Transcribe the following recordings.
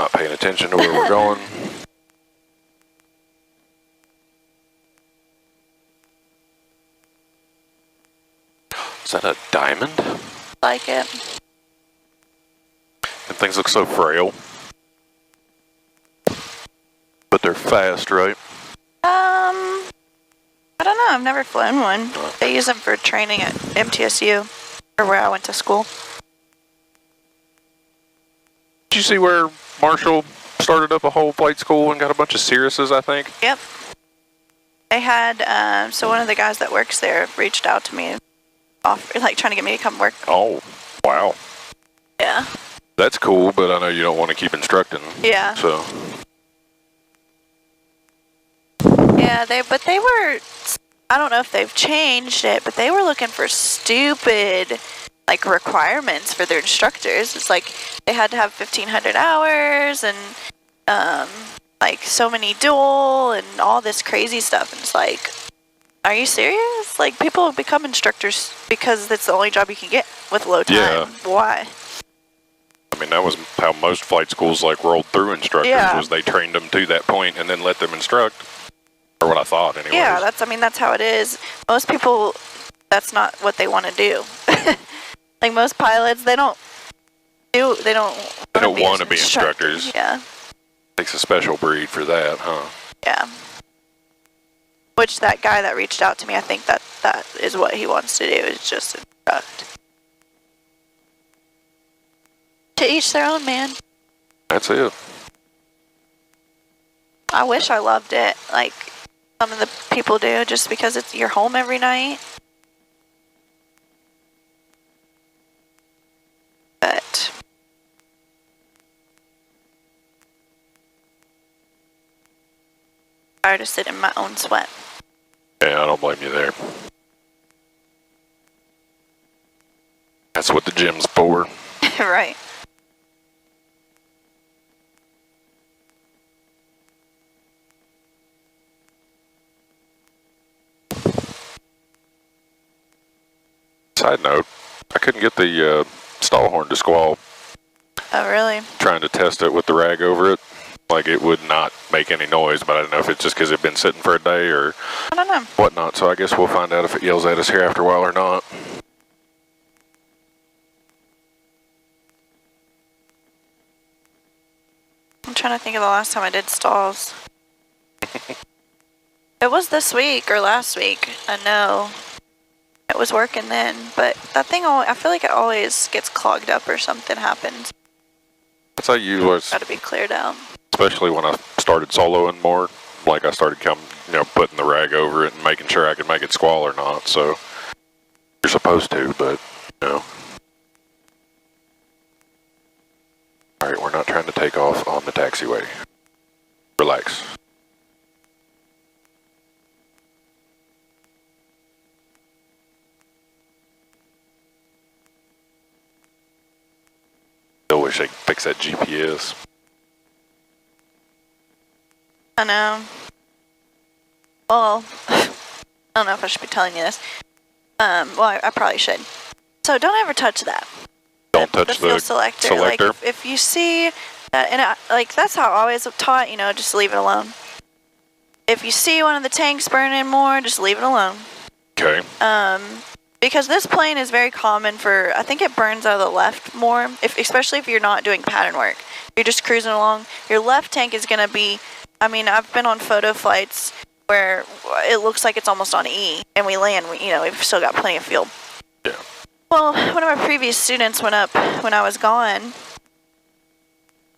not paying attention to where we're going. Is that a diamond? Like it. And things look so frail. But they're fast, right? I don't know. I've never flown one. They use them for training at MTSU, or where I went to school. Did you see where Marshall started up a whole flight school and got a bunch of Cirruses, I think? Yep. They had, so one of the guys that works there reached out to me, like trying to get me to come work. Oh, wow. Yeah. That's cool, but I know you don't want to keep instructing. Yeah. So. Yeah, but they were, I don't know if they've changed it, but they were looking for stupid, like, requirements for their instructors. It's like they had to have 1,500 hours and, like, so many dual and all this crazy stuff. And it's like, are you serious? Like, people become instructors because it's the only job you can get with low time. Yeah. Why? I mean, that was how most flight schools, like, rolled through instructors, Yeah. was they trained them to that point and then let them instruct. Or what I thought, anyways. Yeah, that's how it is. Most people, that's not what they want to do. Like, most pilots, they don't want to be instructors. Yeah. Takes a special breed for that, huh? Yeah. Which that guy that reached out to me, I think that is what he wants to do, is just instruct. To each their own, man. That's it. I wish I loved it, like some of the people do, just because you're home every night. But I just sit in my own sweat. Yeah, I don't blame you there. That's what the gym's for. Right. Side note, I couldn't get the stall horn to squall. Oh, really? Trying to test it with the rag over it. Like, it would not make any noise, but I don't know if it's just because it'd been sitting for a day or I don't know. whatnot. So I guess we'll find out if it yells at us here after a while or not. I'm trying to think of the last time I did stalls. It was this week or last week. I know. It was working then, but that thing, I feel like it always gets clogged up or something happens. That's how you was. Got to be cleared out. Especially when I started soloing more. Like, I started putting the rag over it and making sure I could make it squall or not. So you're supposed to, but All right, we're not trying to take off on the taxiway. Relax. Still wish they could fix that GPS. I know. Well, I don't know if I should be telling you this. Well, I probably should. So don't ever touch that. Don't touch the fuel selector. Like, if you see that, and that's how I always taught, just leave it alone. If you see one of the tanks burning more, just leave it alone. Okay. Because this plane is very common for, I think it burns out of the left more, especially if you're not doing pattern work. You're just cruising along. Your left tank is going to be, I've been on photo flights where it looks like it's almost on E, and we land, we've still got plenty of fuel. Yeah. Well, one of my previous students went up when I was gone,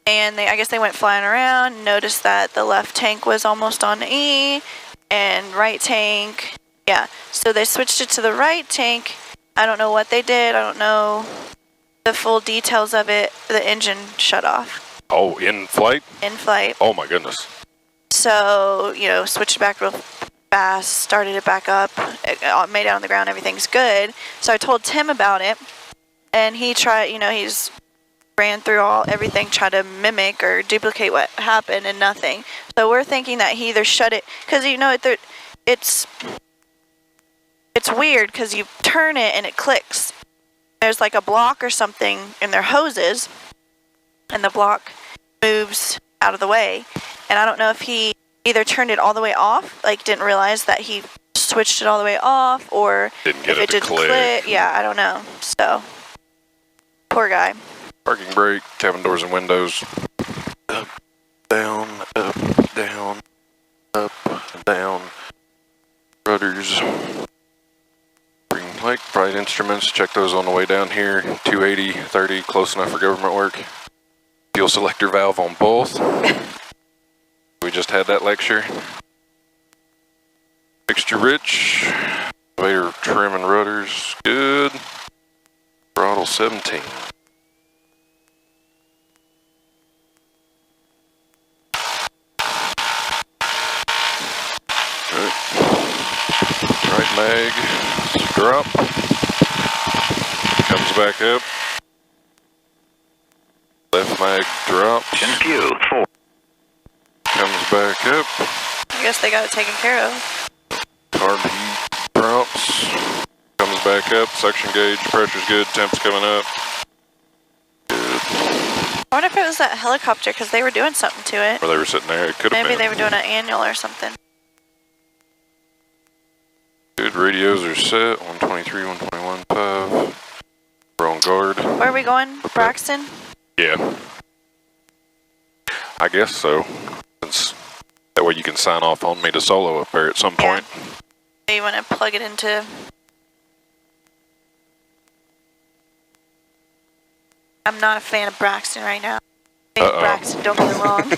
and I guess they went flying around, noticed that the left tank was almost on E, and right tank, yeah. So they switched it to the right tank. I don't know what they did. I don't know the full details of it. The engine shut off. Oh, in flight? In flight. Oh my goodness. So, switched it back real fast, started it back up, made it on the ground, everything's good. So I told Tim about it, and he tried, he's ran through everything, tried to mimic or duplicate what happened, and nothing. So we're thinking that he either shut it, because, it's weird, because you turn it and it clicks. There's like a block or something in their hoses, and the block moves out of the way. And I don't know if he either turned it all the way off, like didn't realize that he switched it all the way off, or Didn't get if it to didn't click. Yeah, I don't know. So, poor guy. Parking brake, cabin doors and windows. Up, down, up, down, up, down. Rudders. Bring like bright instruments, check those on the way down here. 280, 30, close enough for government work. Fuel selector valve on both. We just had that lecture. Mixture rich. Elevator trim and rudders, good. Throttle 17. Right mag, drop, comes back up. Left mag drops, comes back up. I guess they got it taken care of. Carb heat drops, comes back up. Suction gauge, pressure's good, temp's coming up. Good. I wonder if it was that helicopter, because they were doing something to it. Or they were sitting there, it could have been. Maybe they were doing an annual or something. Good, radios are set, 123, 121, 5. We're on guard. Where are we going? Braxton? Yeah. I guess so. Since that way you can sign off on me to solo up there at some point. You want to plug it into... I'm not a fan of Braxton right now. Braxton, don't get me wrong.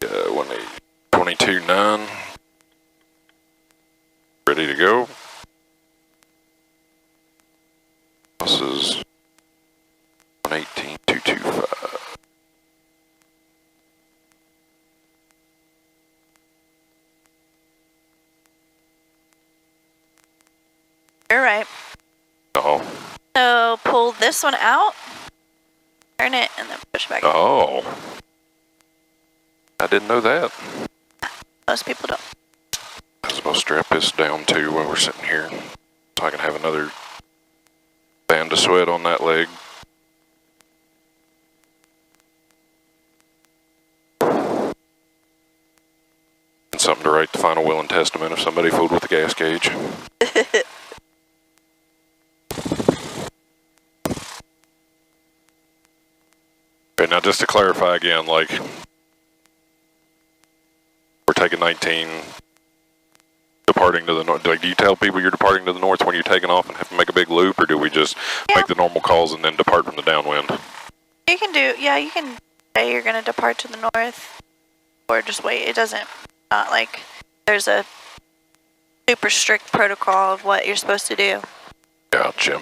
Yeah, 22.9. Ready to go. This is 118.225. You're right. Oh. So pull this one out, turn it, and then push back. Oh. I didn't know that. Most people don't. I was supposed to strap this down too while we're sitting here, so I can have another band of sweat on that leg. And something to write the final will and testament if somebody fooled with the gas gauge. Okay, now just to clarify again, like, we're taking 19, departing to the north. Like, do you tell people you're departing to the north when you're taking off and have to make a big loop, or do we just make the normal calls and then depart from the downwind? You can do, yeah, you can say you're going to depart to the north, or just wait. It doesn't, not like there's a super strict protocol of what you're supposed to do. Gotcha.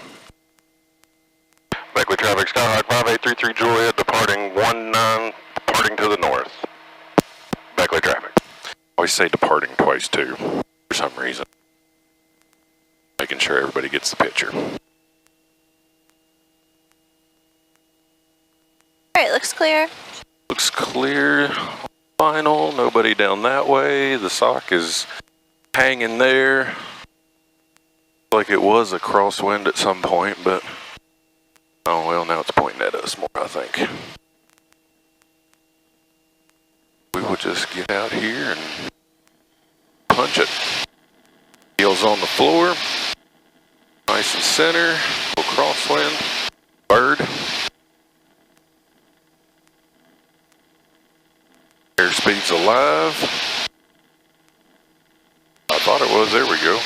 Beckley traffic, Skyhawk 5833 Juliet, departing 19, departing to the north. Beckley traffic. I always say departing twice too, for some reason. Making sure everybody gets the picture. Alright, looks clear. Looks clear. Final, nobody down that way. The sock is hanging there. Like it was a crosswind at some point, but oh well, now it's pointing at us more, I think. We will just get out here and punch it. Heels on the floor. Nice and center. Little crosswind. Bird. Airspeed's alive. I thought it was. There we go.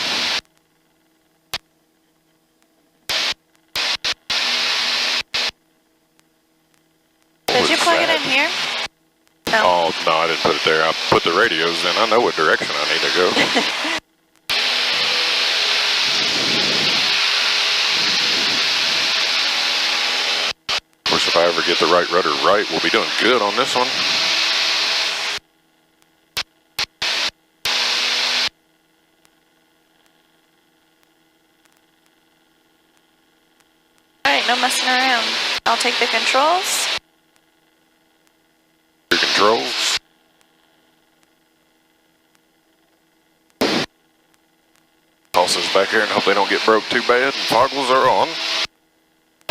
Did you plug it in here? No. Oh, no, I didn't put it there. I put the radios in. I know what direction I need to go. Of course, if I ever get the right rudder right, we'll be doing good on this one. Alright, no messing around. I'll take the controls. Your controls. Toss this back here and hope they don't get broke too bad. And foggles are on.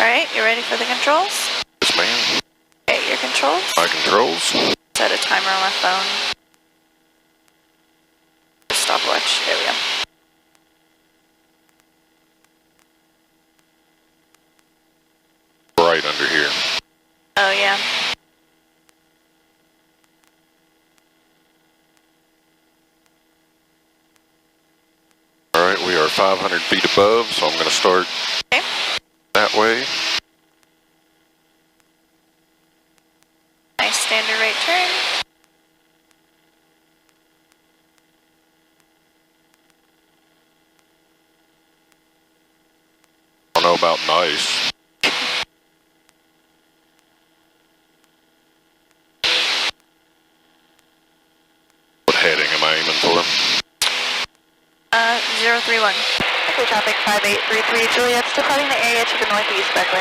Alright, you ready for the controls? Yes, ma'am. Okay, your controls. controls? My controls. Set a timer on my phone. Stopwatch. There we go. Right under here. Oh, yeah. Alright, we are 500 feet above, so I'm going to start that way. Nice standard right turn. I don't know about nice. What heading am I aiming for? 031. Okay, traffic 5833 Juliet's departing the area to the northeast, Beckley.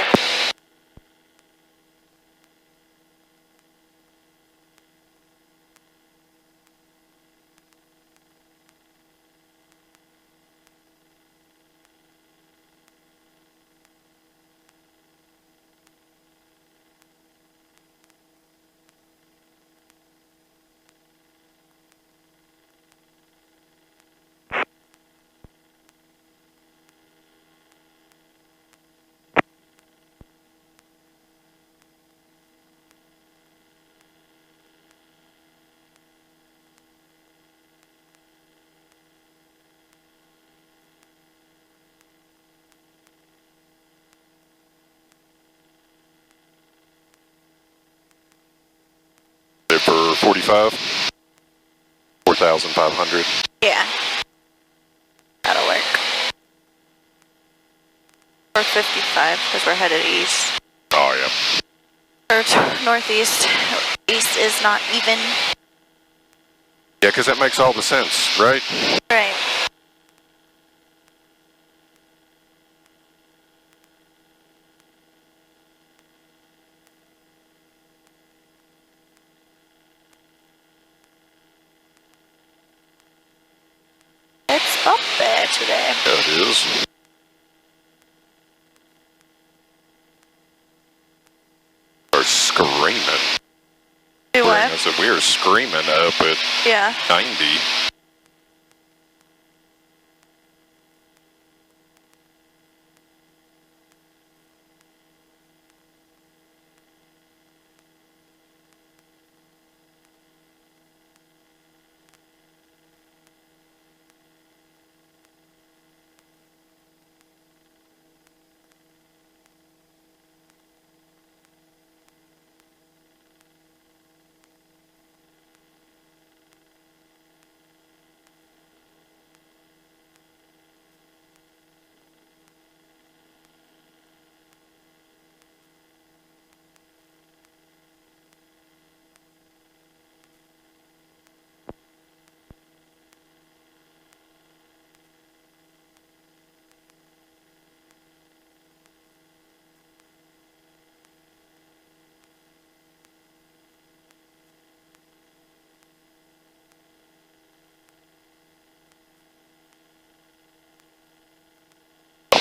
For 45? 4,500. Yeah. That'll work. Or 55, because we're headed east. Oh, yeah. Or northeast. East is not even. Yeah, because that makes all the sense, right? Right. It's up there today. Yeah, it is. We're screaming. Do what? I said we are screaming up at Yeah. 90.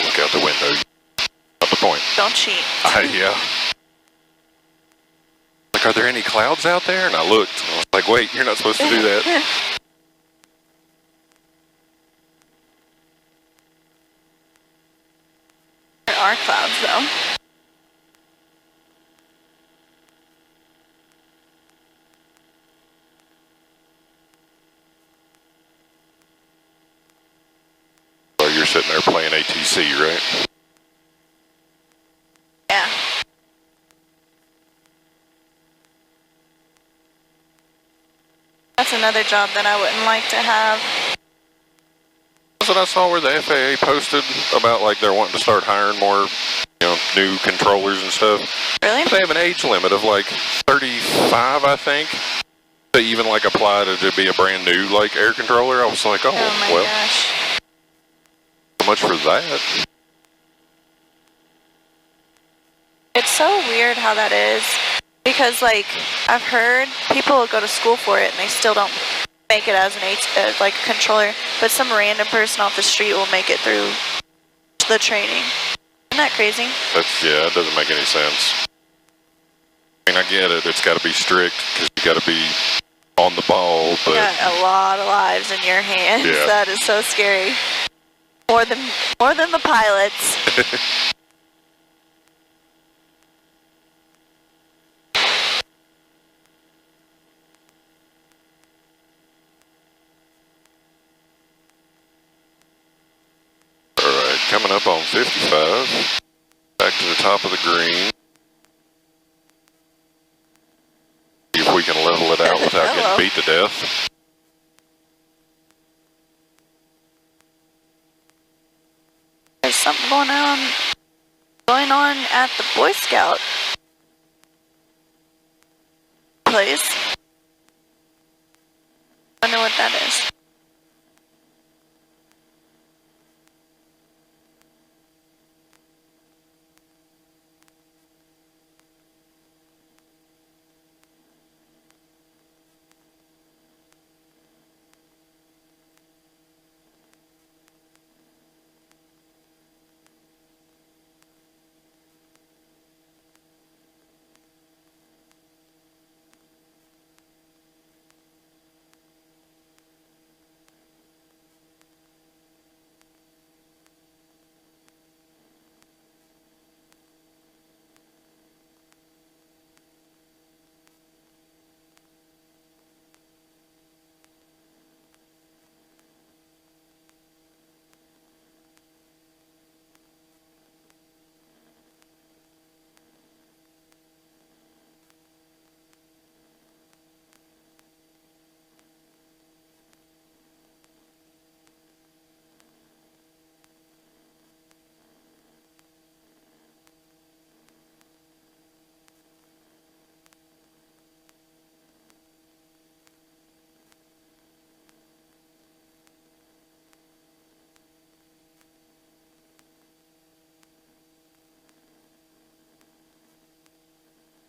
Look out the window. Up the point. Don't cheat. Yeah. Like, are there any clouds out there? And I looked. I was like, wait, you're not supposed to do that. There are clouds, though. So you're sitting there playing ATC, right? Yeah. That's another job that I wouldn't like to have. That's what I saw where the FAA posted about, like, they're wanting to start hiring more, new controllers and stuff. Really? They have an age limit of, like, 35, I think, to even, like, apply to be a brand new, like, air controller. I was like, oh my well, gosh. so much for that. It's so weird how that is. Because, like, I've heard people will go to school for it and they still don't make it as an like a controller, but some random person off the street will make it through the training. Isn't that crazy? Yeah, it doesn't make any sense. mean, I get it. It's got to be strict because you got to be on the ball. But you got a lot of lives in your hands. Yeah. That is so scary. More than the pilots. Alright, coming up on 55. Back to the top of the green. See if we can level it out without getting beat to death. There's something going on at the Boy Scout place. Wonder what that is.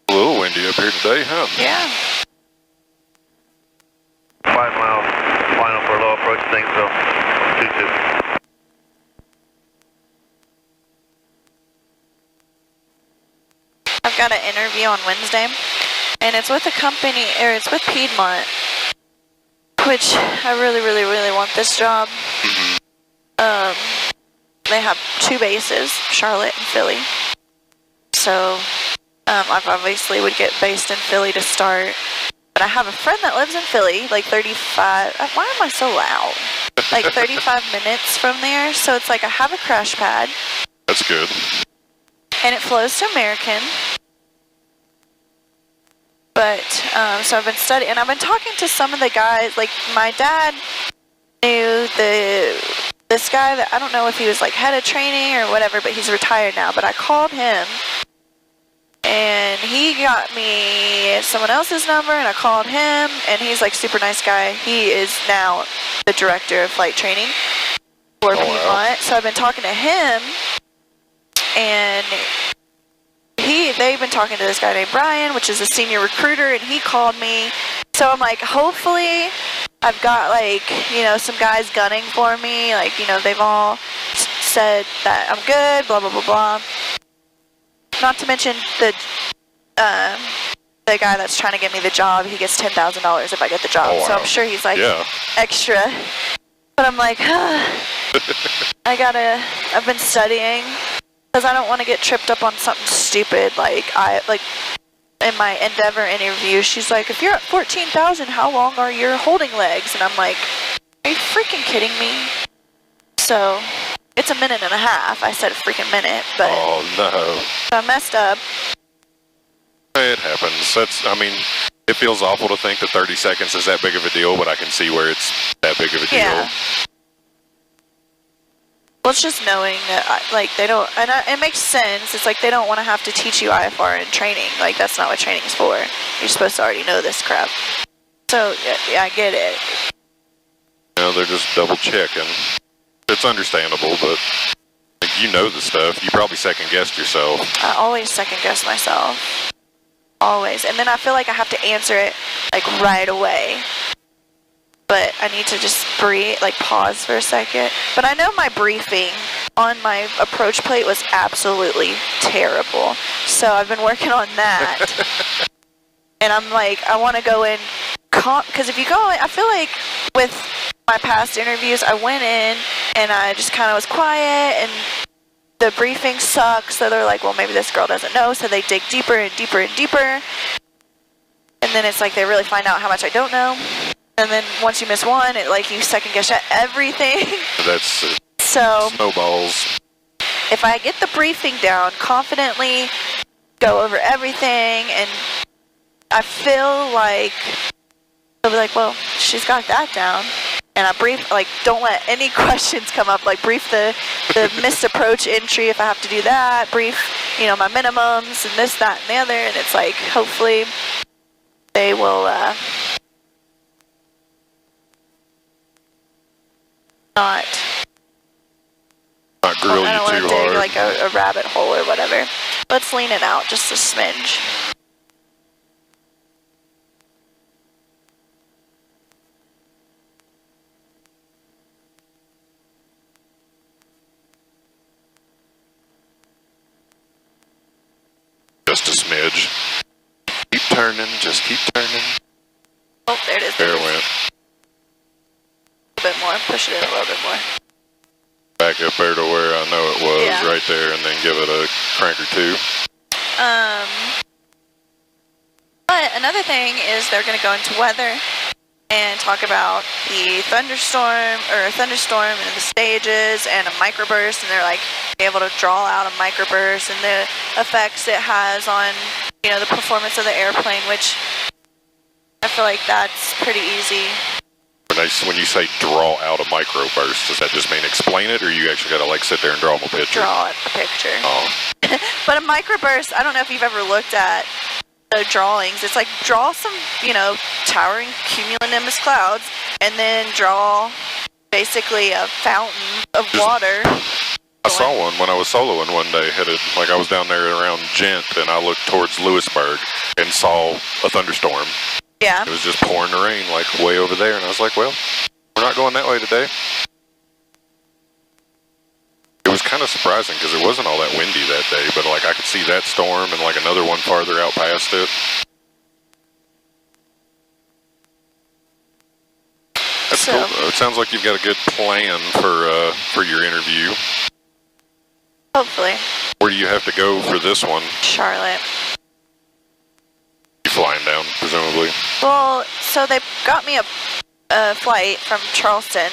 A little windy up here today, huh? Yeah. 5 miles final for low approach, thing, so 2-2. I've got an interview on Wednesday, and it's with a company, or it's with Piedmont, which I really, really, really want this job. They have 2 bases, Charlotte and Philly. So, I obviously would get based in Philly to start. But I have a friend that lives in Philly, like 35, why am I so loud? Like 35 minutes from there. So it's like I have a crash pad. That's good. And it flows to American. But, so I've been studying, and I've been talking to some of the guys, like my dad knew this guy that, I don't know if he was like head of training or whatever, but he's retired now, but I called him, and he got me someone else's number, and I called him, and he's like super nice guy. He is now the director of flight training for Piedmont. Wow. So I've been talking to him, and they've been talking to this guy named Brian, which is a senior recruiter, and he called me. So I'm like, hopefully I've got like, some guys gunning for me. Like, they've all said that I'm good, blah, blah, blah, blah. Not to mention the guy that's trying to get me the job, he gets $10,000 if I get the job. Oh, wow. So I'm sure he's like extra. But I'm like, I've been studying. Because I don't want to get tripped up on something stupid. Like in my Endeavor interview, she's like, if you're at 14,000, how long are your holding legs? And I'm like, are you freaking kidding me? So it's a minute and a half. I said a freaking minute, but oh no, so I messed up. It happens. It feels awful to think that 30 seconds is that big of a deal, but I can see where it's that big of a deal. Yeah. Well, it's just knowing that, they don't, and it makes sense. It's like they don't want to have to teach you IFR in training. Like, that's not what training's for. You're supposed to already know this crap. So, yeah, I get it. They're just double checking. It's understandable, but you know the stuff. You probably second-guessed yourself. I always second-guess myself. Always. And then I feel like I have to answer it, right away. But I need to just breathe, pause for a second. But I know my briefing on my approach plate was absolutely terrible. So I've been working on that. And I'm like, I want to go in, because if you go in, I feel like with my past interviews, I went in and I just kind of was quiet and the briefing sucks. So they're like, well, maybe this girl doesn't know. So they dig deeper and deeper and deeper. And then it's like they really find out how much I don't know. And then once you miss one, it like you second guess everything. That's so snowballs. If I get the briefing down confidently, go over everything, and I feel like they'll be like, well, she's got that down. And I brief, like, don't let any questions come up. Like, brief the missed approach entry if I have to do that. Brief, you know, my minimums and this, that, and the other. And it's like, hopefully they will not grill I don't you want too to dig hard. like a rabbit hole or whatever. Let's lean it out just a smidge. Just a smidge. Keep turning, just keep turning. Oh, there it is. There it went. A little bit more. Push it in a little bit more. Back up there to where I know it was, Yeah. right there, and then give it a crank or two. But another thing is they're going to go into weather and talk about the thunderstorm and the stages and a microburst, and they're like be able to draw out a microburst and the effects it has on, you know, the performance of the airplane, which I feel like that's pretty easy. When you say draw out a microburst, does that just mean explain it, or you actually got to like sit there and draw them a picture? Draw a picture. Oh. But a microburst, I don't know if you've ever looked at the drawings. It's like draw some, you know, towering cumulonimbus clouds, and then draw basically a fountain of water. I saw one when I was soloing one day, headed, like I was down there around Gent, and I looked towards Lewisburg and saw a thunderstorm. Yeah. It was just pouring the rain, like way over there, and I was like, well, we're not going that way today. It was kind of surprising because it wasn't all that windy that day, but like I could see that storm and like another one farther out past it. That's cool though. It sounds like you've got a good plan for your interview. Hopefully. Where do you have to go for this one? Charlotte. You flying down, presumably? Well, so they got me a flight from Charleston.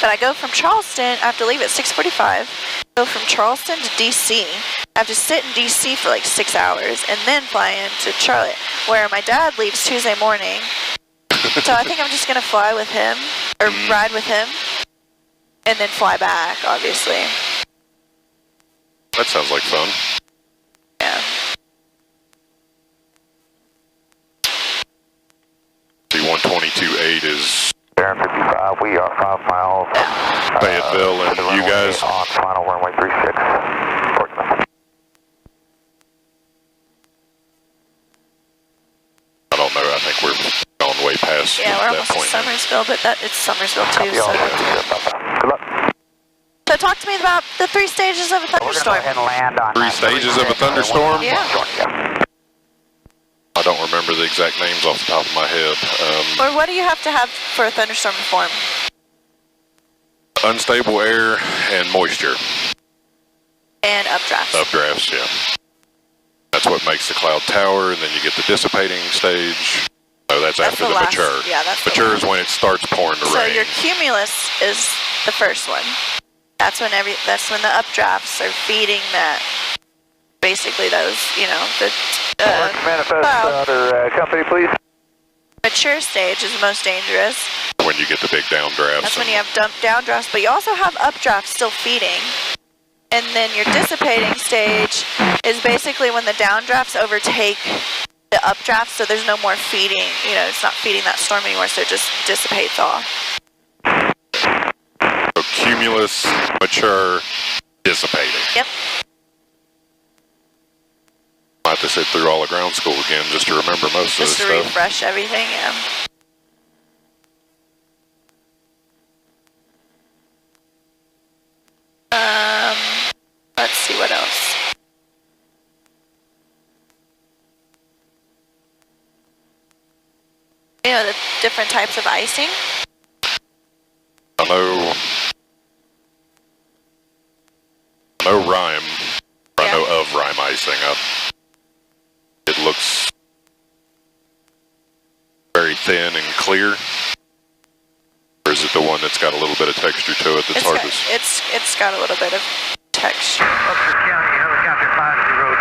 But I go from Charleston, I have to leave at 6:45, go from Charleston to D.C. I have to sit in D.C. for like 6 hours and then fly into Charlotte, where my dad leaves Tuesday morning. So I think I'm just going to fly with him, or ride with him, and then fly back, obviously. That sounds like fun. Yeah. The 122.8 is 55, we are 5 miles. Fayetteville, and you guys? On final runway 36, Portsmouth. I don't know, I think we're on way past Yeah, we're that almost point. at Summersville, but it's Summersville too, so that's Good luck. So talk to me about the 3 stages of a We're going to go thunderstorm. ahead and land on 3 stages of a thunderstorm? Yeah. I don't remember the exact names off the top of my head. Or what do you have to have for a thunderstorm to form? Unstable air and moisture. And updrafts. Updrafts, yeah. That's what makes the cloud tower, and then you get the dissipating stage. No, that's after the last, mature. Yeah, that's Mature is when it starts pouring the So rain. your cumulus is the first one. That's when the updrafts are feeding that. Basically, those, you know, the Manifest cloud. other company, please. Mature stage is the most dangerous. When you get the big downdrafts. That's when you have downdrafts, but you also have updrafts still feeding. And then your dissipating stage is basically when the downdrafts overtake the updrafts, so there's no more feeding. You know, it's not feeding that storm anymore, so it just dissipates off. So cumulus, mature, dissipating. Yep. I have to sit through all of ground school again just to remember most of this Just to stuff. refresh everything, yeah. You know, the different types of icing? I know rime. Yeah. I know of rime icing. It looks very thin and clear. Or is it the one that's got a little bit of texture to it that's hard to see? It's got a little bit of texture. Upshur County, helicopter 502,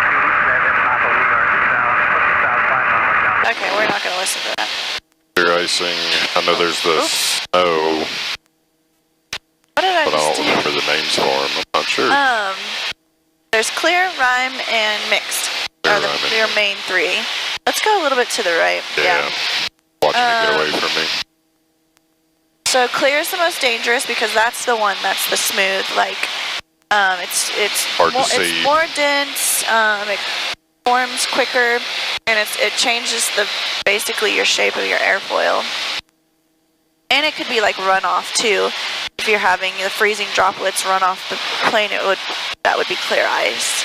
Papa, we are south 5 miles down. Okay, we're not going to listen to that. Clear icing. I know there's the snow, What did I but I just don't do? remember the names for them. I'm not sure. There's clear, rime, and mixed. Clear, Are rime, and your main three. Let's go a little bit to the right. Yeah. Watching it get away from me. So clear is the most dangerous because that's the one that's the smooth. Like, it's Hard to more, see. It's more dense. It forms quicker, and it changes basically your shape of your airfoil. And it could be like runoff too. If you're having the freezing droplets run off the plane, that would be clear ice.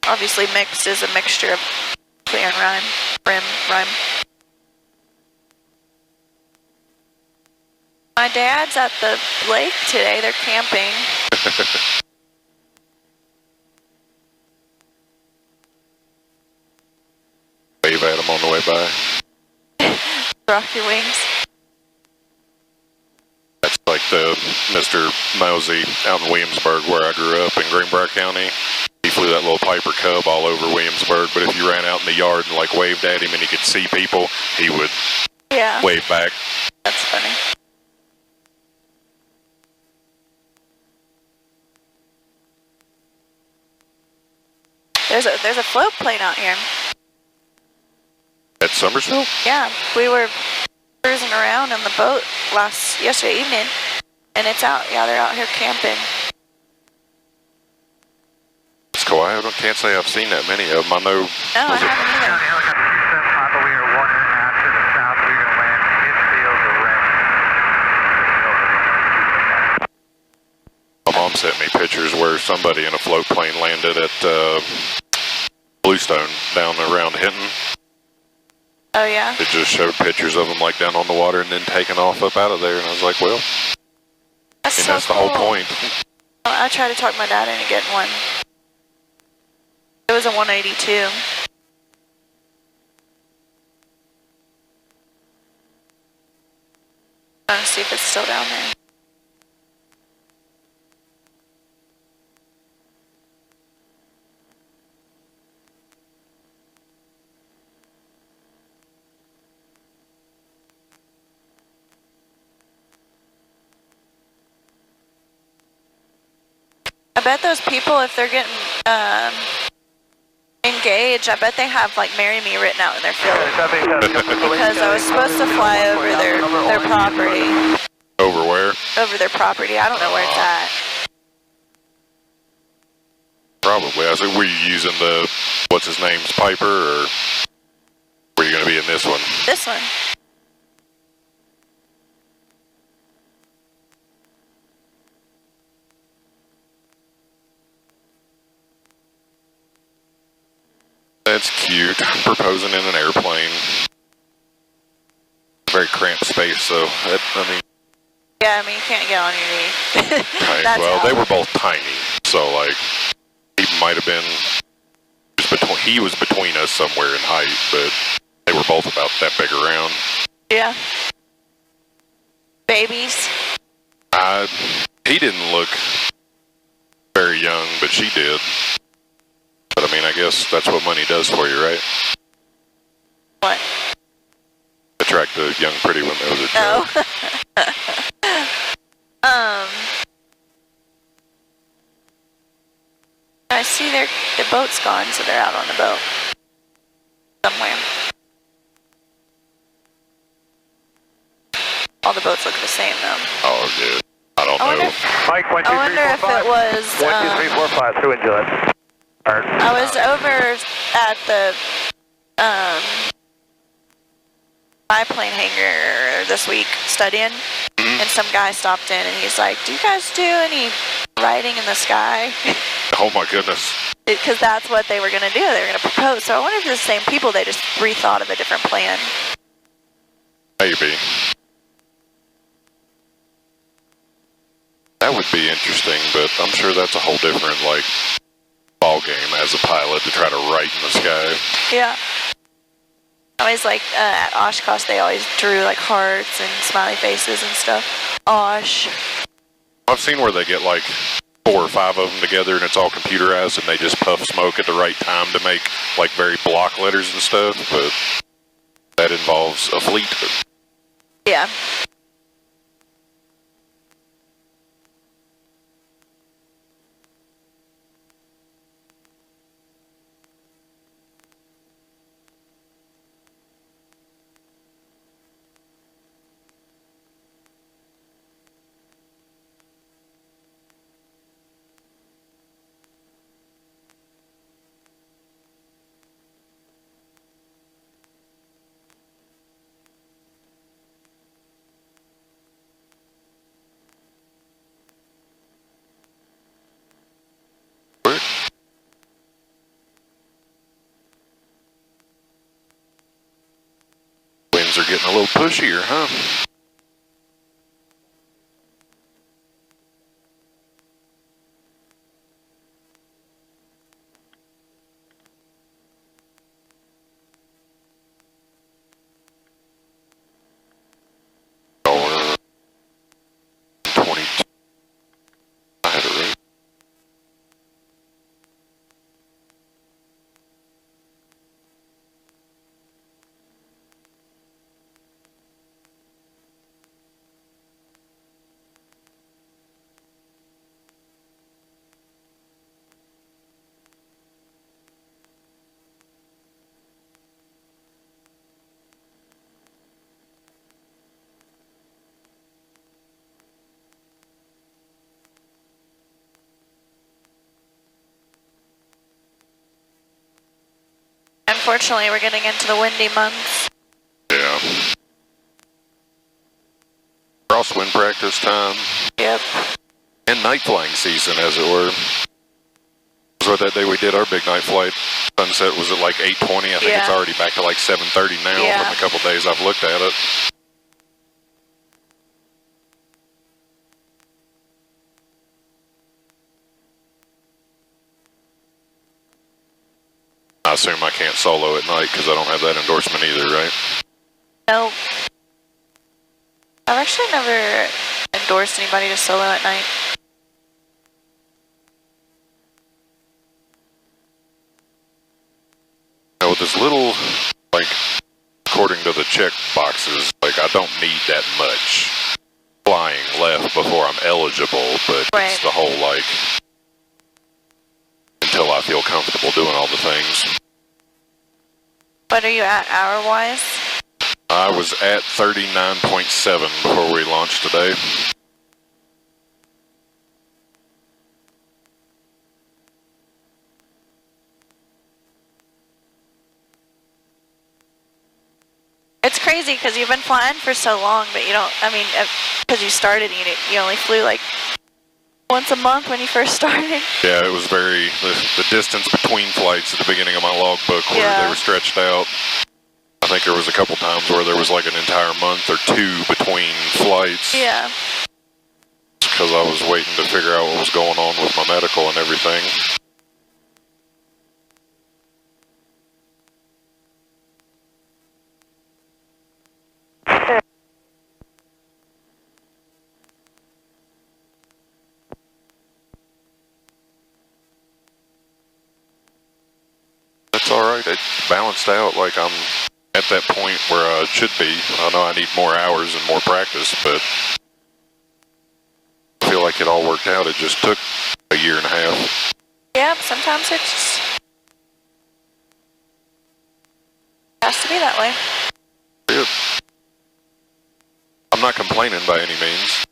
Obviously, mixed is a mixture of clear and rime. My dad's at the lake today. They're camping. Wave at them on the way by. Rock your wings. That's like the Mr. Mosey out in Williamsburg where I grew up in Greenbrier County. He flew that little Piper Cub all over Williamsburg, but if you ran out in the yard and like waved at him and he could see people, he would wave back. That's funny. There's a float plane out here. At Summersville? Yeah, we were cruising around in the boat yesterday evening, and it's out. Yeah, they're out here camping. It's cool. I can't say I've seen that many of them. I know. No, I haven't either. County, helicopter 27, Papa, we are 1.5 to the south. We're going to land midfield direct. My mom sent me pictures where somebody in a float plane landed at Bluestone down around Hinton. Oh, yeah? It just showed pictures of them like down on the water and then taking off up out of there. And I was like, well, That's I mean, so that's cool. the whole point. I tried to talk my dad into getting one. It was a 182. Trying to see if it's still down there. I bet those people, if they're getting engaged, I bet they have like "Marry Me" written out in their field. Because I was supposed to fly over their property. Over where? Over their property. I don't know where it's at. Probably. I said, were you using the, what's his name's Piper, or were you going to be in this one? This one. That's cute. Proposing in an airplane. Very cramped space, so I mean. Yeah, I mean, you can't get on your knee. Right, That's well, how. they were both tiny, so like he might have been. He was between us somewhere in height, but they were both about that big around. Yeah. Babies. He didn't look very young, but she did. But I mean, I guess that's what money does for you, right? What? Attract the young, pretty women. That was a joke. I see the boat's gone, so they're out on the boat somewhere. All the boats look the same, though. Oh, dude. I don't know. Mike, 1, 2, 3, 4, 5. I wonder if it was. 1, 2, 3, 4, 5 through Gillette. I was over at the biplane hangar this week studying, and some guy stopped in and he's like, "Do you guys do any riding in the sky?" Oh my goodness. because that's what they were going to do. They were going to propose. So I wonder if it's the same people. They just rethought of a different plan. Maybe. That would be interesting, but I'm sure that's a whole different, like, ball game as a pilot to try to write in the sky. Yeah. Always like at Oshkosh, they always drew like hearts and smiley faces and stuff. Osh. I've seen where they get like 4 or 5 of them together and it's all computerized and they just puff smoke at the right time to make like very block letters and stuff, but that involves a fleet. Yeah. Winds are getting a little pushier, huh? Oh, 22. I had a rate. Unfortunately, we're getting into the windy months. Yeah. Crosswind practice time. Yep. And night flying season, as it were. So that day we did our big night flight. Sunset was at like 8:20. I think it's already back to like 7:30 now from the couple days I've looked at it. I assume I can't solo at night because I don't have that endorsement either, right? Nope. I've actually never endorsed anybody to solo at night. Now with this little, like, according to the check boxes, like I don't need that much flying left before I'm eligible, but it's the whole, like, until I feel comfortable doing all the things. What are you at hour-wise? I was at 39.7 before we launched today. It's crazy because you've been flying for so long, but you don't, I mean, because you started, you only flew like once a month when you first started. Yeah, it was the distance between flights at the beginning of my logbook where they were stretched out. I think there was a couple times where there was like an entire month or 2 between flights. Yeah. Because I was waiting to figure out what was going on with my medical and everything. That's alright, it balanced out. Like I'm at that point where I should be. I know I need more hours and more practice, but I feel like it all worked out. It just took a year and a half. Yep, sometimes it just has to be that way. Yeah. I'm not complaining by any means.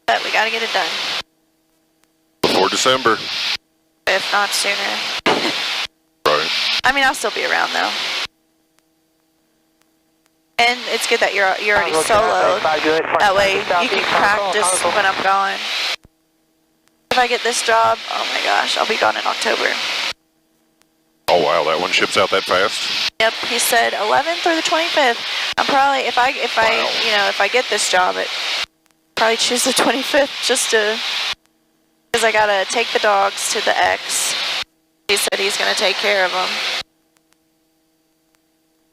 But we gotta get it done. Before December. If not sooner. I mean, I'll still be around though. And it's good that you're already solo. That way you can practice when I'm gone. If I get this job, oh my gosh, I'll be gone in October. Oh wow, that one ships out that fast? Yep, he said 11th or the 25th. I'm probably if I get this job, it probably choose the 25th just to, because I gotta take the dogs to the ex. He said he's gonna take care of them,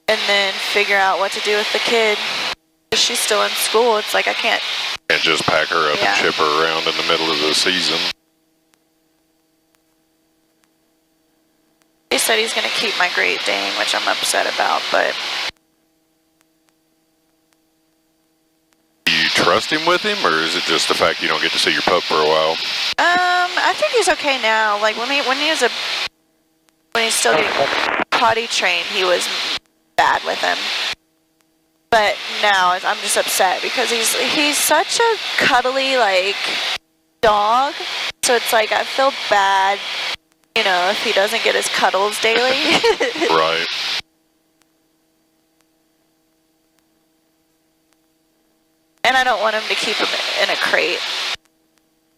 and then figure out what to do with the kid. She's still in school. It's like I can't. And just pack her up and ship her around in the middle of the season. He said he's gonna keep my Great Dane, which I'm upset about, but. Do you trust him with him, or is it just the fact you don't get to see your pup for a while? I think he's okay now. Like when he's still getting potty trained, he was bad with him. But now I'm just upset because he's such a cuddly like dog. So it's like I feel bad, you know, if he doesn't get his cuddles daily. Right. And I don't want him to keep him in a crate.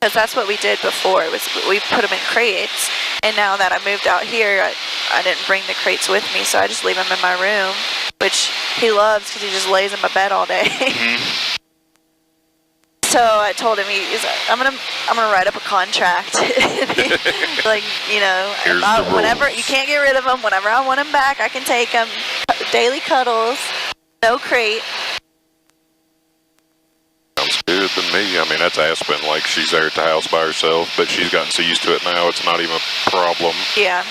Because that's what we did before. We put him in crates. And now that I moved out here, I didn't bring the crates with me, so I just leave him in my room, which he loves because he just lays in my bed all day. Mm-hmm. So I told him, I'm gonna write up a contract. Like, you know, whenever you can't get rid of him, whenever I want him back, I can take him. Daily cuddles, no crate. Sounds good to me. I mean, that's Aspen. Like, she's there at the house by herself, but she's gotten so used to it now, it's not even a problem. Yeah.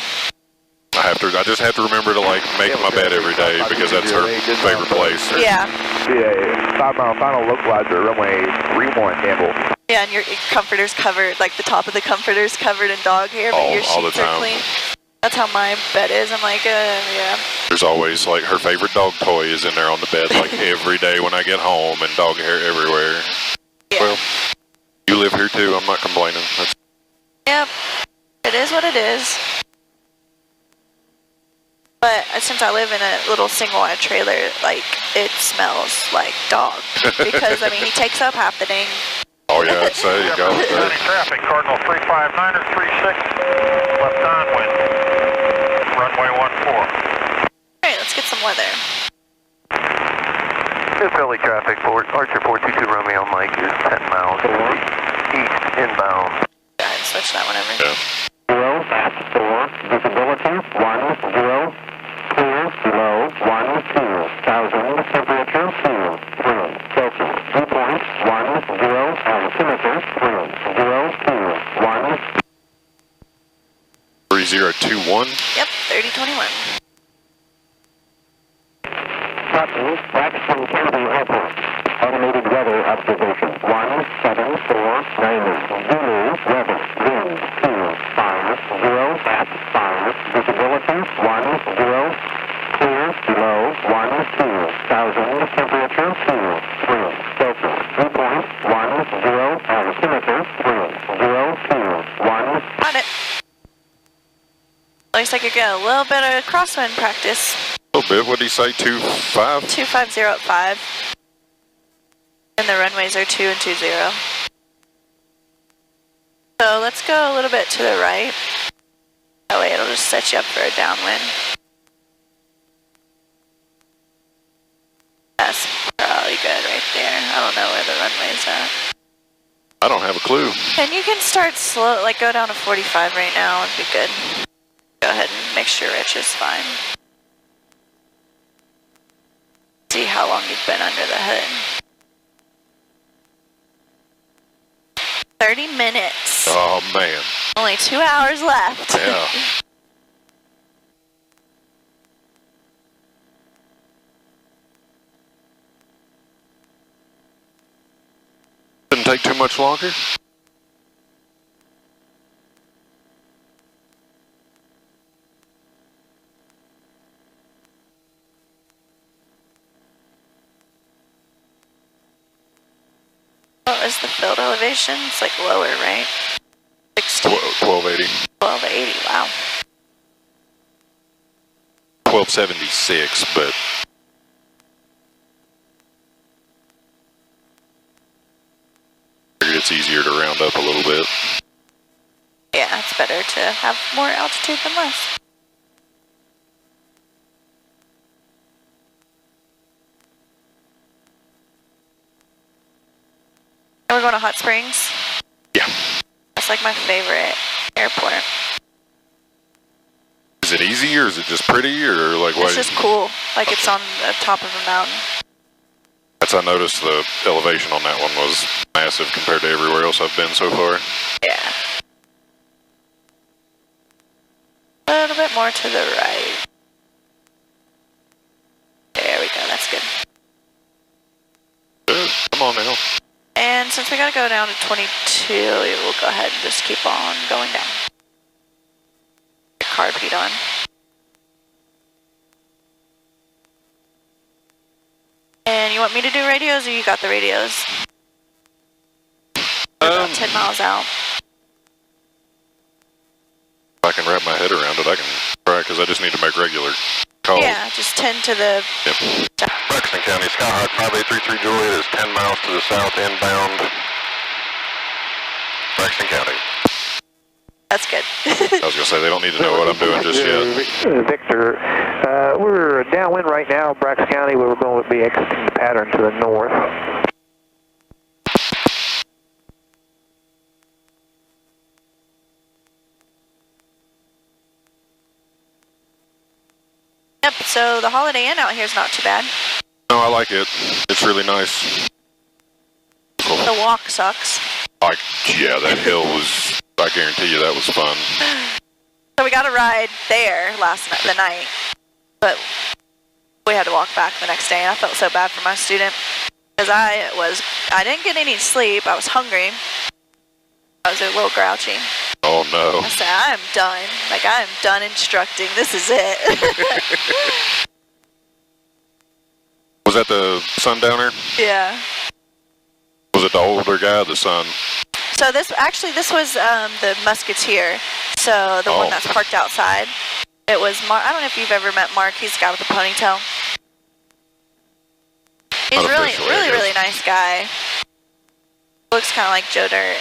I just have to remember to, like, make my bed every day because that's her favorite place. Yeah. Yeah, 5 mile final localizer, runway 31, Campbell. Yeah, and your comforter's covered, like the top of the comforter's covered in dog hair, but your sheets are clean. That's how my bed is. I'm like, yeah. There's always, like, her favorite dog toy is in there on the bed, like, every day when I get home, and dog hair everywhere. Yeah. Well, you live here, too. I'm not complaining. Yep. It is what it is. But since I live in a little single-wide trailer, like, it smells like dog. Because, I mean, he takes up half the dang. Oh, yeah, I'd say you go. Traffic, Cardinal 359er 36, left downwind, runway 14. Alright, let's get some weather. Good Philly traffic, Archer 422 Romeo Mike is 10 miles east inbound. Go ahead and switch that one over. Yeah. 0, fast 4, visibility 10, clear, low 12,000, temperature 2, 3, Celsius, 3.10, altimeter 3, 0, 2, 1. 3021. Yep, 3021. Button, Braxton Kennedy Airport. Automated weather observation 1749. Zulu weather, wind 250, fast 5, visibility 10, clear, low 12,000, temperature 2, 3, Celsius, 3.10, altimeter 3, 0, 2, 1. Got it. Looks like you're getting a little bit of crosswind practice. A little bit. What did he say? 25? 250 at 5. And the runways are 2 and 20. So let's go a little bit to the right. That way it'll just set you up for a downwind. That's probably good right there. I don't know where the runway's at. I don't have a clue. And you can start slow, like go down to 45 right now and be good. Go ahead and make sure Rich is fine. See how long you've been under the hood. 30 minutes. Oh, man. Only 2 hours left. Yeah. Didn't take too much longer. What was the field elevation? It's like lower, right? 16. 1280. 1280, wow. 1276, but it's easier to round up a little bit. Yeah, it's better to have more altitude than less. And we're going to Hot Springs. Yeah. That's like my favorite airport. Is it easy or is it just pretty or like what? It's just cool. Like it's on the top of a mountain. That's, I noticed the elevation on that one was massive compared to everywhere else I've been so far. Yeah. A little bit more to the right. There we go, that's good. Good. Come on now. And since we gotta go down to 22, we'll go ahead and just keep on going down. Carb heat on. And you want me to do radios or you got the radios? We're about 10 miles out. If I can wrap my head around it, I can try because I just need to make regular calls. Yeah, just 10 to the... Yep. Braxton County, Skyhawk 5833 Juliet is 10 miles to the south inbound. Braxton County. That's good. I was going to say, they don't need to know what I'm doing just yet. Victor, we're downwind right now, Braxton County, where we're going to be exiting the pattern to the north. Yep, so the Holiday Inn out here is not too bad. No, I like it. It's really nice. Cool. The walk sucks. Yeah, that hill was, I guarantee you that was fun. So we got a ride there the night, but we had to walk back the next day, and I felt so bad for my student because I didn't get any sleep. I was hungry. I was a little grouchy. Oh no. I said, I am done. Like, I am done instructing. This is it. Was that the sundowner? Yeah. Was it the older guy, the son? So this was the Musketeer. So the one that's parked outside. It was Mark. I don't know if you've ever met Mark. He's the guy with the ponytail. He's really nice guy. Looks kind of like Joe Dirt,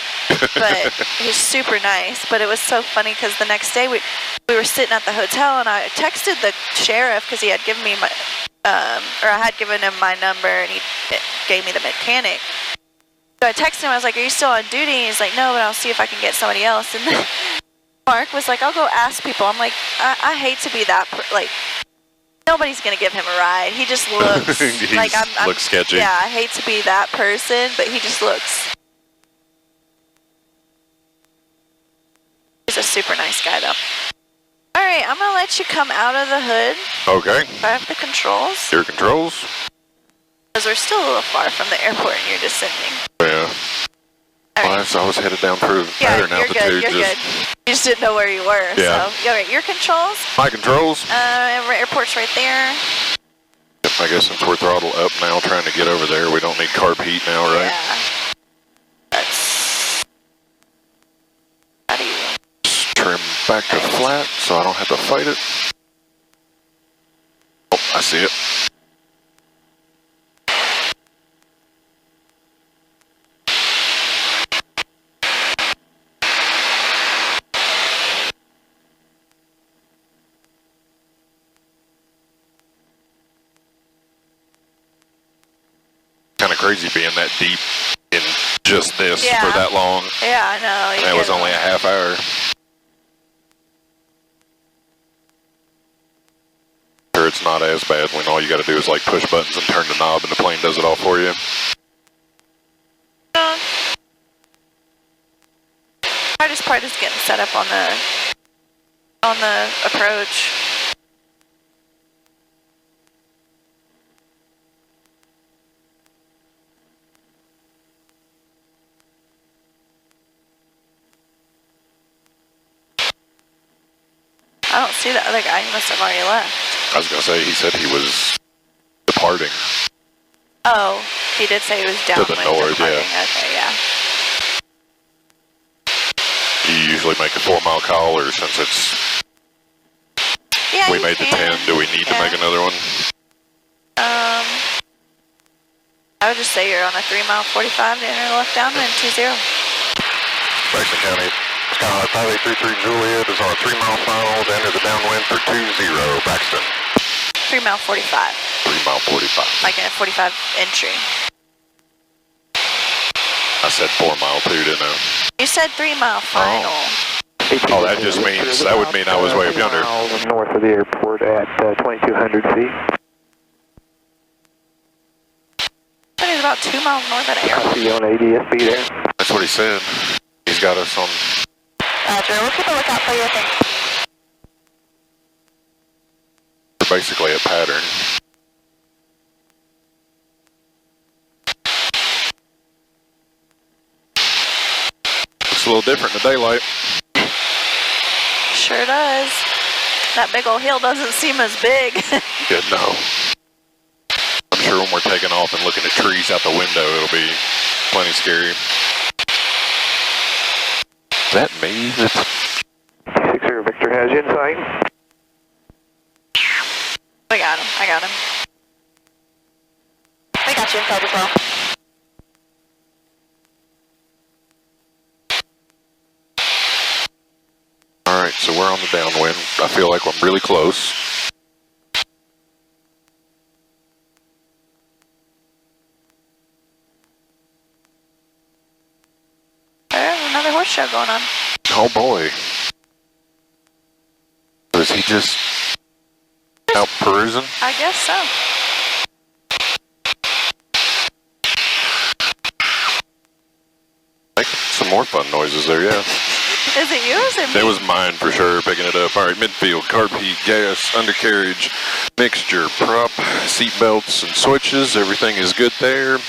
but he's super nice. But it was so funny because the next day we were sitting at the hotel and I texted the sheriff because he had given me my, or I had given him my number and he gave me the mechanic. So I texted him. I was like, "Are you still on duty?" And he's like, "No, but I'll see if I can get somebody else." And then Mark was like, "I'll go ask people." I'm like, I hate to be that like. Nobody's gonna give him a ride. He just looks like I'm looks sketchy. Yeah, I hate to be that person, but he just looks. He's a super nice guy, though. All right, I'm gonna let you come out of the hood. Okay. I have the controls. Your controls. Because we're still a little far from the airport, and you're descending. Yeah. All Well, right. so I was headed down through pattern you're altitude. good. You're good. You just didn't know where you were. Yeah. So, all right, your controls. My controls. Airport's right there. I guess since we're throttle up now, trying to get over there, we don't need carb heat now, right? Yeah. That's. How do you? Just trim back to flat so I don't have to fight it. Oh, I see it. Kind of crazy being that deep in just this for that long. Yeah, I know. That was only a half hour. Sure, it's not as bad when all you got to do is like push buttons and turn the knob and the plane does it all for you. Hardest part is getting set up on the approach. I don't see the other guy. He must have already left. I was going to say, he said he was departing. Oh, he did say he was downwind. To the north, departing. yeah. Okay, yeah. You usually make a 4 mile call, or since it's... Yeah, We you made the can. 10. Do we need to Yeah. make another one? I would just say you're on a 3 mile 45 to enter left downwind 20. Braxton County, Skyline 5833 Juliet is on a 3 mile final to enter the downwind for 20, Braxton. 3 mile 45. 3 mile 45. Like in a 45 entry. I said 4 mile too, didn't I? You said 3 mile final. Oh, that just means, that would mean I was way up yonder. Miles north of the airport at 2,200 feet. But he's about 2 miles north of the I airport. see you on ADSB there. That's what he said. He's got us on. Roger, we'll keep a lookout for you, I think. Basically a pattern. Looks a little different in the daylight. Sure does. That big old hill doesn't seem as big. Good, no. I'm sure when we're taking off and looking at trees out the window, it'll be plenty scary. Is that me? 60 Victor has you in sight. I got him. I got him. We got you inside as well. Alright, so we're on the downwind. I feel like I'm really close. There's another horse show going on. Oh boy. Was he just out perusing? I guess so. Making some more fun noises there, yeah. Is it you or is it me? That was mine for sure, picking it up. All right, midfield, carb heat, gas, undercarriage, mixture, prop, seat belts, and switches. Everything is good there.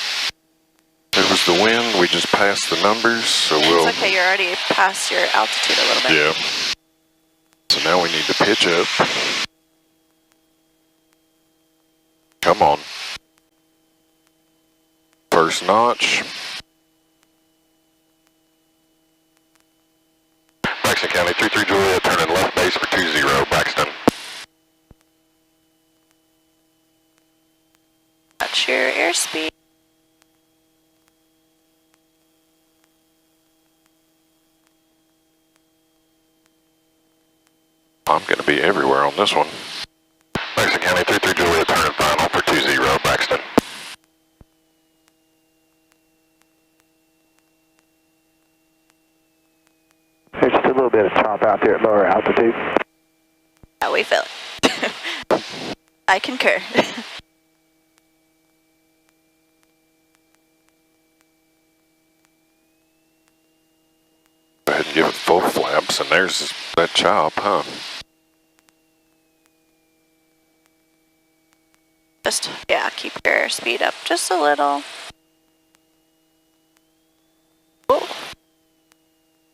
There was the wind. We just passed the numbers, so we'll... It's okay, you're already past your altitude a little bit. Yeah. So now we need to pitch up. Come on. First notch. Braxton County, 33 Juliet, turning left base for 20, Braxton. Watch your airspeed. I'm going to be everywhere on this one. Braxton County, 33 Juliet, turning final for 20, Braxton. There's just a little bit of chop out there at lower altitude. Yeah, we feel it. I concur. Go ahead and give it full flaps, and there's that chop, huh? Just, yeah, keep your airspeed up just a little. Oh,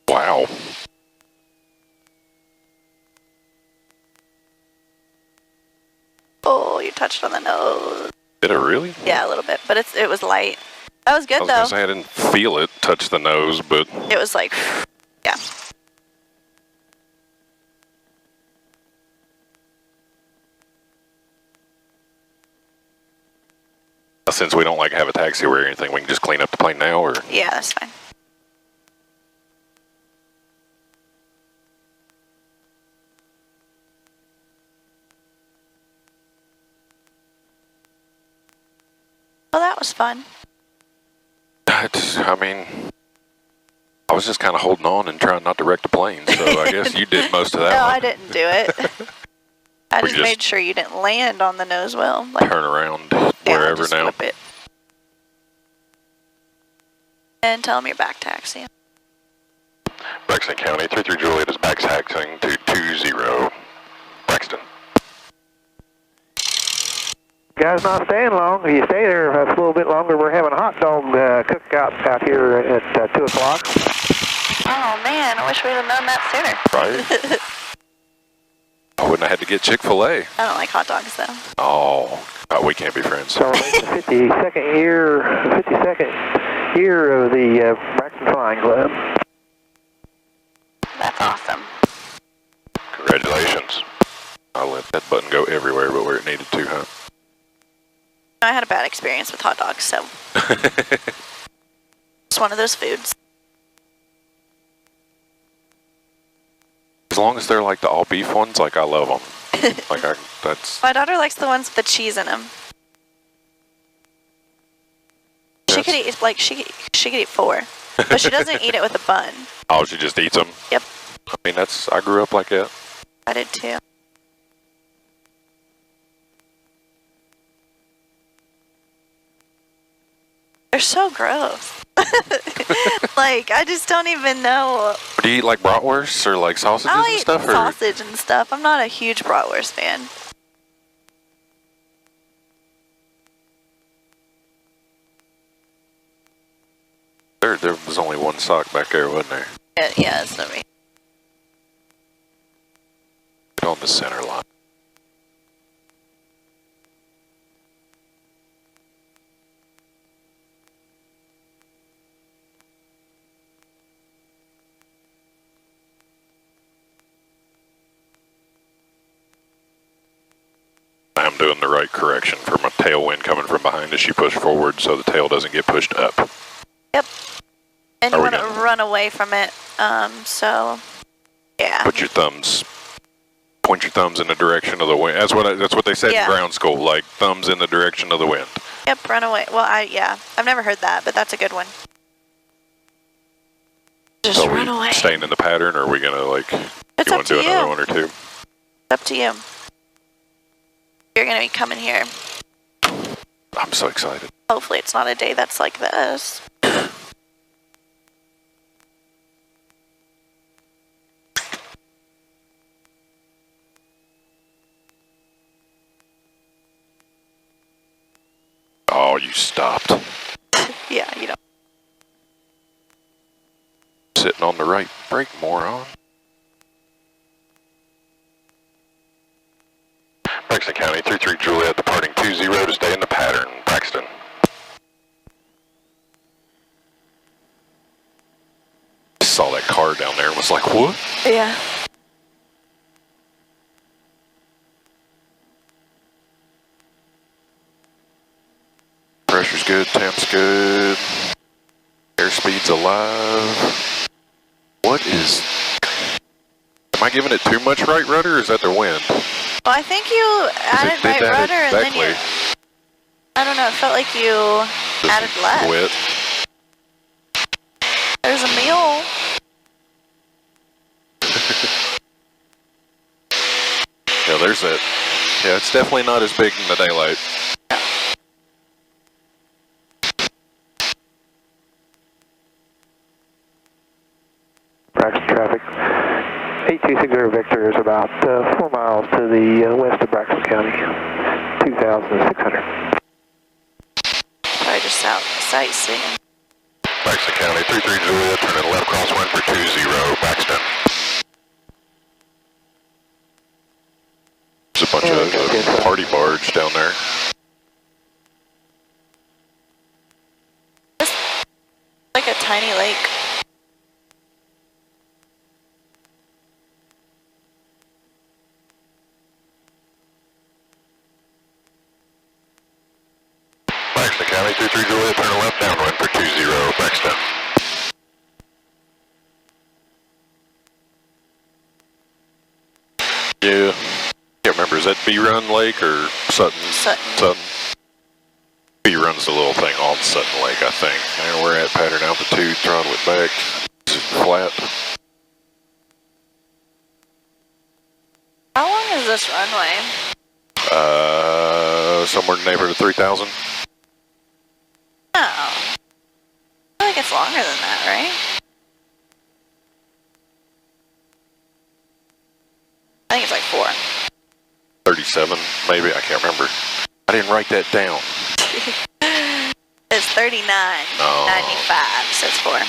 Wow. oh, you touched on the nose. Did it really? Yeah, a little bit, but it was light. That was I good was going though. to say I didn't feel it touch the nose, but It was like, yeah. since we don't like have a taxiway or anything, we can just clean up the plane now, or? Yeah, that's fine. Well, that was fun. I mean, I was just kind of holding on and trying not to wreck the plane, so I guess you did most of that No, one. I didn't do it. I We just just made sure you didn't land on the nose well. Like, Turn around yeah, wherever just now. whip it. And tell them you're back taxiing. Braxton County, 33 Juliet is back taxiing to 20. Braxton. Guys, not staying long. If you stay there a little bit longer, we're having a hot dog cookout out here at 2 o'clock. Oh man, I wish we'd have known that sooner. Right? I wouldn't have had to get Chick-fil-A. I don't like hot dogs though. Oh, we can't be friends. Celebrating the 52nd year of the Braxton Flying Club. That's awesome. Congratulations. I'll let That button go everywhere but where it needed to, huh? I had a bad experience with hot dogs, so it's one of those foods. As long as they're like the all beef ones, like I love them. That's. My daughter likes the ones with the cheese in them. She could eat she could eat 4, but she doesn't eat it with a bun. Oh, she just eats them. Yep. I mean, I grew up like that. I did too. They're so gross. Like, I just don't even know. Do you eat like bratwursts or like sausages I'll and eat stuff? sausage and stuff. I'm not a huge bratwurst fan. There was only one sock back there, wasn't there? Yeah, it's not me. On the center line. I'm doing the right correction for my tailwind coming from behind as she pushed forward so the tail doesn't get pushed up. Yep. And you want to run away from it, so, yeah. Point your thumbs in the direction of the wind. That's what they said in ground school, like thumbs in the direction of the wind. Yep, run away. Well, I've never heard that, but that's a good one. Just so run away. Staying in the pattern, or are we gonna like? It's you up want to do to another you. one or two? It's up to you. You're gonna be coming here. I'm so excited. Hopefully, it's not a day that's like this. Oh, you stopped. Yeah, you know. Sitting on the right brake, moron. Braxton County, 33 Juliet, departing 20 to stay in the pattern. Braxton. Saw that car down there and was like, what? Yeah. Pressure's good, temp's good. Airspeed's alive. What is... Am I giving it too much right rudder, or is that the wind? Well, I think you added right rudder and then you... I don't know, it felt like you added left. Quit. There's a mule. Yeah, there's that. Yeah, it's definitely not as big in the daylight. Braxton traffic. 8260 Victor is about 4 miles to the west of Braxton County. 2,600. Probably just sightseeing. Braxton County, 33 Juliet, turning left crosswind for 20, Braxton. There's a bunch of party barge down there. It's like a tiny lake. Braxton County, 33 Juliet, turn left downwind for 20, Braxton. Yeah. Can't remember, is that B-Run Lake or Sutton? Sutton. B-Run's the little thing on Sutton Lake, I think. And we're at pattern altitude, throttle it back, flat. How long is this runway? Somewhere in the neighborhood of 3,000. Oh. I feel like it's longer than that, right? I think it's like 4. 37, maybe, I can't remember. I didn't write that down. It's 39, 95, so it's 4.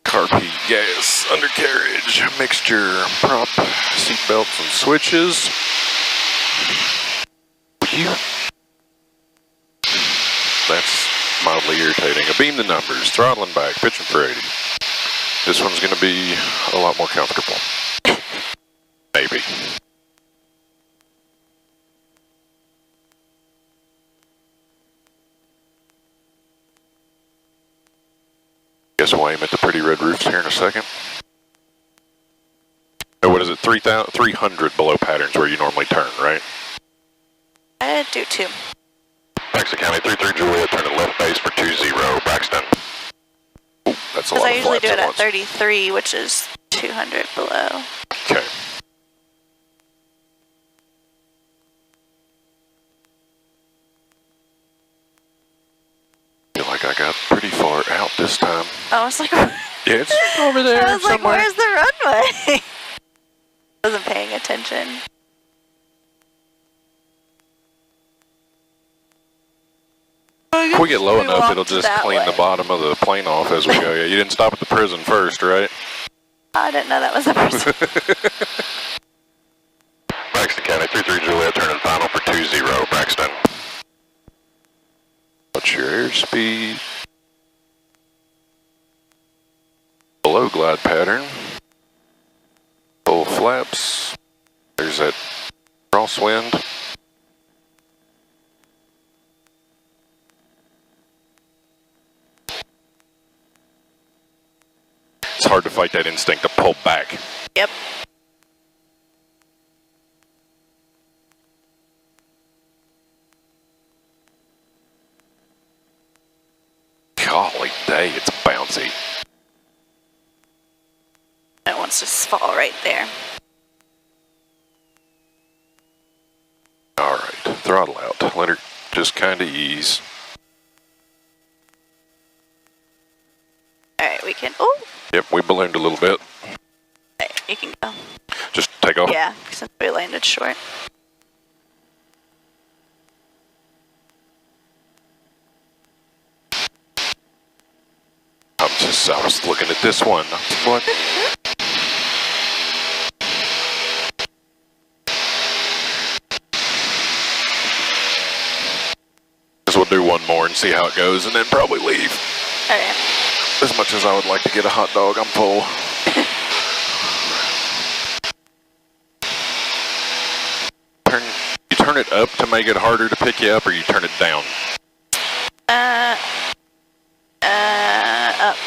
Carb heat, gas, undercarriage, mixture, prop, seat belts and switches. That's mildly irritating. Beam the numbers, throttling back, pitching for 80. This one's going to be a lot more comfortable. Maybe. Guess we'll aim at the pretty red roofs here in a second. Oh, what is it? 300 below patterns where you normally turn, right? I do too. Braxton County 33 Juliet, turning left base for 20, Braxton. Ooh, that's a lot Because I of usually flaps do it at at once. 33, which is 200 below. Okay. Feel like I got pretty far out this time. I was like, Yeah, it's over there I was like, somewhere. where's the runway? Wasn't paying attention. If we get low enough, walked it'll just that clean way. the bottom of the plane off as we go. Yeah, you didn't stop at the prison first, right? I didn't know that was the person. Braxton County 33 Juliet, turning final for 20, Braxton. What's your airspeed? Below glide pattern. Full flaps. There's that crosswind. It's hard to fight that instinct to pull back. Yep. Golly day, it's bouncy. It wants to fall right there. All right, throttle out. Let her just kind of ease. All right, we can. Oh, Yep, we ballooned a little bit. right, you can go. Just take off. Yeah, since we landed short. I was looking at this one. What? Guess we'll do one more and see how it goes, and then probably leave. All right. As much as I would like to get a hot dog, I'm full. You turn it up to make it harder to pick you up, or you turn it down? Up.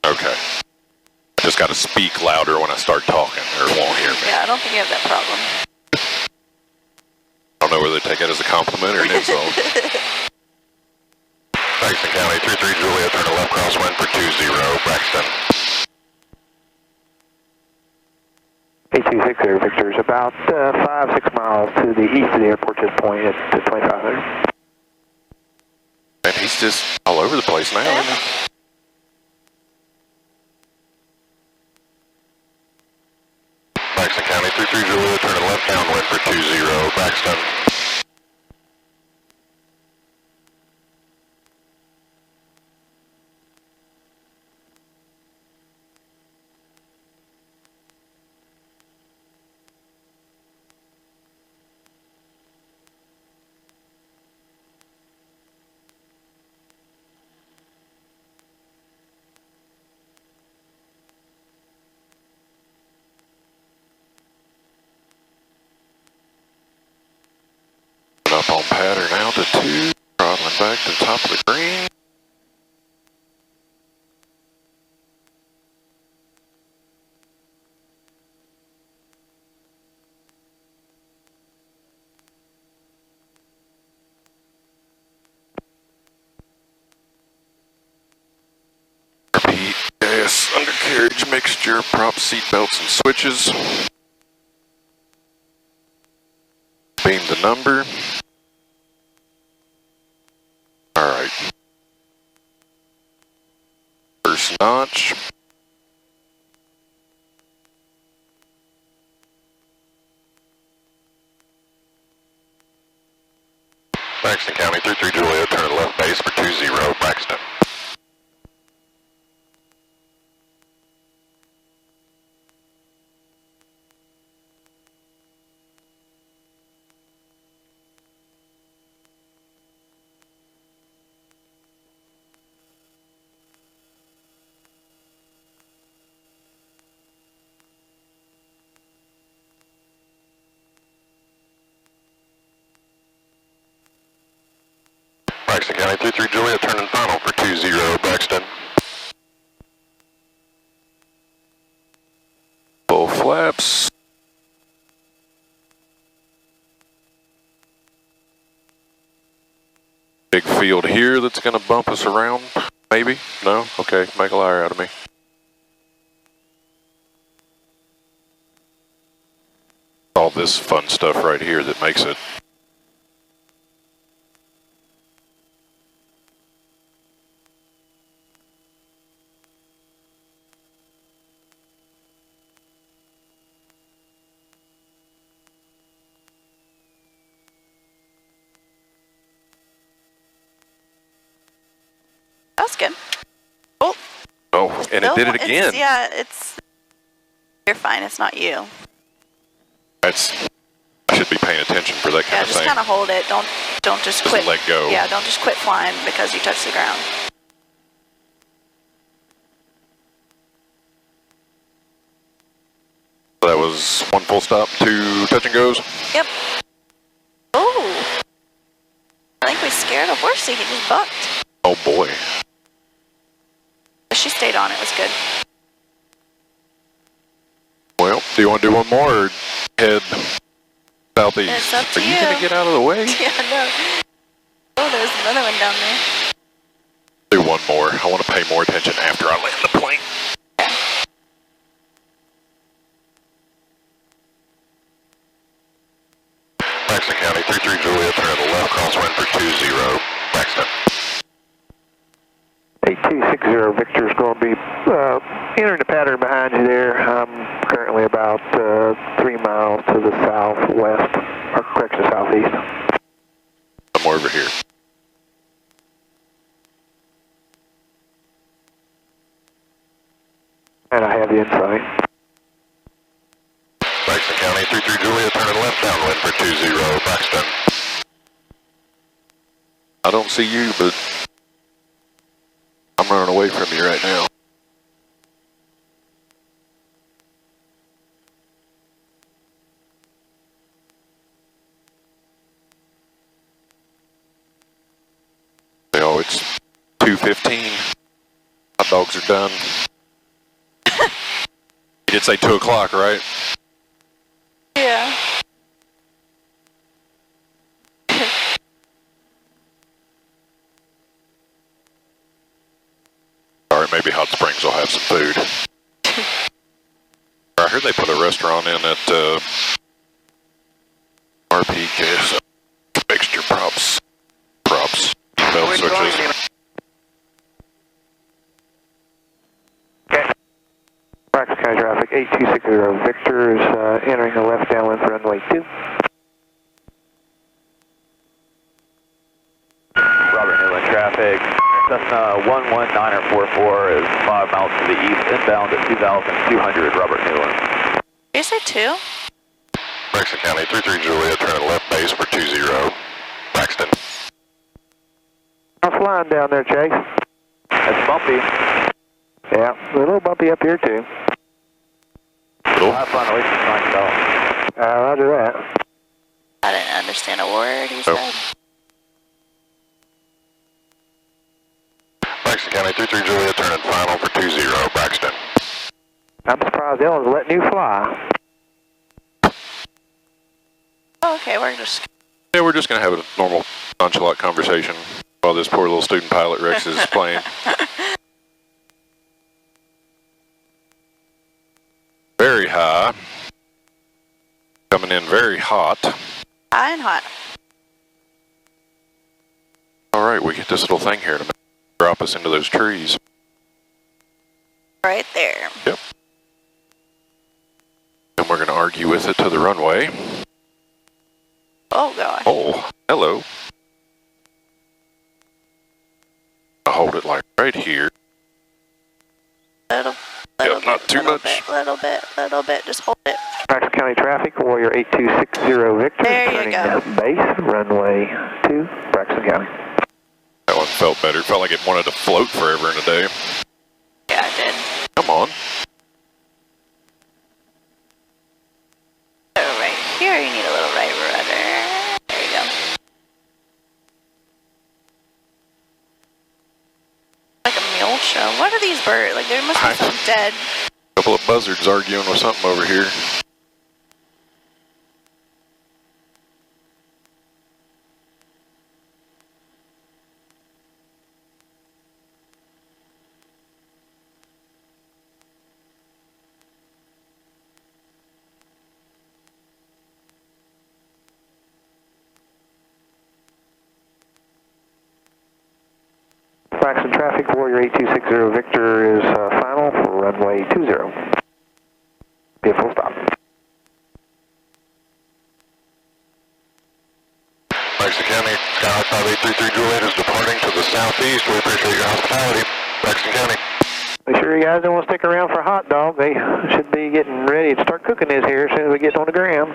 Okay. I just got to speak louder when I start talking, or it won't hear me. Yeah, I don't think you have that problem. I don't know whether they take it as a compliment or an insult. Braxton County 33 Juliet, turn to left crosswind for 20, Braxton. 8260 Victor is about 5-6 miles to the east of the airport to this point at 2500. And he's just all over the place now, isn't he? Braxton County 33 Juliet, turn to left downwind for 20, Braxton. Up on pattern altitude, throttling back to the top of the green. RPS undercarriage mixture, prop seat belts and switches. Beam the number. Alright. First notch. Braxton County 33 Juliet, turn to left base for 20, Braxton. Braxton County 33 Juliet, turning final for 20, Braxton. big field here that's going to bump us around? Maybe? No? Okay, make a liar out of me. All this fun stuff right here that makes it. That's good. Oh. Oh, and it did it again. It's. You're fine. It's not you. I should be paying attention for that kind of just thing. kind of hold it. Don't just quit. Let go. Yeah, don't just quit flying because you touched the ground. That was 1 full stop, 2 touch and goes. Yep. Oh. I think we scared a horsey. He just bucked. Oh boy. She stayed on. It was good. Well, do you want to do one more or head southeast? It's up to Are you going to get out of the way? Yeah, no. Oh, there's another one down there. Do one more. I want to pay more attention after I land the plane. Braxton County, 33 Juliet, turn to the left, crosswind for 20, Braxton. 8260 Victor's going to be entering the pattern behind you there. I'm currently about 3 miles to the southwest, or correction, southeast. I'm over here. And I have the insight. Braxton County, 33 Juliet, turn to the left, downwind for 20, Braxton. I don't see you, but I'm running away from you right now. Oh, it's 2:15. Hot dogs are done. You did say 2 o'clock, right? Yeah. Alright, maybe Hot Springs will have some food. I heard they put a restaurant in at RPK, so mixture props, belt switches. Okay. Braxton County traffic, 8260 Victor is entering the left downwind for runway 2. Robert Newland traffic. Cessna 11944 is 5 miles to the east, inbound at 2,200, Robert Newland. You say 2? Braxton County, 33 Juliet, turn to the left base for 20, Braxton. How's flying down there, Chase? It's bumpy. Yeah, a little bumpy up here too. Cool. Have fun, at least it's nice out. Roger that. I didn't understand a word he said. Braxton County, 33 Juliet, turn and final for 20, Braxton. I'm surprised Ellen's letting you fly. Oh, okay, we're just. Yeah, we're just going to have a normal, nonchalant conversation while this poor little student pilot Rex is playing. Very high. Coming in very hot. High and hot. Alright, we get this little thing here to drop us into those trees. Right there. Yep. And we're going to argue with it to the runway. Oh, gosh. Oh, hello. I'll hold it like right here. Little Yep, not bit, too little much. Bit, little bit. Just hold it. Braxton County traffic, Warrior 8260 Victor. There you turning go. base, runway 2, Braxton County. That one felt better. It felt like it wanted to float forever and a day. Yeah, I did. Come on. So right here, you need a little right rudder. There you go. Like a mule show. What are these birds? Like, there must be some dead. A couple of buzzards arguing with something over here. Claxon traffic, Warrior 8260 Victor is final for runway 20. Be a full stop. Claxon County, Sky 5833 Juliet is departing to the southeast. We appreciate your hospitality. Claxon County. Make sure you guys don't want to stick around for a hot dog. They should be getting ready to start cooking this here as soon as we get on the ground.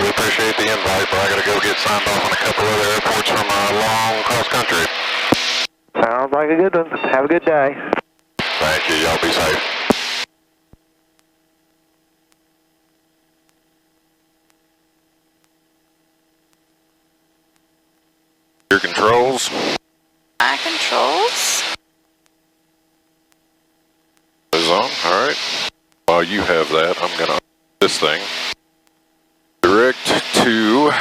We appreciate the invite, but I gotta go get signed off on a couple other airports from long cross country. Sounds like a good one. Have a good day. Thank you. Y'all be safe. Your controls. My controls. Is on. All right. While you have that, I'm gonna this thing. Direct to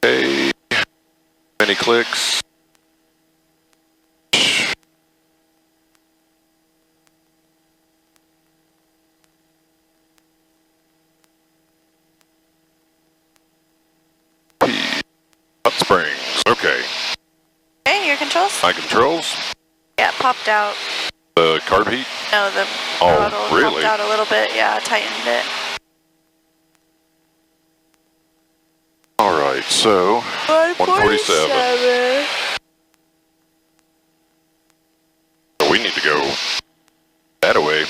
a many clicks. Hot Springs. Okay. Okay, your controls? My controls. Yeah, it popped out. The carb heat. No, the Oh, throttle really? popped out a little bit. Yeah, I tightened it. All right. So 147. So we need to go that way.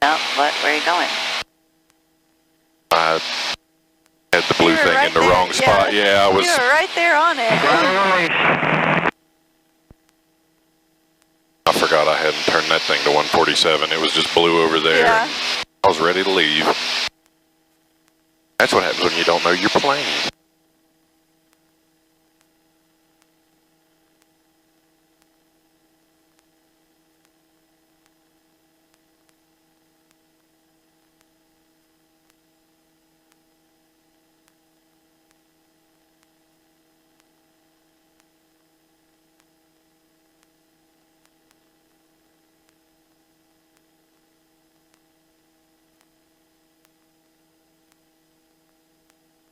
No, what? Where are you going? I had the blue You were thing right in the there, wrong spot. Yeah, I was. You were right there on it. I forgot I hadn't turned that thing to 147. It was just blue over there. Yeah. I was ready to leave. That's what happens when you don't know your plane.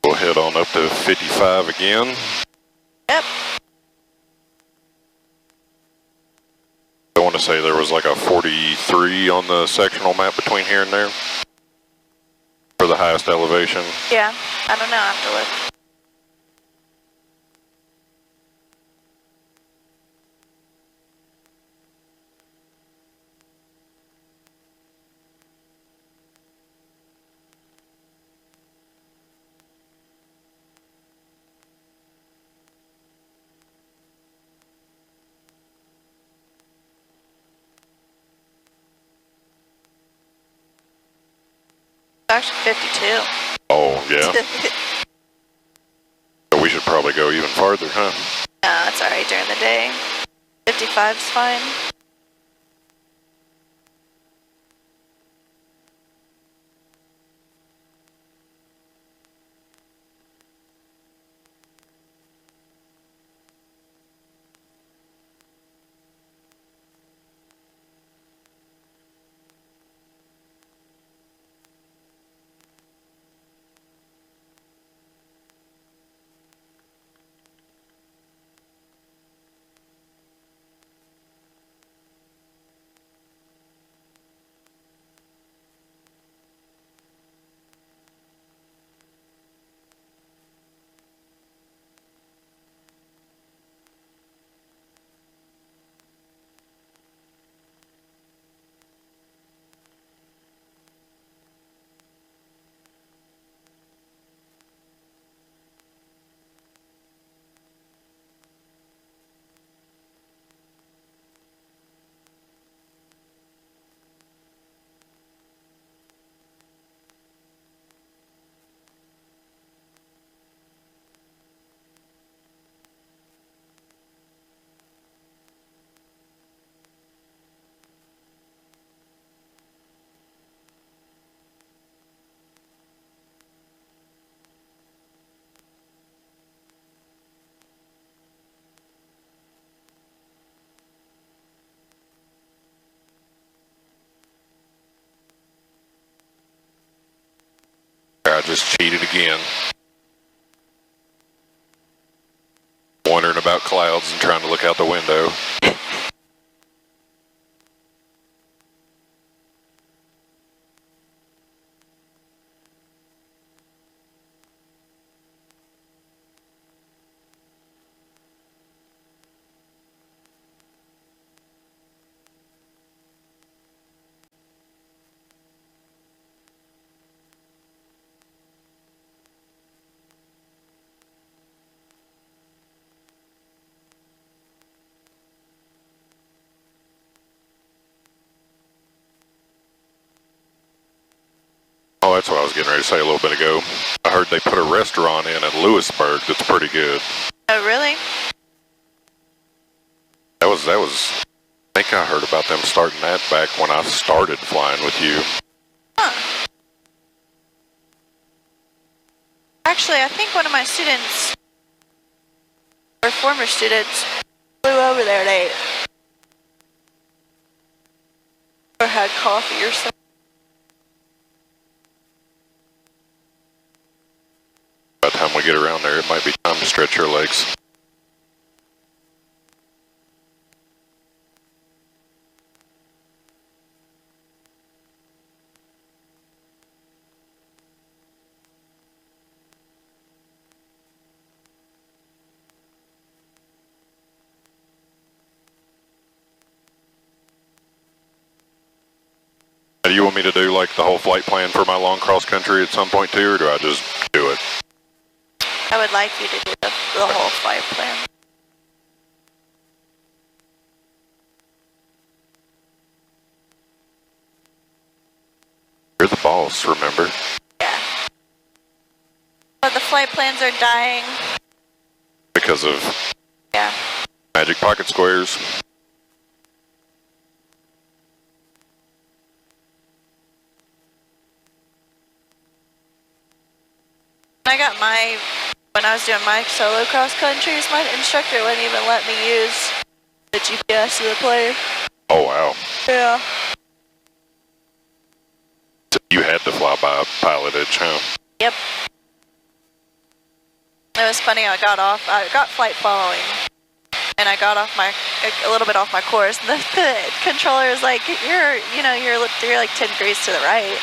We'll head on up to 55 again. Yep. I want to say there was like a 43 on the sectional map between here and there for the highest elevation. Yeah. I don't know. I have to look. Actually 52. Oh, yeah. So we should probably go even farther, huh? No, that's alright during the day. 55's fine. I just cheated again. out clouds and trying to look out the window. Oh, that's what I was getting ready to say a little bit ago. I heard they put a restaurant in Lewisburg that's pretty good. Oh, really? That was, I think I heard about them starting that back when I started flying with you. Huh. Actually, I think one of my students, or former students, flew over there and ate. Or had coffee or something. By the time we get around there, it might be time to stretch your legs. Do you want me to do like the whole flight plan for my long cross country at some point too, or do I just do it? I would like you to do the whole flight plan. You're the boss, remember? Yeah. But the flight plans are dying. Because of Yeah. magic pocket squares. When I was doing my solo cross countries, my instructor wouldn't even let me use the GPS of the plane. Oh wow. Yeah. So you had to fly by pilotage, huh? Yep. It was funny, I got flight following, and I got off a little bit off my course, and the controller was like, you're like 10 degrees to the right.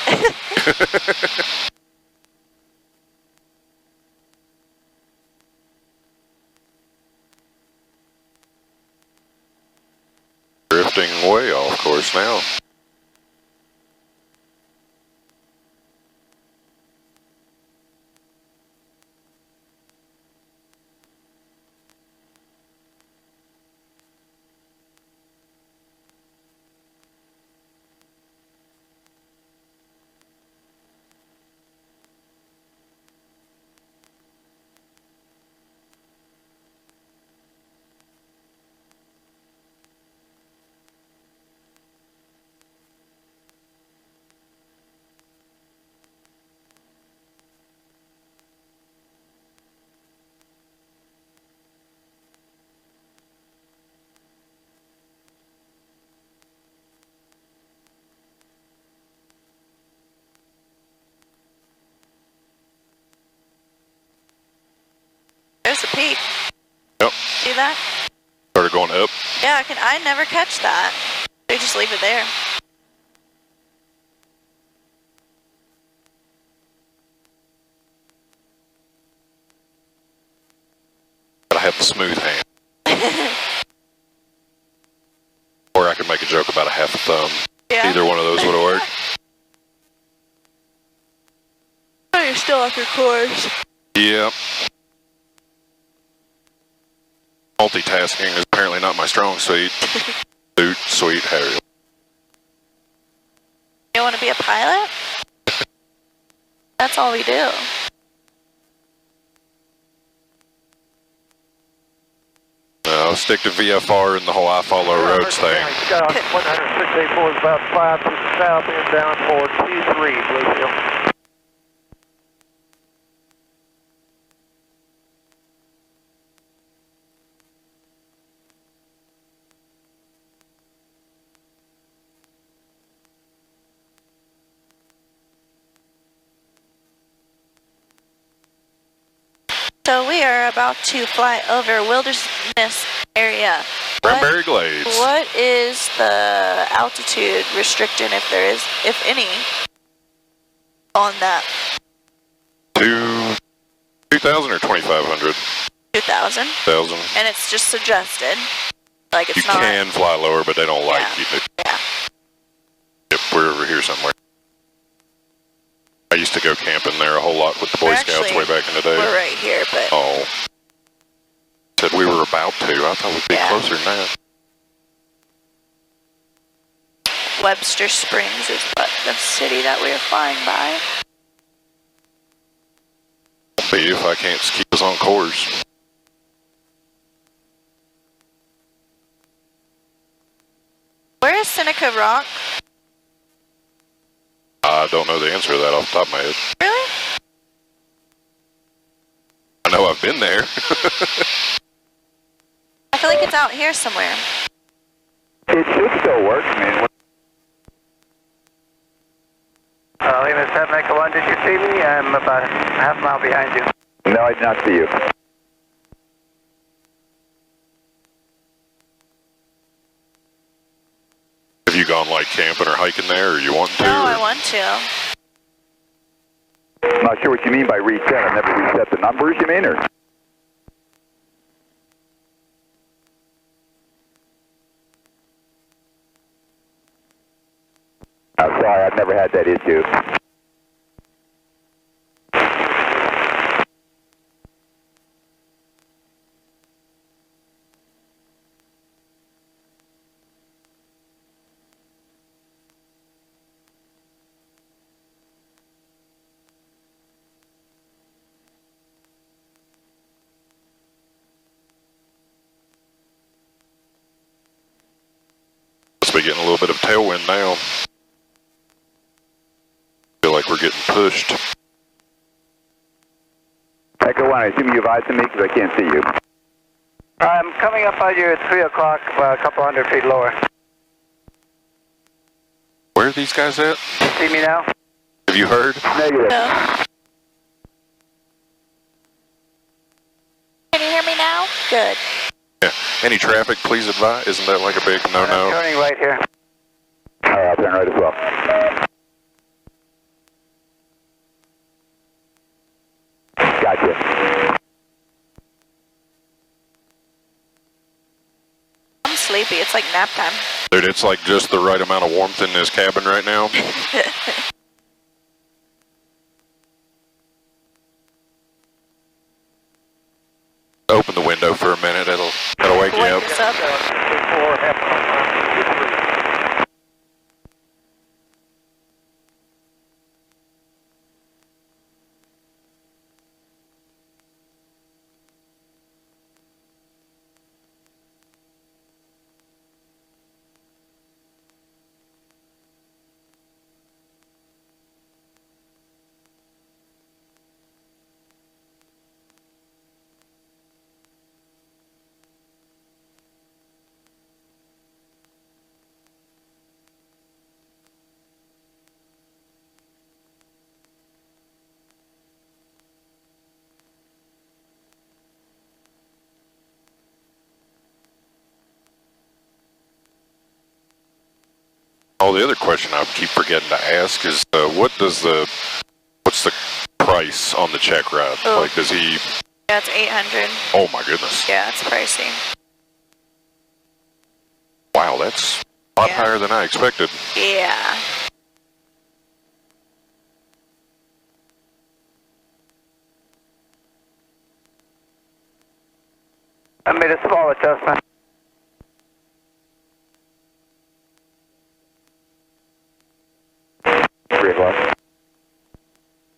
Drifting way off course now. There's a peak. Yep. See that? Started going up. Yeah, I never catch that. They just leave it there. But I have the smooth hand. Or I could make a joke about a half a thumb. Yeah. Either one of those would have worked. Oh, you're still off your course. Yep. Multitasking is apparently not my strong suit. Sweet Harry. You want to be a pilot? That's all we do. I'll stick to VFR and the whole I follow roads thing. Scott 10684 is about 5 to the south, inbound for 23, Bluefield. So we are about to fly over wilderness area. Cranberry Glades. What is the altitude restriction, if there is, if any, on that? 2,000 or 2,500? 2,000. 1,000. And it's just suggested. Like it's You not. can fly lower, but they don't like you. Yeah. Yep, we're over here somewhere. I used to go camping there a whole lot with the Boy Scouts way back in the day. We're right here, but. Oh. Said we were about to. I thought we'd be closer than that. Webster Springs is what the city that we are flying by. Be if I can't keep us on course. Where is Seneca Rock? I don't know the answer to that off the top of my head. Really? I know I've been there. I feel like it's out here somewhere. It should still work. I mean, Lima 7 Echo 1, did you see me? I'm about a half mile behind you. no, I did not see you. Have you gone like camping or hiking there, or you want to? No, or? I want to. I'm not sure what you mean by reset. I've never reset the numbers, you mean, or? I'm sorry, I've never had that issue. Must be getting a little bit of tailwind now. Feel like we're getting pushed. Echo 1, I assume you advised me because I can't see you. I'm coming up on you at 3 o'clock, about a couple hundred feet lower. Where are these guys at? See me now? Have you heard? Negative. No. Can you hear me now? Good. Yeah. Any traffic, please advise. Isn't that like a big I'm no-no? turning right here. All right, I'll turn right as well. Gotcha. I'm sleepy. It's like nap time. Dude, it's like just the right amount of warmth in this cabin right now. Open the window for a minute. That'll wake you up. Wake us up. Oh, the other question I keep forgetting to ask is, what's the price on the check ride? Oh. Like, does he? Yeah, it's 800. Oh my goodness! Yeah, it's pricey. Wow, that's a lot higher than I expected. Yeah. I made a small adjustment.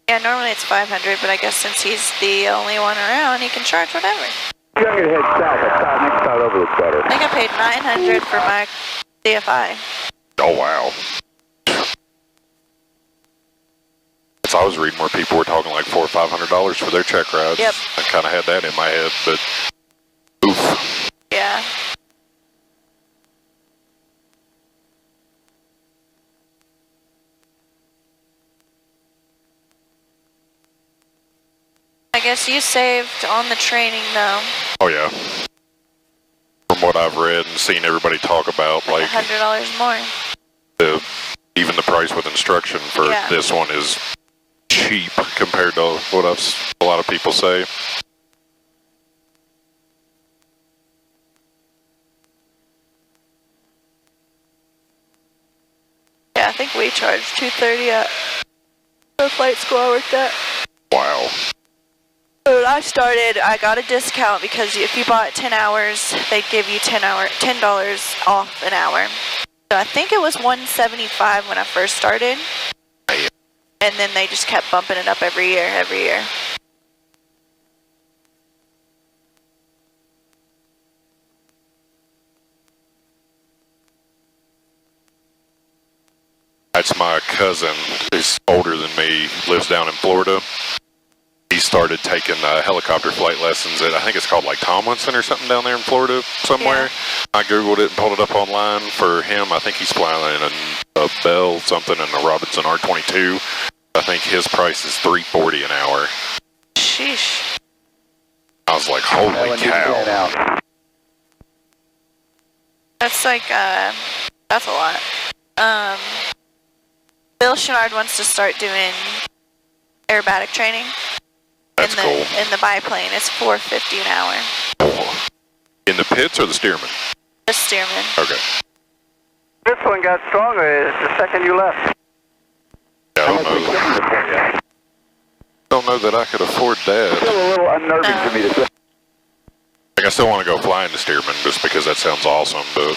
Yeah, normally it's 500, but I guess since he's the only one around, he can charge whatever. I'm going to head south. Next side over looks better. I think I paid 900 for my CFI. Oh wow! So I was reading where people were talking like $400 or $500 for their check rides. Yep. I kind of had that in my head, but oof. Yeah. I guess you saved on the training though. Oh yeah. From what I've read and seen everybody talk about, like $100 more. Even the price with instruction for this one is cheap compared to what a lot of people say. Yeah, I think we charged $230 at the flight school I worked at. Wow. When I started, I got a discount because if you bought 10 hours, they'd give you $10 off an hour. So I think it was $175 when I first started. And then they just kept bumping it up every year. That's my cousin. He's older than me, lives down in Florida. He started taking helicopter flight lessons at, I think it's called like Tomlinson or something down there in Florida somewhere. Yeah. I Googled it and pulled it up online for him. I think he's flying in a Bell something in a Robinson R22. I think his price is $340 an hour. Sheesh. I was like, holy cow. That's like, that's a lot. Bill Chenard wants to start doing aerobatic training. That's cool. In the biplane, it's $450 an hour. In the pits or the steerman? The steerman. Okay. This one got stronger the second you left. Yeah, I don't know that I could afford that. It's still a little unnerving to me to say. Like, I still want to go flying to steerman just because that sounds awesome, but...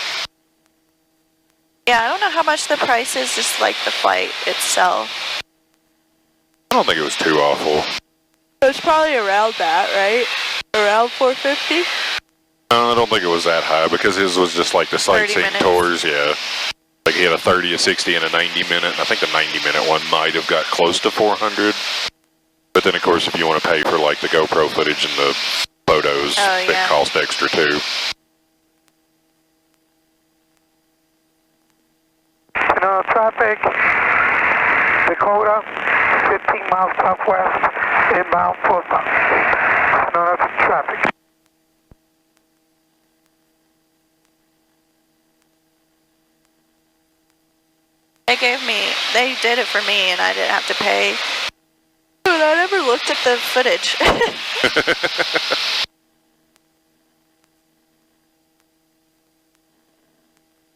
Yeah, I don't know how much the price is, just like the flight itself. I don't think it was too awful. It's probably around that, right? Around $450? I don't think it was that high because his was just like the sightseeing tours, yeah. Like he had a 30, a 60, and a 90 minute, and I think the 90 minute one might have got close to 400. But then of course if you want to pay for like the GoPro footage and the photos, it cost extra too. Traffic, Dakota, 15 miles southwest, inbound 4 miles. No, that's traffic. They did it for me and I didn't have to pay. But I never looked at the footage.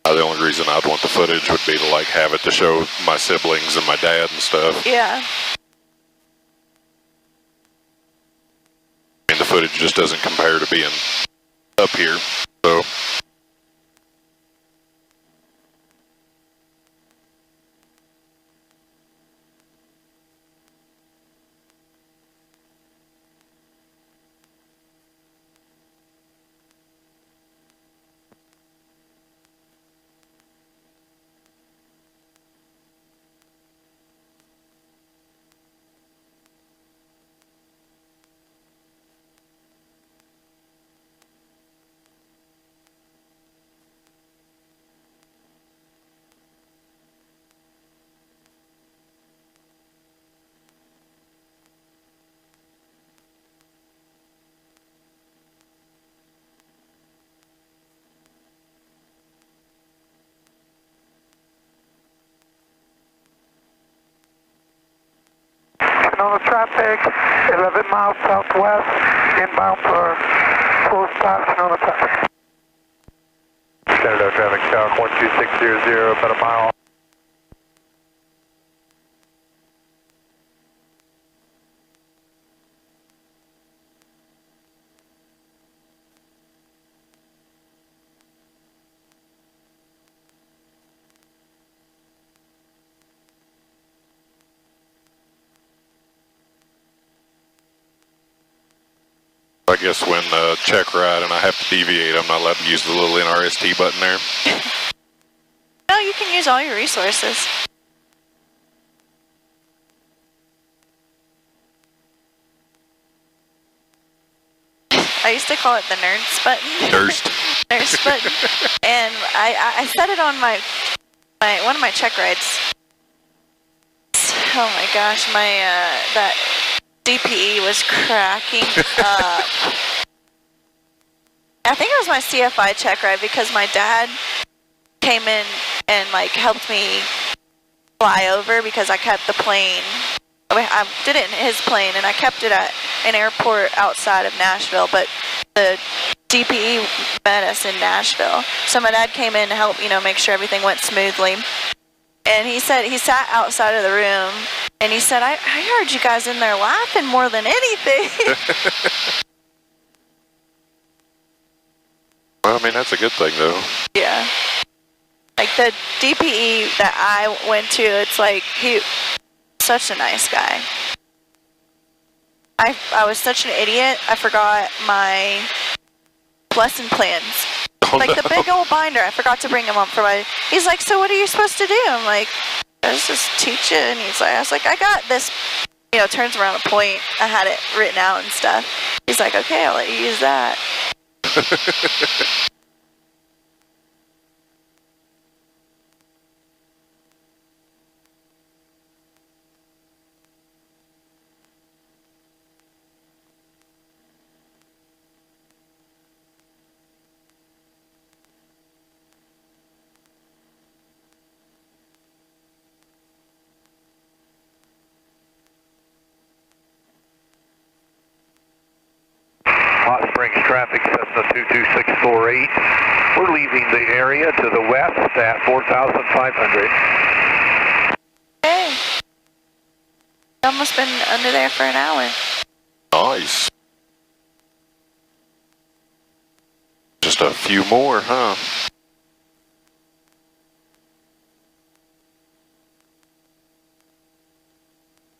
The only reason I'd want the footage would be to like have it to show my siblings and my dad and stuff. Yeah. And the footage just doesn't compare to being up here, so. On the traffic, 11 miles southwest, inbound for full stop, on the traffic. Canada traffic, Tower 12600, about a mile. I guess when check ride and I have to deviate, I'm not allowed to use the little NRST button there. No, you can use all your resources. I used to call it the nerds button. Nurse button. And I set it on my one of my check rides. Oh my gosh, my that DPE was cracking up. I think it was my CFI check ride because my dad came in and like helped me fly over because I kept the plane. I did it in his plane and I kept it at an airport outside of Nashville, but the DPE met us in Nashville. So my dad came in to help, make sure everything went smoothly. And he said he sat outside of the room and he said, I heard you guys in there laughing more than anything. Well, I mean, that's a good thing, though. Yeah. Like the DPE that I went to, it's like such a nice guy. I was such an idiot. I forgot my lesson plans. Oh, like no. the big old binder. I forgot to bring him up for my. He's like, so what are you supposed to do? I'm like, I was just teach it. And I was like, I got this. Turns around a point. I had it written out and stuff. He's like, okay, I'll let you use that. Hot Springs traffic, Cessna 22648. We're leaving the area to the west at 4,500. Hey. Almost been under there for an hour. Nice. Just a few more, huh?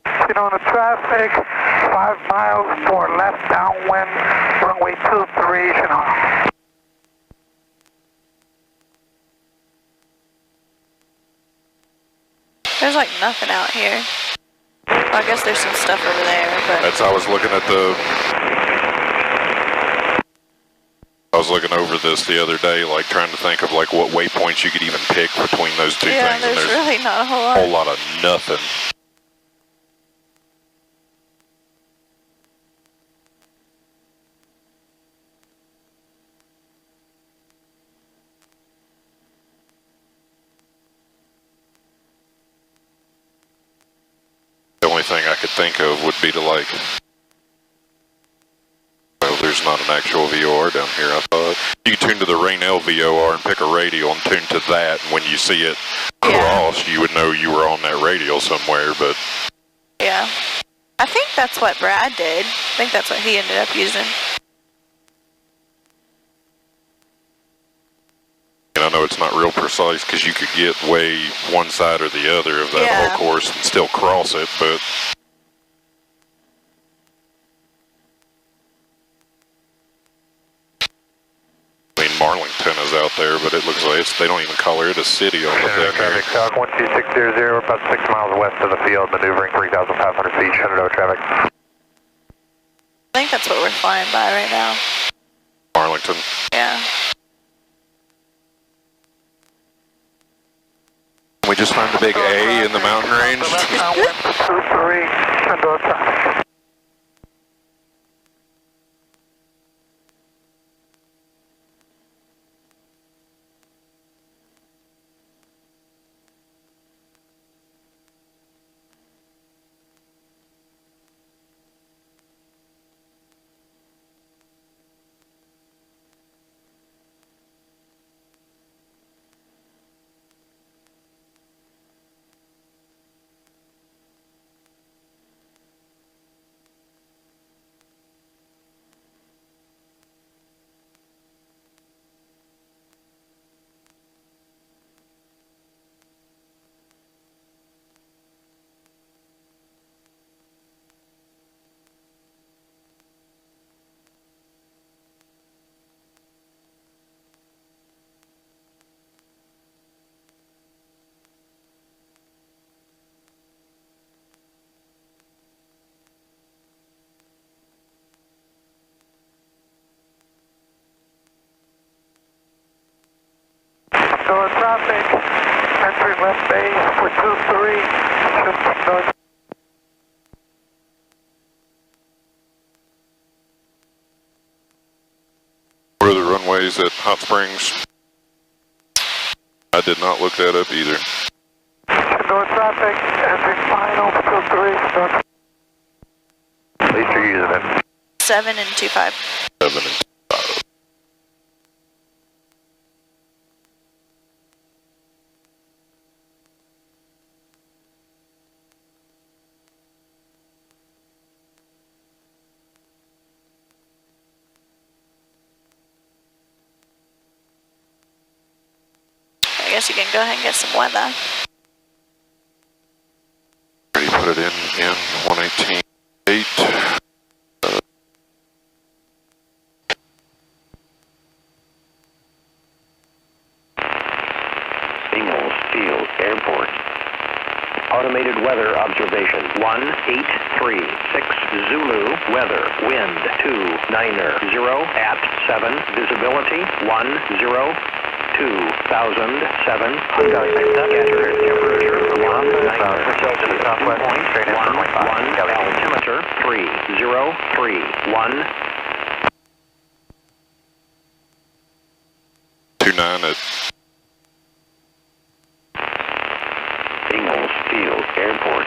Get on the traffic, 5 miles for left downwind, runway 23, and off. There's like nothing out here. Well, I guess there's some stuff over there, but I was looking at I was looking over this the other day, like trying to think of like what waypoints you could even pick between those two yeah, things. And there's there's really not a whole a whole lot. lot of nothing. The only thing I could think of would be to like, well, there's not an actual VOR down here. I thought you could tune to the Rainell VOR and pick a radial and tune to that. And when you see it cross, you would know you were on that radial somewhere. But Yeah. I think that's what Brad did. I think that's what he ended up using. and I know it's not real precise because you could get way one side or the other of that whole course and still cross it, but I mean, Marlington is out there, but it looks like they don't even color it a city on the thing traffic, here. South 12600, we're about 6 miles west of the field, maneuvering 3,500 feet, Shenandoah traffic. I think that's what we're flying by right now. Marlington. Yeah. Can we just find the big A in the mountain range? Downwind 23, Shenandoah traffic. Traffic, entering left base for 23, should north. anyways at Hot Springs? I did not look that up either. North traffic, entering final, still 3, At least you're using it. 7 and 25. 7 and 5. I guess you can go ahead and get some weather. Already put it in 118.8. Ingalls Field Airport. Automated weather observation 1836 Zulu weather wind 290 at 7 visibility 102,700 scattered temperature 190 to the southwest straight in 1 altimeter 3031 29 at Ingalls Field Airport.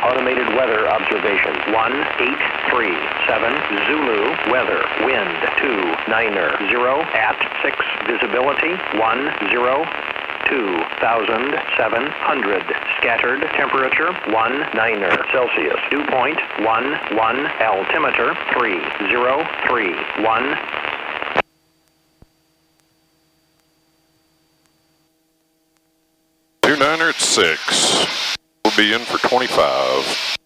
Automated weather observation 1837 Zulu weather wind 290 at 6 visibility 102,700 scattered temperature 190 Celsius dew point 11 altimeter 3031 29 at 6. We'll be in for 25.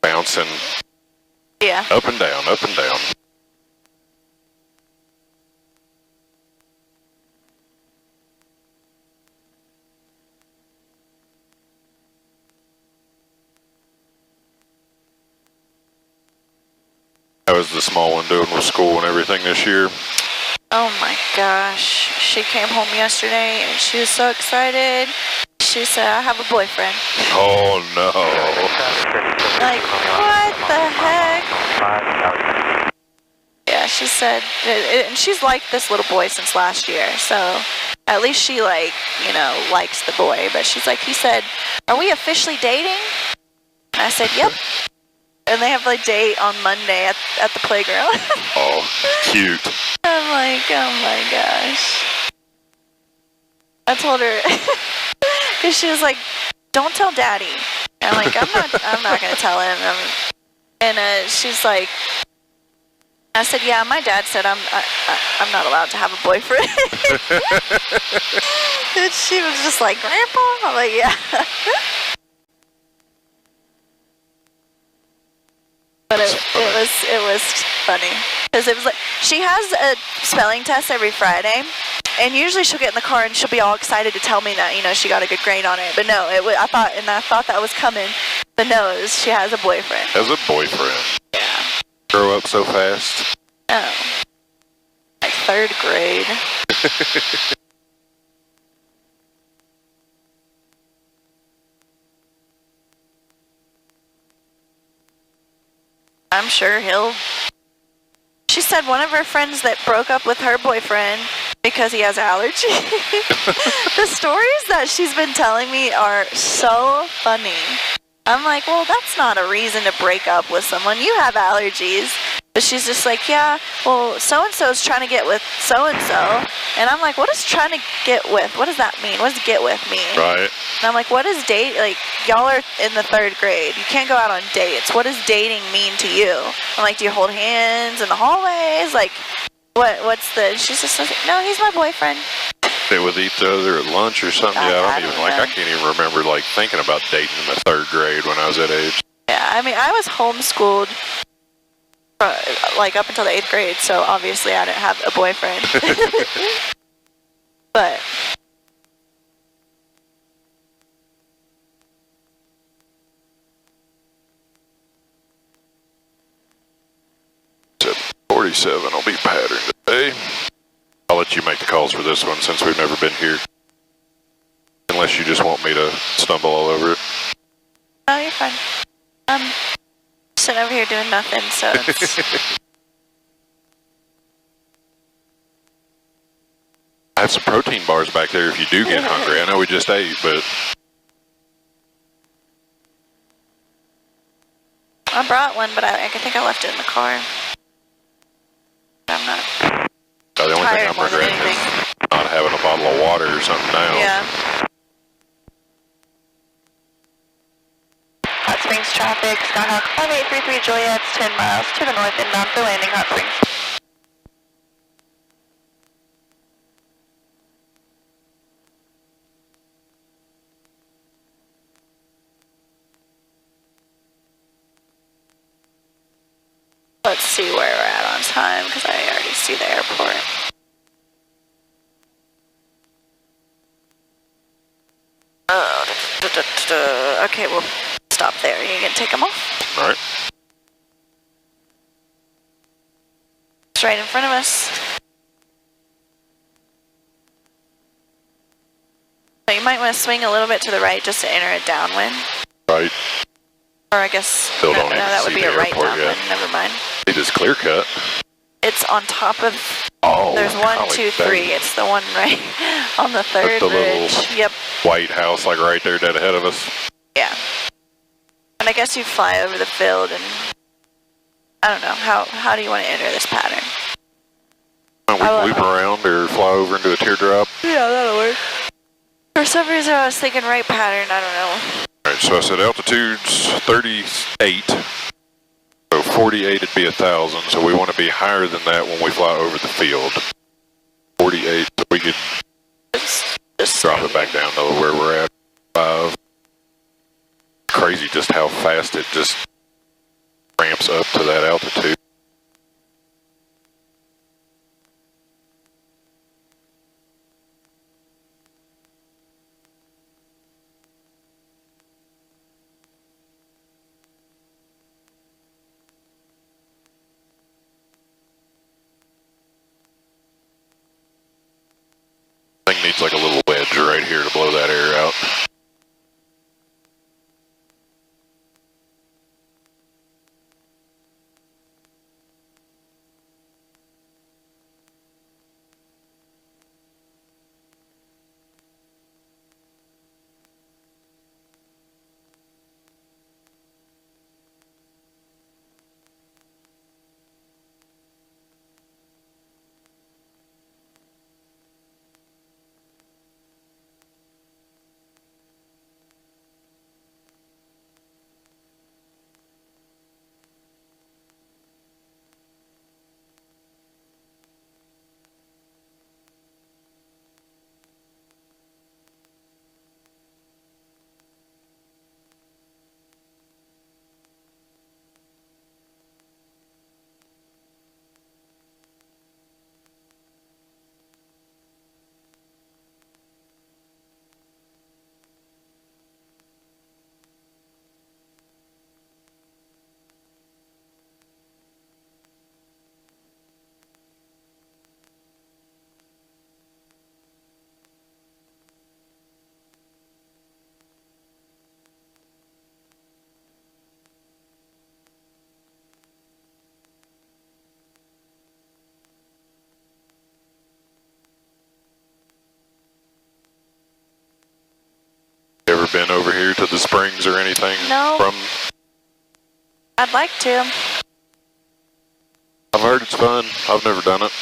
Bouncing Yeah. up and down, up and down. How is the small one doing with school and everything this year? Oh my gosh. She came home yesterday and she was so excited. She said, I have a boyfriend. Oh no. Like, what the heck? Yeah, she said, and she's liked this little boy since last year, so at least she, like, you know, likes the boy. But she's like, he said, are we officially dating? And I said, yep. And they have a date on Monday at the playground. Oh, cute. I'm like, oh my gosh. I told her, because she was like, don't tell Daddy. And I'm like, I'm not going to tell him. And she's like, I said, yeah, my dad said I'm not allowed to have a boyfriend. And she was just like, Grandpa? I'm like, yeah. But it was funny. Because it was like, she has a spelling test every Friday. And usually she'll get in the car and she'll be all excited to tell me that, you know, she got a good grade on it. But no, I thought that was coming. But no, she has a boyfriend. Has a boyfriend. Yeah. Grow up so fast. Oh. Like 3rd grade. I'm sure he'll... She said one of her friends that broke up with her boyfriend because he has allergies. The stories that she's been telling me are so funny. I'm like, well, that's not a reason to break up with someone. You have allergies. But she's just like, yeah, well, so-and-so's trying to get with so-and-so. And I'm like, what is trying to get with? What does that mean? What does get with mean? Right. And I'm like, what is date? Like, y'all are in the 3rd grade. You can't go out on dates. What does dating mean to you? I'm like, do you hold hands in the hallways? Like, what's the... She's just like, no, he's my boyfriend. They would each other at lunch or something. Yeah, I don't even, like, I can't even remember, like, thinking about dating in the 3rd grade when I was that age. Yeah, I mean, I was homeschooled, like, up until the 8th grade, so obviously I didn't have a boyfriend. But... 47 will be patterned today. I'll let you make the calls for this one since we've never been here. Unless you just want me to stumble all over it. No, you're fine. I'm sitting over here doing nothing, so it's... I have some protein bars back there if you do get hungry. I know we just ate, but... I brought one, but I think I left it in the car. I'm not the only thing tired I'm more than regretting anything. is not having a bottle of water or something now. Yeah. Hot Springs traffic, Skyhawk 5833 Juliet's 10 miles to the north inbound for landing Hot Springs. Let's see where we're at on time, because I already see the airport. Okay, we'll stop there. You can take them off. All right. It's right in front of us. So you might want to swing a little bit to the right just to enter a downwind. Right. Or I guess, Still no, don't even that would see be the a right airport downwind. yet. Never mind. It is clear cut. It's on top of... Oh, There's 1, golly 2, 3. dang. It's the one right on the 3rd the ridge. little- Yep. White house, like right there dead ahead of us. Yeah. And I guess you fly over the field and... I don't know. How do you want to enter this pattern? We can loop around or fly over into a teardrop. Yeah, that'll work. For some reason I was thinking right pattern. I don't know. All right, so I said altitude's 38. So 48 would be 1,000. So we want to be higher than that when we fly over the field. 48, so we could Just drop it back down to where we're at. 5. Crazy just how fast it just ramps up to that altitude. Thing needs like a little wedge right here to blow that air out. Ever been over here to the springs or anything? No. From I'd like to. I've heard it's fun. I've never done it.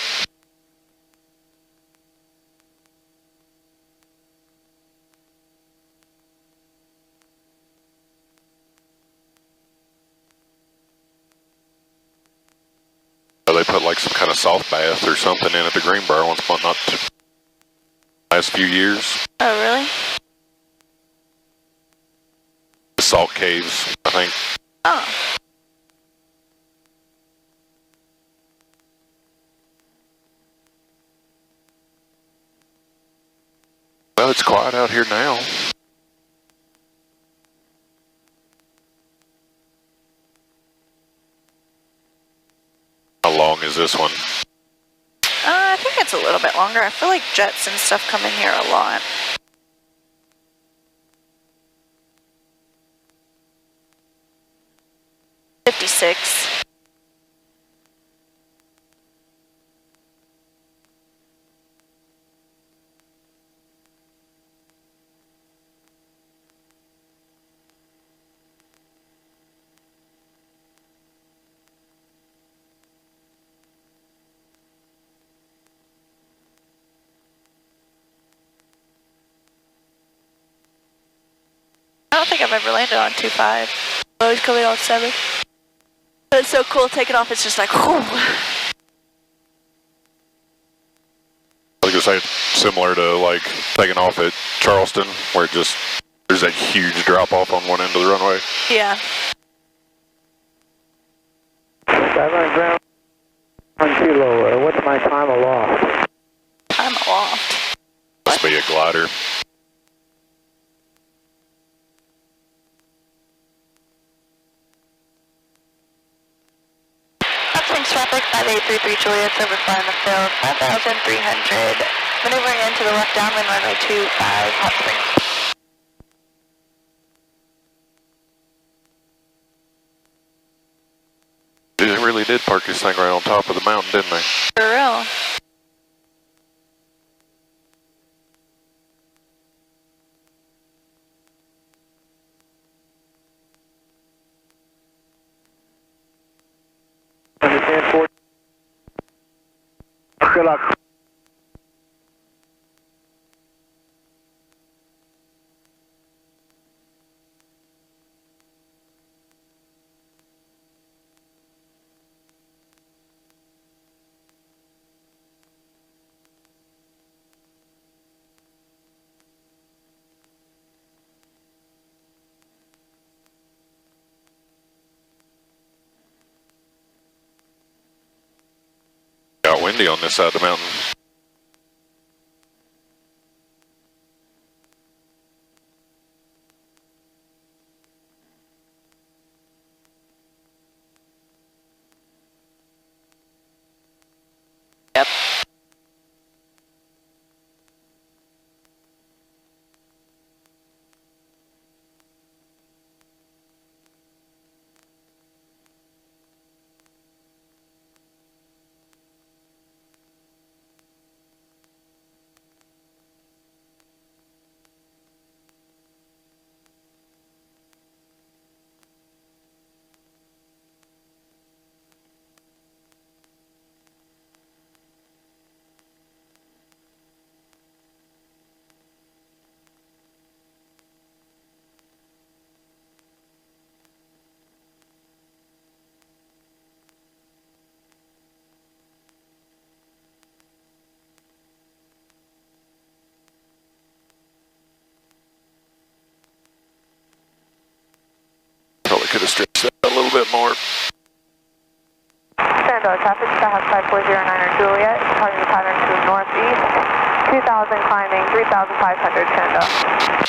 They put like some kind of soft bath or something in at the Greenbrier once, but not the last few years. Oh, really? The salt caves, I think. Oh. Well, it's quiet out here now. How long is this one? I think it's a little bit longer. I feel like jets and stuff come in here a lot. $56. I don't think I've ever landed on 2.5. Always coming on 7. It's so cool. Taking off, it's just like, whew. I was gonna say similar to like taking off at Charleston, where it just there's that huge drop off on one end of the runway. Yeah. Skyline ground 1 kilo. What's my time aloft? I'm aloft. Must be a glider. Upswings traffic 5833 Juliet's overflying the field 5,300. Maneuvering into the left downwind runway 25 Hot Springs. They really did park this thing right on top of the mountain, didn't they? For real. Good luck. Got windy on this side of the mountain. Yep. Probably could have stretched that a little bit more. Shenandoah traffic, Skyhawk 5409 Juliet, targeting pattern to the northeast, 2,000 climbing, 3,500 Shenandoah.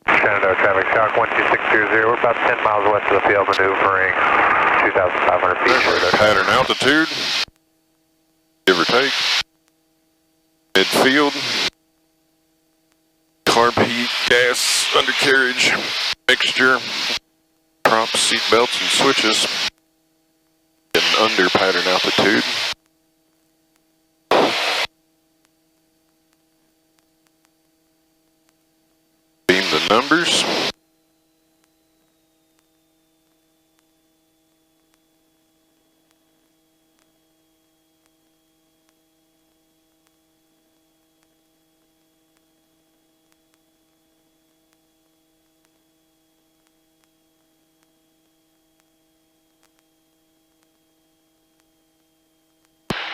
Shenandoah traffic, Shock 12620, we're about 10 miles west of the field, maneuvering 2,500 feet. There's our pattern altitude, give or take. Midfield. Carb heat, gas, undercarriage, mixture, props, seat belts, and switches. Getting under pattern altitude. the numbers.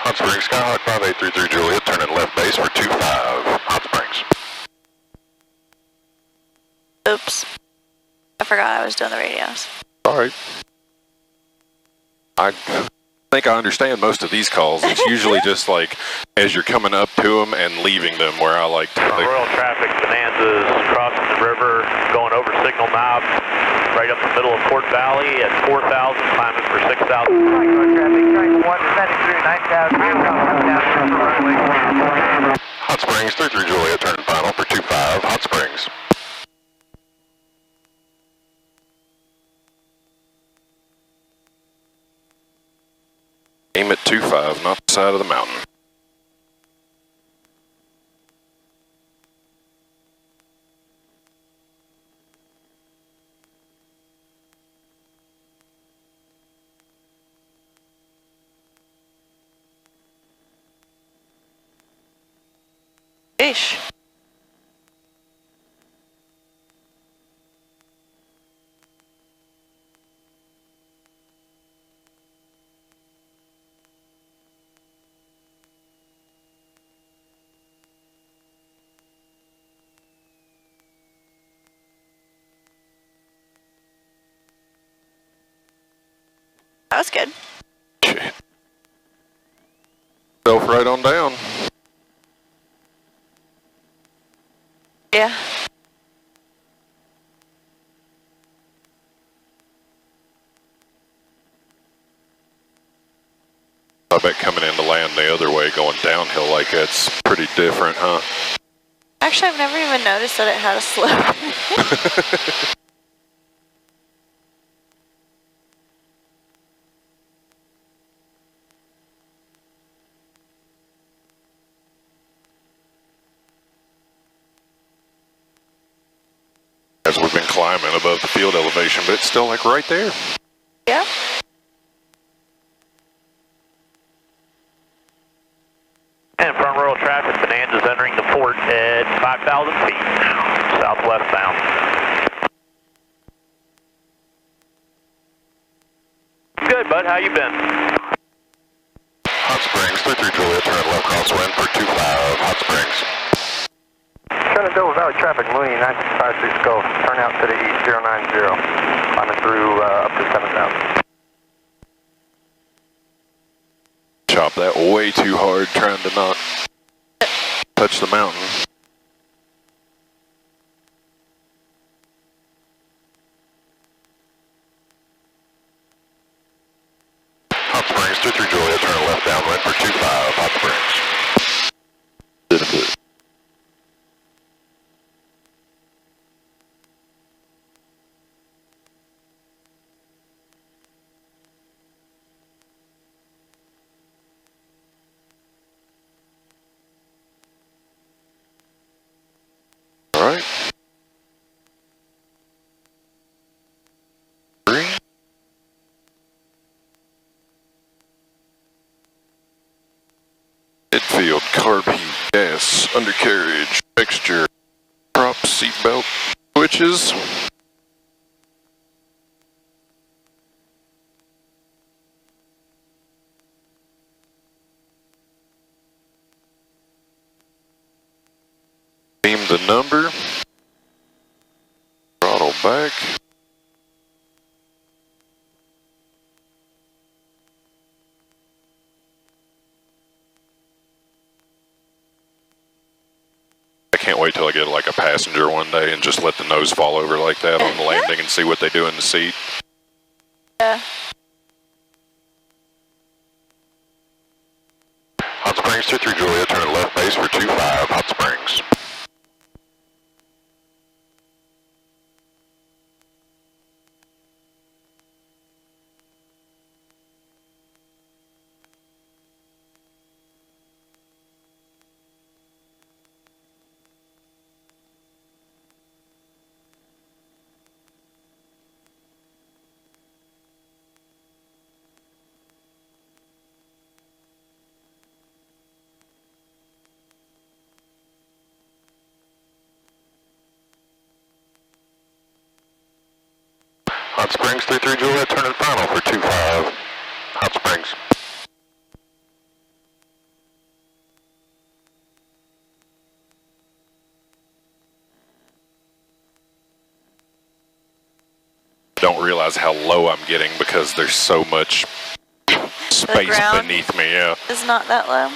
Hot Springs, Skyhawk 5833 Juliet, turning left base for 25, Hot Springs. Oops. I forgot I was doing the radios. Alright. I think I understand most of these calls. It's usually just like as you're coming up to them and leaving them where I like to... Royal traffic, Bonanza's crossing the river, going over Signal Knob, right up the middle of Port Valley at 4,000, climbing for 6,000. Traffic, train 1 descending through 9,000, Hot Springs, 33 Juliet, turning final for 25, Hot Springs. Aim at 25, not the side of the mountain. Ish. That was good. Shit. Self right on down. Yeah. I bet coming in to land the other way, going downhill like that's pretty different, huh? Actually, I've never even noticed that it had a slope. As we've been climbing above the field elevation, but it's still like right there. Yeah. And front royal traffic, Bonanza's entering the port at 5,000 feet, southwest bound. Good, bud. How you been? Hot Springs, 33 Juliet, turn left crosswind for 25, Hot Springs. Shenandoah Valley traffic, Mooney 956 Gulf, turn out to the east 090, climbing through up to 7,000. Chop that way too hard, trying to not touch the mountain. Hot Springs, 23 Juliet, turn left downwind for 25, Hot Springs. Did a bit. All right. 3. Midfield, carb heat, gas, undercarriage, mixture, prop, seatbelt, switches. Beam the number. Throttle back. I can't wait till I get like a passenger one day and just let the nose fall over like that on the landing and see what they do in the seat. Yeah. Hot Springs 23 Juliet, turn left base for 25, Hot Springs. Hot Springs 33 Juliet, turning final for 25. Hot Springs. Don't realize how low I'm getting because there's so much space beneath me, yeah. It's not that low.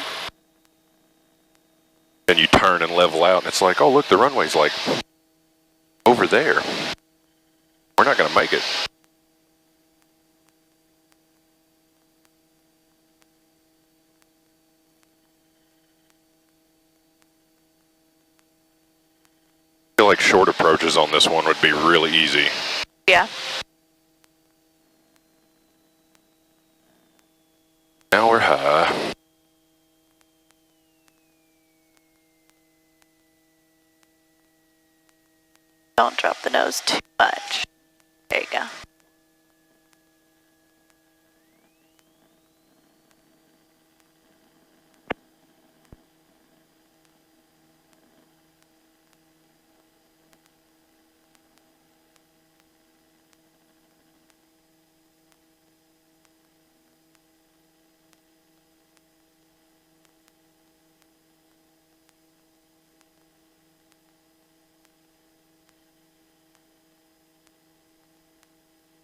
And you turn and level out and it's like, oh look, the runway's like over there. We're not gonna make it. I feel like short approaches on this one would be really easy. Yeah. Now we're high. Don't drop the nose too much. There you go.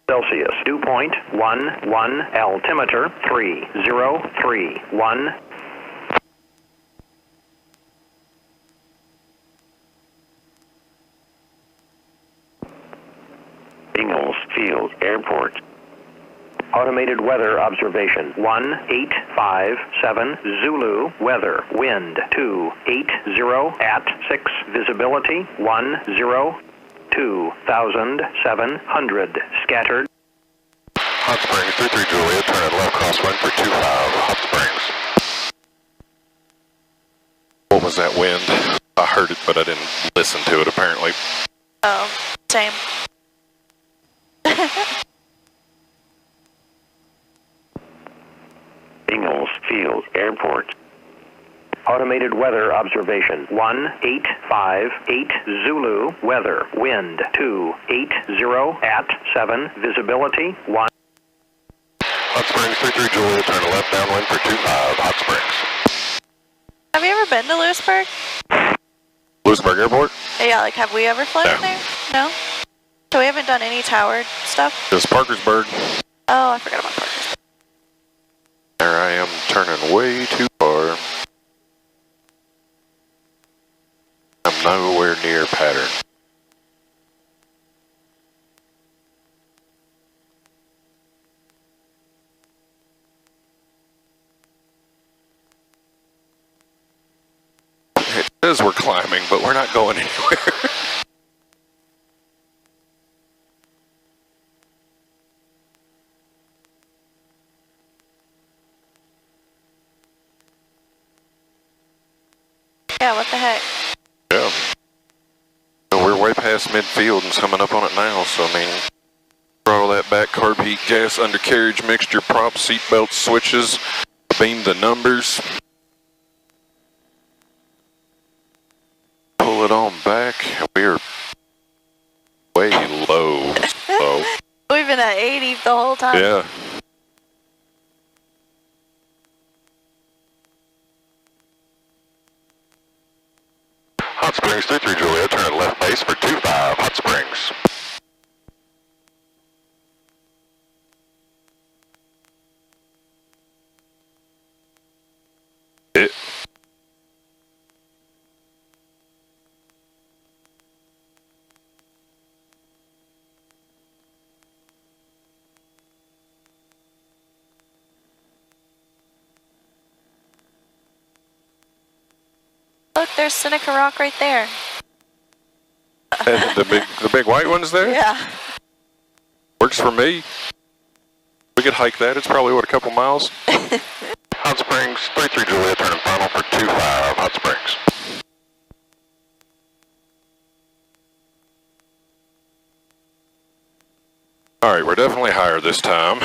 Celsius, dew point 11, altimeter 3031. Ingalls Field Airport. Automated weather observation 1857 Zulu, weather, wind 280 at 6, visibility 102,700, scattered. Hot Springs 33 Juliet, turn at left crosswind for 25, Hot Springs. What was that wind? I heard it, but I didn't listen to it apparently. Oh, same. Ingalls Field Airport. Automated weather observation 1858 Zulu, weather, wind 280 at 7, visibility 1. Hot Springs 33 Juliet, turn left downwind for 25, Hot Springs. Have you ever been to Lewisburg? Lewisburg Airport? Yeah, like have we ever flown No. there? No? So we haven't done any tower stuff? Just Parkersburg. Oh, I forgot about Parkersburg. There I am, turning way too far. I'm nowhere near pattern. It says we're climbing, but we're not going anywhere. Yeah, what the heck? Yeah. So we're way past midfield and coming up on it now, so I mean, throttle that back, carb heat, gas, undercarriage, mixture, prop, seatbelt switches, beam the numbers. Pull it on back. We're way low. So, We've been at 80 the whole time. yeah. Hot Springs 33 Juliet, turn left base for 25, Hot Springs. It. Look, there's Seneca Rock right there. the big white one's there? Yeah. Works for me. We could hike that. It's probably, what, a couple miles? Hot Springs, 33 Juliet, turning final for 25, Hot Springs. All right, we're definitely higher this time.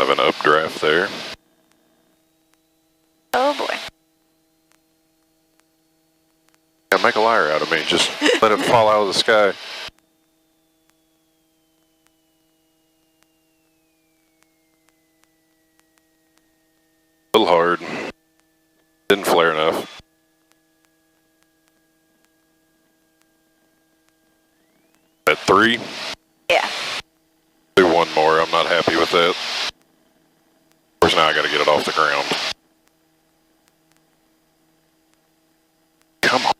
of an updraft there. Oh boy. Yeah, make a liar out of me. Just let it fall out of the sky. A little hard. Didn't flare enough. At 3? Yeah. Do one more. I'm not happy with that. Of course, now I got to get it off the ground. Come on.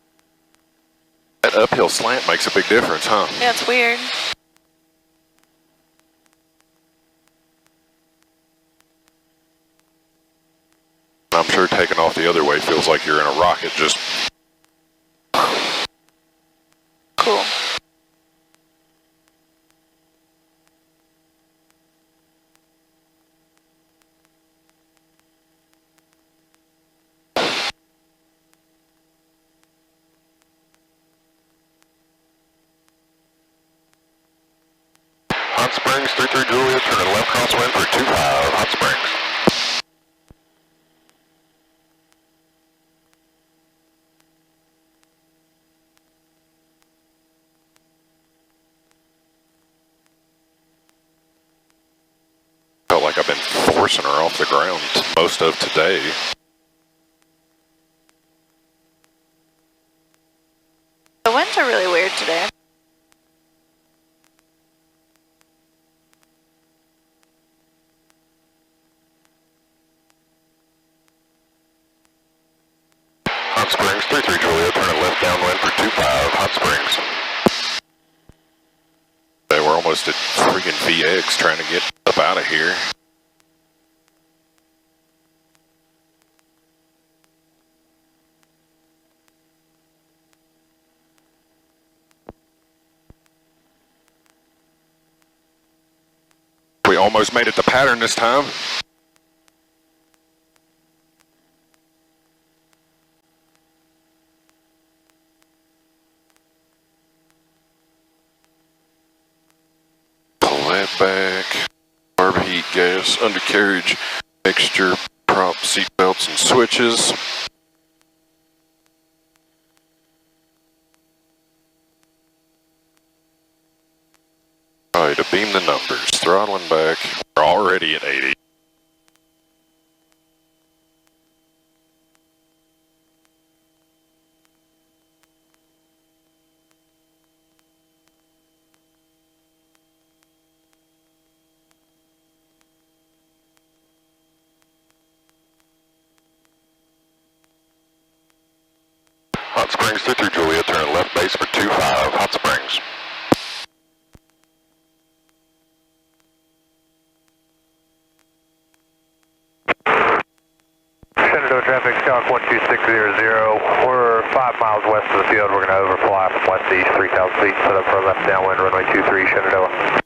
That uphill slant makes a big difference, huh? Yeah, it's weird. I'm sure taking off the other way feels like you're in a rocket, just... Cool. Hot Springs, 33 Juliet, turning left crosswind for 25, Hot Springs. Felt like I've been forcing her off the ground most of today. The winds are really weird today. Hot Springs, 33 Juliet, turning left downwind for 25, Hot Springs. They were almost at freaking VX trying to get up out of here. We almost made it to pattern this time. Pull that back. Carb heat gas, undercarriage, mixture, prop, seat belts, and switches. Alright, to beam the numbers. Throttling back. We're already at 80. Hot Springs, 33 Juliet, turn left base for 25, Hot Springs. Shenandoah traffic, Stock 12600. We're 5 miles west of the field. We're going to overfly from west to east, 3,000 feet, set up for a left downwind, runway 23, Shenandoah.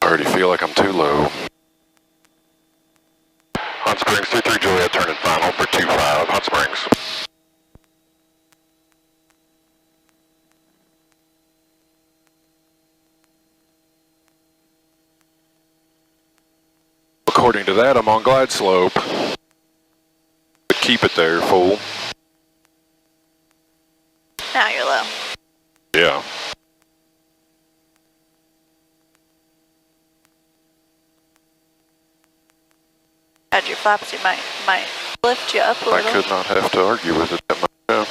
I already feel like I'm too low. Hot Springs, 33 Juliet, turning final for 25, Hot Springs. According to that, I'm on glide slope. But keep it there, fool. Now you're low. Yeah. Had your flaps, you might lift you up a I little. could not have to argue with it that much. Yeah.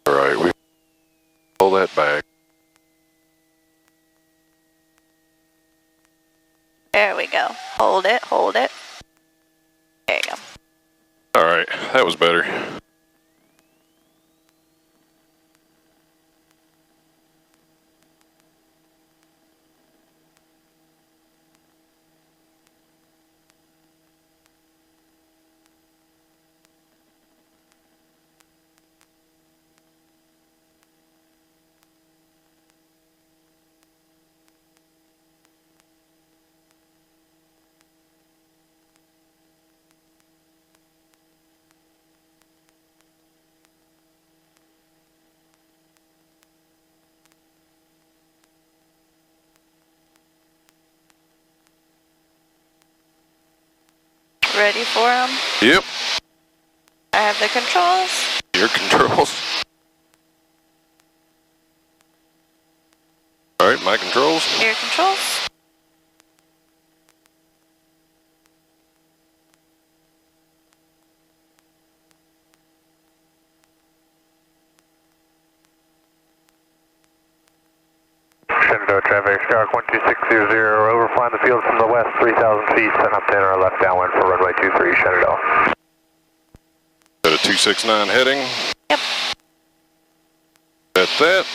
Alright, we pull that back. There we go. Hold it, hold it. There you go. Alright, that was better. Ready for them? Yep. I have the controls. Your controls. All right, my controls. Your controls. Shenandoah traffic, Skyhawk 12600, over flying the field from the west, 3,000 feet, send up to enter our left downwind for runway 23, Shenandoah. Got a 269 heading. Yep. At that.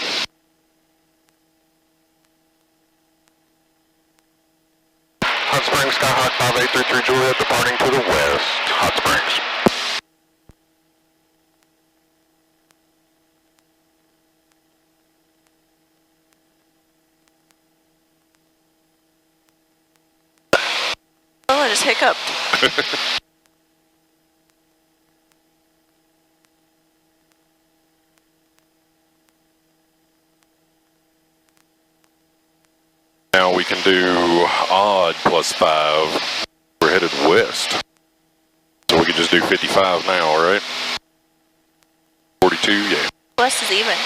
Hot Springs, Skyhawk 5833 Juliet, departing to the west, Hot Springs. Oh, I just hiccuped. Now we can do odd +5. We're headed west. So we can just do 55 now, right? 42, yeah. West is even.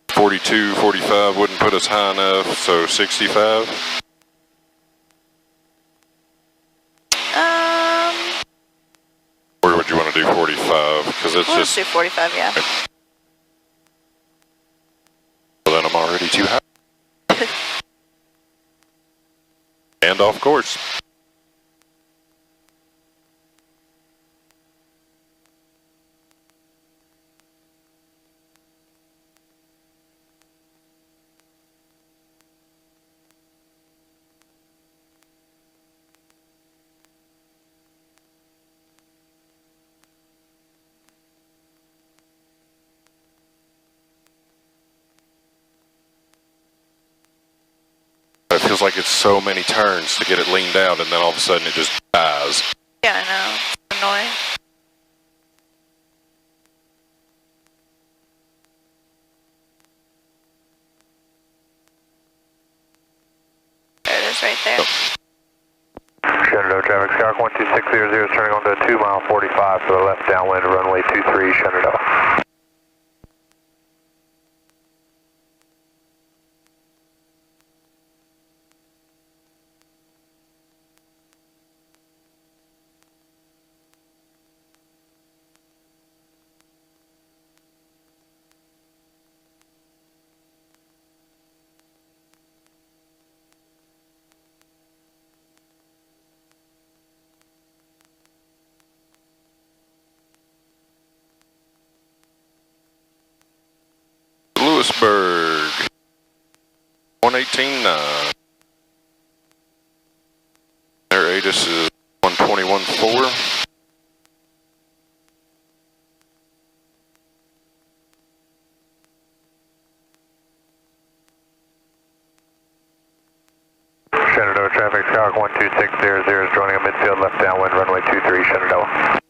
$42, $45 wouldn't put us high enough, so $65. Or would you want to do 45? Because it's We'll just. do 45, yeah. Well, then I'm already too high. And off course. It feels like it's so many turns to get it leaned out, and then all of a sudden it just dies. Yeah, I know. It's annoying. There it is right there. Shenandoah traffic, Skyhawk 12600 is turning onto a 2 mile 45 for the left downwind, runway 23, Shenandoah. Lewisburg. 118.9. Their ATIS is 121.4. Shenandoah traffic, Skyhawk 12600 is joining a midfield left downwind, runway 23, Shenandoah.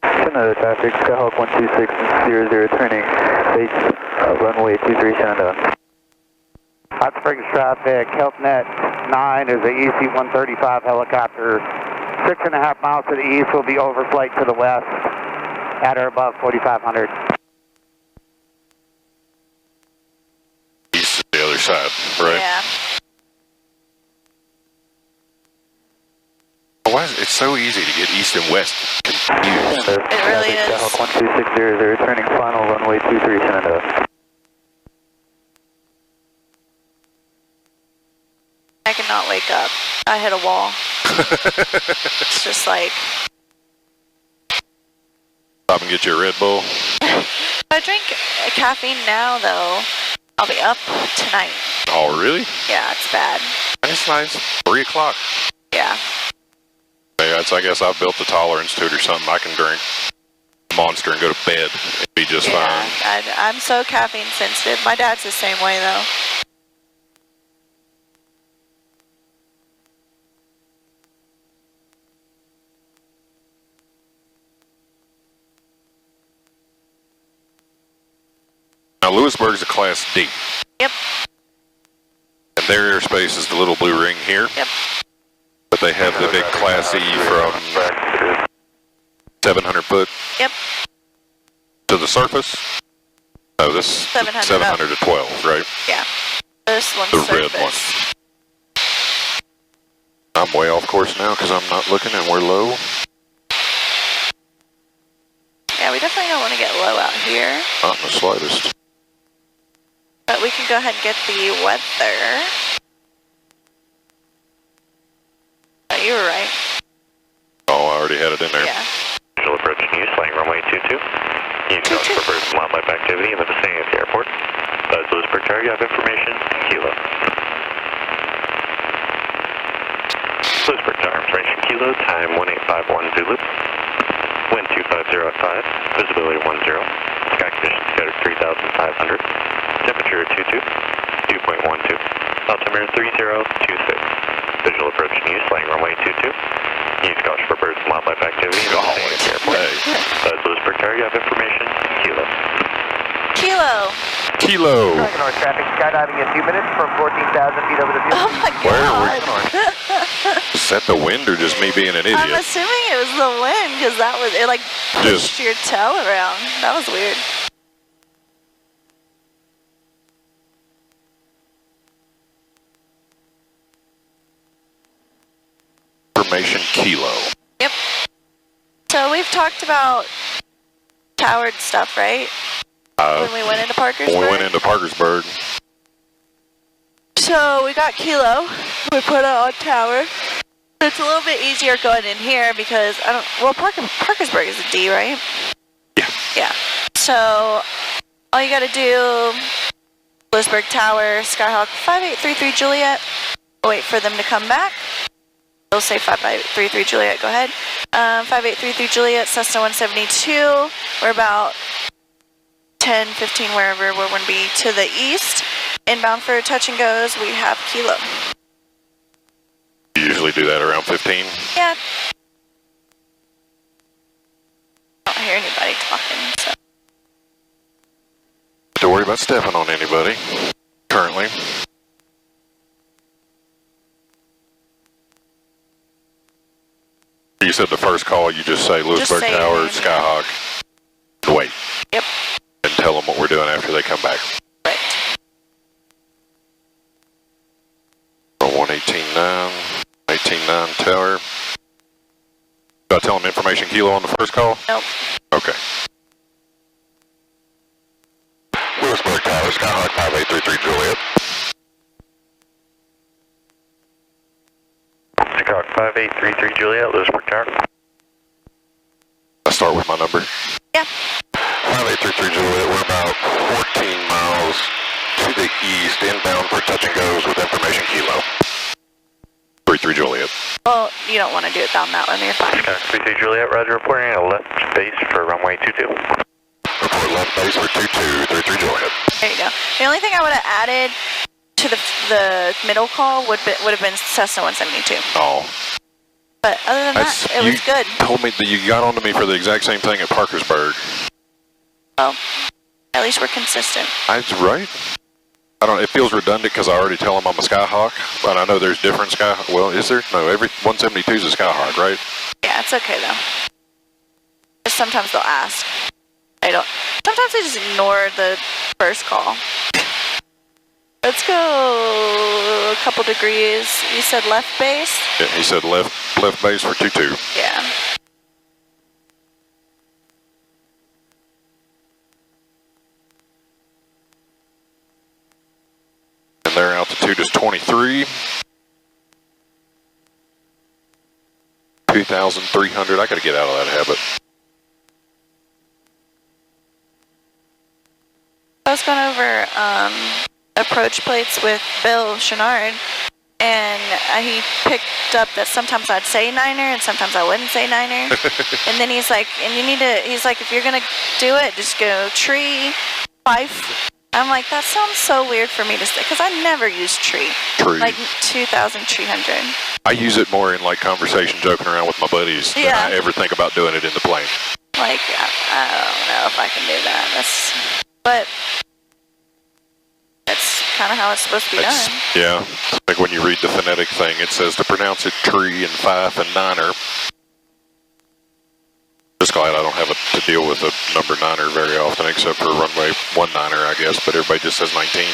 Shenandoah traffic, Skyhawk 12600 turning base runway 23 Shenandoah. Hot Springs traffic, HealthNet 9 is a EC-135 helicopter. 6.5 miles to the east will be overflight to the west at or above 4,500. East to the other side, right? Yeah. Why Why is it so easy to get east and west confused? It really is. Skyhawk 12600, turning final runway 23 Shenandoah. I cannot wake up. I hit a wall. It's just like... Stop and get you a Red Bull. If I drink caffeine now, though, I'll be up tonight. Oh, really? Yeah, it's bad. That's nice. 3 o'clock. Yeah. Yeah, I guess I've built the tolerance to it or something. I can drink Monster and go to bed and be just fine. I'm so caffeine sensitive. My dad's the same way, though. Now, Lewisburg's a Class D. Yep. And their airspace is the little blue ring here. Yep. But they have the big Class E from 700 foot Yep. to the surface. No, this 700 to 12, right? Yeah. This one's The surface. red one. I'm way off course now because I'm not looking and we're low. Yeah, we definitely don't want to get low out here. Not in the slightest. But we can go ahead and get the weather. Oh, you were right. Oh, I already had it in there. Yeah. Visual approach news, flying runway 22. Use codes for birds and wildlife activity in the vicinity of the airport. Lewisburg Tower, you have information. Kilo. Lewisburg Tower, information Kilo, time 1851 Zulu. Wind 250 at 5, visibility 10. Sky conditions scattered 3,500. Temperature 22, 2.12. Altimeter 3026. Visual approach news, flying runway 22. Use caution for birds and wildlife activity in the vicinity of the airport. Lewisburg Tower, you have information. Kilo. Kilo. Kilo. North traffic, skydiving in 2 minutes from 14,000 feet over the field. Oh my Where god. Is that the wind or just me being an idiot? I'm assuming it was the wind because that was, it like pushed your tail around. That was weird. Information Kilo. Yep. So we've talked about towered stuff, right? When we went into Parkersburg? When we went into Parkersburg. So we got Kilo. We put it on tower. It's a little bit easier going in here because I don't. Well, Parkersburg is a D, right? Yeah. Yeah. So all you got to do, Lewisburg Tower, Skyhawk 5833 Juliet. We'll wait for them to come back. They'll say 5833 Juliet. Go ahead. 5833 Juliet, Cessna 172. We're about 10, 15, wherever we're going to be to the east. Inbound for touch and goes, we have Kilo. You usually do that around 15? Yeah. I don't hear anybody talking, so. Don't worry about stepping on anybody, currently. You said the first call, you just say Lewisburg Tower, Skyhawk. Wait. Yep. And tell them what we're doing after they come back. Right. 1189, 18.9 tower. Do I tell them information Kilo on the first call? Nope. Okay. Lewisburg Tower, Skyhawk 5833 Juliet. Skyhawk 5833 Juliet, Lewisburg Tower. I start with my number. Yeah. 5833 Juliet, we're about 14 miles to the east, inbound for touch and goes with information Kilo. 33 Juliet. Well, you don't want to do it down that one. You're fine. Skyhawk 33 Juliet, roger, reporting a left base for runway 22. Report left base for 2233 Juliet. There you go. The only thing I would have added to the middle call would have been Cessna 172. Oh. But other than that, it was good. You told me that you got onto me for the exact same thing at Parkersburg. Well, at least we're consistent. That's right. I don't. It feels redundant because I already tell them I'm a Skyhawk, but I know there's different Skyhawk. Well, is there? No, every 172 is a Skyhawk, right? Yeah, it's okay though. Just sometimes they'll ask. I don't. Sometimes they just ignore the first call. Let's go a couple degrees. You said left base? Yeah, he said left base for 22. Yeah. And their altitude is 23. 2,300. I gotta get out of that habit. I was going over approach plates with Bill Chenard, and he picked up that sometimes I'd say niner and sometimes I wouldn't say niner. And then he's like, he's like, if you're gonna do it, just go tree, fife. I'm like, that sounds so weird for me to say, because I never use tree. Like 2,300. I use it more in like conversation, joking around with my buddies than I ever think about doing it in the plane. Like, I don't know if I can do that. But that's kind of how it's supposed to be done. Yeah, like when you read the phonetic thing, it says to pronounce it tree and fife and niner. Just glad I don't have to deal with a number niner very often, except for runway 19, I guess, but everybody just says 19.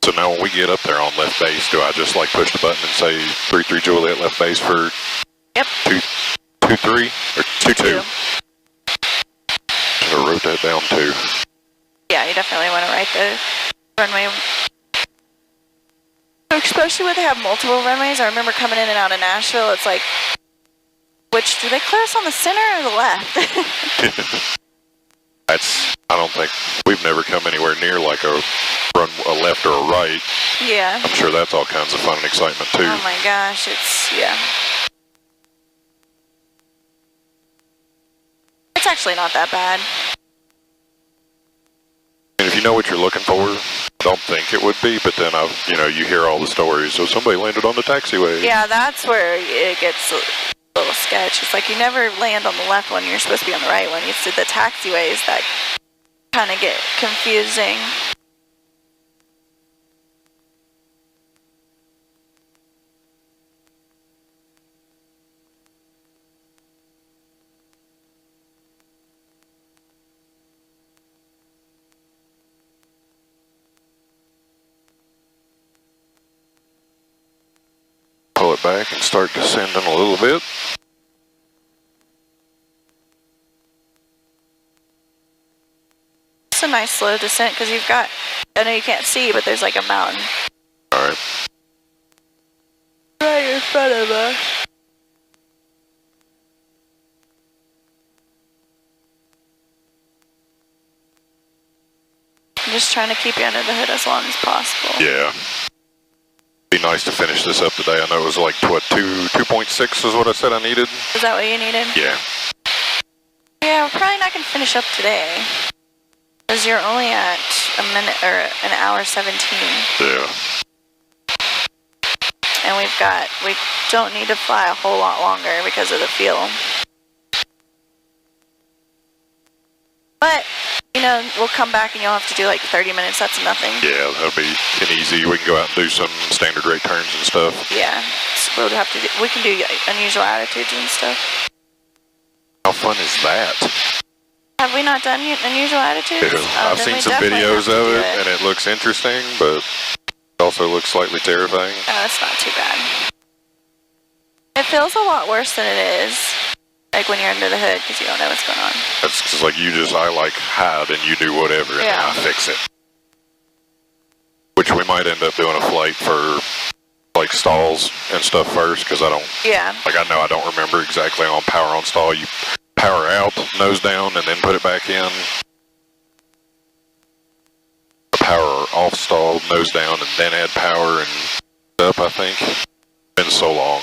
So now when we get up there on left base, do I just like push the button and say 33 Juliet left base for 23 or 22? Should have wrote that down too. Yeah, you definitely want to write the runway. Especially when they have multiple runways. I remember coming in and out of Nashville, it's like, do they clear us on the center or the left? I don't think, we've never come anywhere near like a left or a right. Yeah. I'm sure that's all kinds of fun and excitement too. Oh my gosh, yeah. It's actually not that bad. And if you know what you're looking for, don't think it would be, but then you hear all the stories. So somebody landed on the taxiway. Yeah, that's where it gets a little sketch. It's like you never land on the left one, you're supposed to be on the right one. It's the taxiways that kind of get confusing. Pull it back and start descending a little bit. It's a nice slow descent because you've got, I know you can't see, but there's like a mountain. Alright. Right in front of us. I'm just trying to keep you under the hood as long as possible. Yeah. Be nice to finish this up today. I know it was like, what, 2.6 is what I said I needed? Is that what you needed? Yeah. Yeah, we're probably not going to finish up today. Because you're only at a minute or an hour 17. Yeah. And we don't need to fly a whole lot longer because of the fuel. But, we'll come back and you'll have to do like 30 minutes. That's nothing. Yeah, that'll be an easy. We can go out and do some standard rate turns and stuff. Yeah. So we can do unusual attitudes and stuff. How fun is that? Have we not done unusual attitudes? Yeah. I've seen some videos of it, and it looks interesting, but it also looks slightly terrifying. Oh, it's not too bad. It feels a lot worse than it is. Like when you're under the hood because you don't know what's going on. That's because I hide and you do whatever and then I fix it. Which we might end up doing a flight for like stalls and stuff first because I don't. Yeah. Like I know I don't remember exactly on power on stall. You power out, nose down, and then put it back in. Power off stall, nose down, and then add power and up, I think. It's been so long.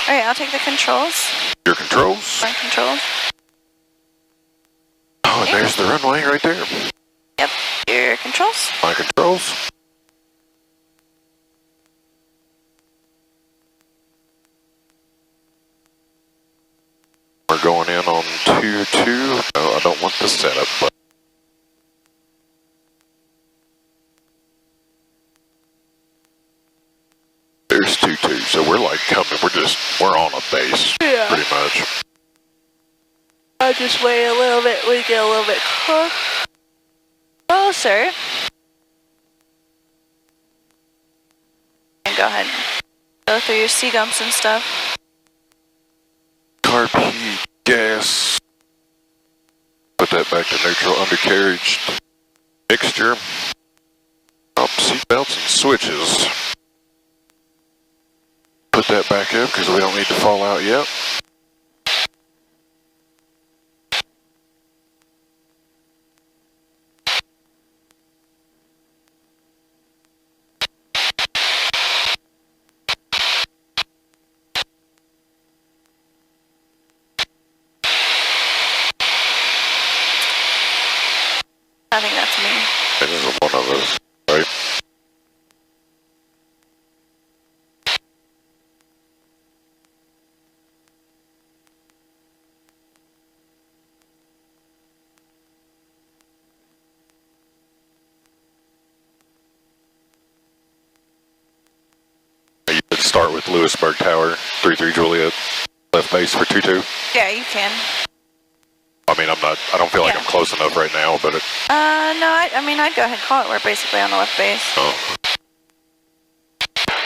Alright, I'll take the controls. Your controls? My controls. Oh, and there's the runway right there. Yep, your controls. My controls. We're going in on 2 2-2. No, I don't want the setup, but there's 2-2. So we're like coming, we're on a base, Yeah. pretty much. I'll just wait a little bit. We get a little bit closer. And go ahead. Go through your sea gumps and stuff. Carb heat, gas. Put that back to neutral, undercarriage, mixture. Seatbelts and switches. Put that back up because we don't need to fall out yet. I think that's me. It is one of us, right? You could start with Lewisburg Tower, 3-3 Juliet, left base for 2-2. Yeah, you can. I mean, I don't feel like I'm close enough right now, but No, I mean, I'd go ahead and call it. We're basically on the left base. Oh.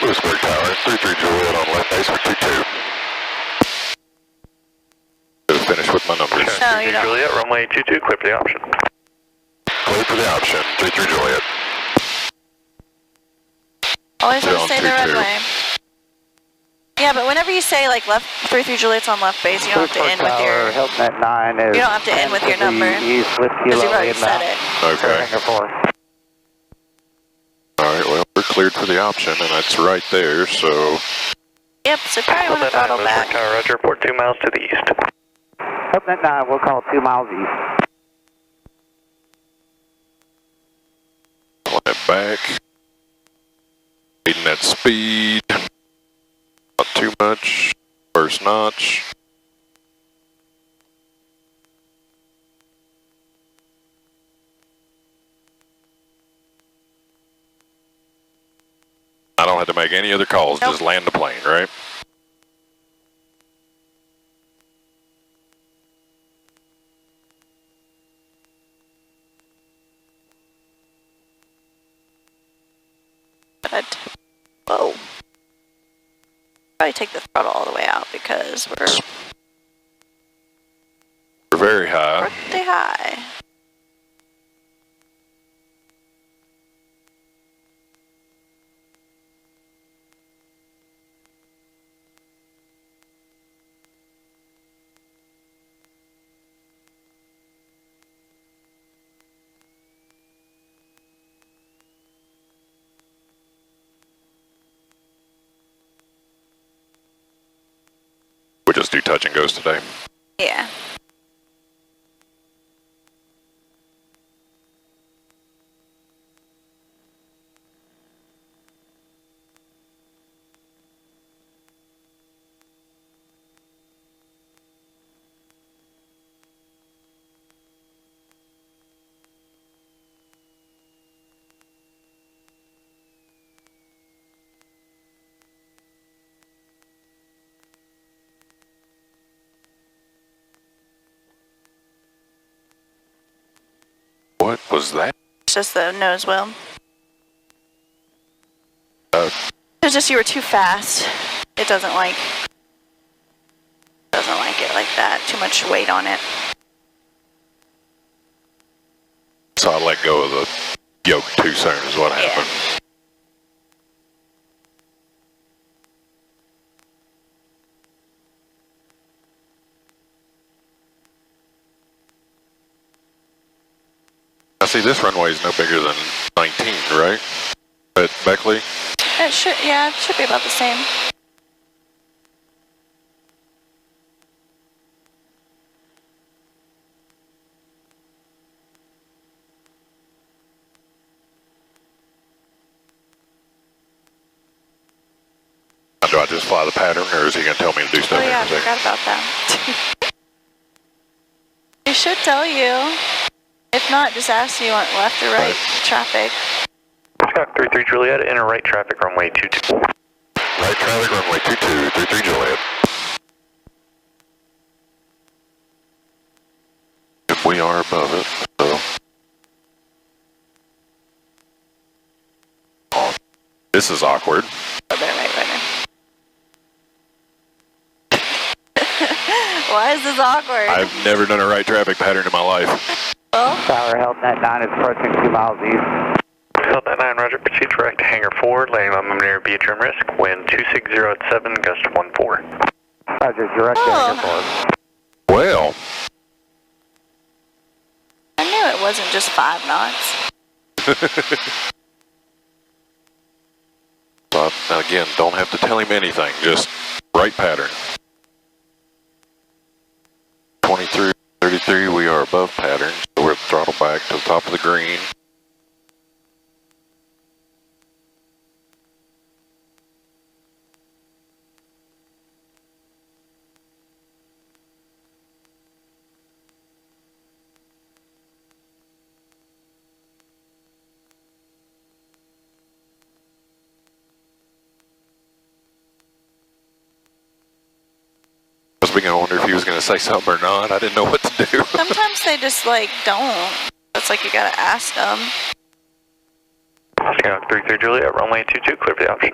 Lewisburg Tower, 3-3 Juliet on left base for 2-2. Gotta finish with my numbers. No, you don't. Juliet, runway 22, clear for the option. Clear for the option, 3-3 Juliet. Always want They're to on stay the 2-2. runway. Yeah, but whenever you say like left 3-3 Juliet's on left base, you don't have to end with your. Hilton at 9 is. You don't have to end with your number. East with Because kilo you've already said inbound. it. Okay. Hangar 4. Alright, well, we're cleared for the option, and that's right there, so Yep, so probably want to throttle back. Tower, Roger, report 2 miles to the east. Hilton at 9, we'll call 2 miles east. pulling it back. Needing that speed. Not too much. First notch. I don't have to make any other calls, Nope. just land the plane, right? But, whoa. Probably take the throttle all the way out because we're Very high. pretty high. We just do touch and goes today. Yeah. What was that? It's just the nose wheel. It's just you were too fast. It doesn't like it like that. Too much weight on it. So I let go of the yoke too soon is what happened. I see this runway is no bigger than 19, right? At Beckley? It should, yeah, it should be about the same. Do I just fly the pattern, or is he going to tell me to do stuff? Oh yeah, I in a second? forgot about that. They should tell you. If not, just ask you want left or right traffic. Scott 33 Juliet, enter right traffic runway 22. Right traffic, runway 22, 33 Juliet. We are above it, so. Oh, this is awkward. Oh, there, right runner. Why is this awkward? I've never done a right traffic pattern in my life. Well, Tower HealthNet 9 is approaching 2 miles east. HealthNet 9, roger, proceed direct to hangar 4, landing on near beach rim risk, wind 260 at 7, gust 14. Roger, direct to hangar 4. Well, I knew it wasn't just 5 knots. but again, don't have to tell him anything, just right pattern. 23, 33, we are above pattern, so we're throttle back to the top of the green. I was beginning to wonder if he was going to say something or not. I didn't know what to do. Sometimes they just like don't. It's like you gotta ask them. Scott 33 Juliet, runway 22, clear for the option.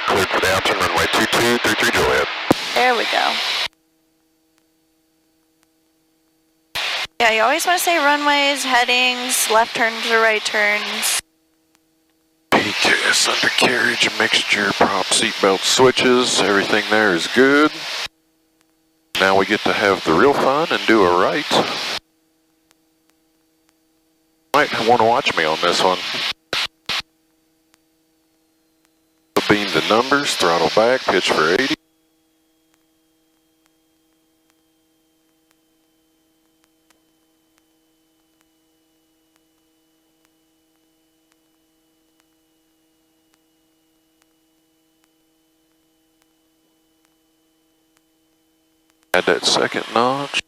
Cleared for the option, runway 22, 33 Juliet. There we go. Yeah, you always want to say runways, headings, left turns or right turns. PKS undercarriage, mixture, prop, seatbelt switches, everything there is good. Now we get to have the real fun and do a right. Might want to watch me on this one. Beam the numbers, throttle back, pitch for 80. Add that second notch.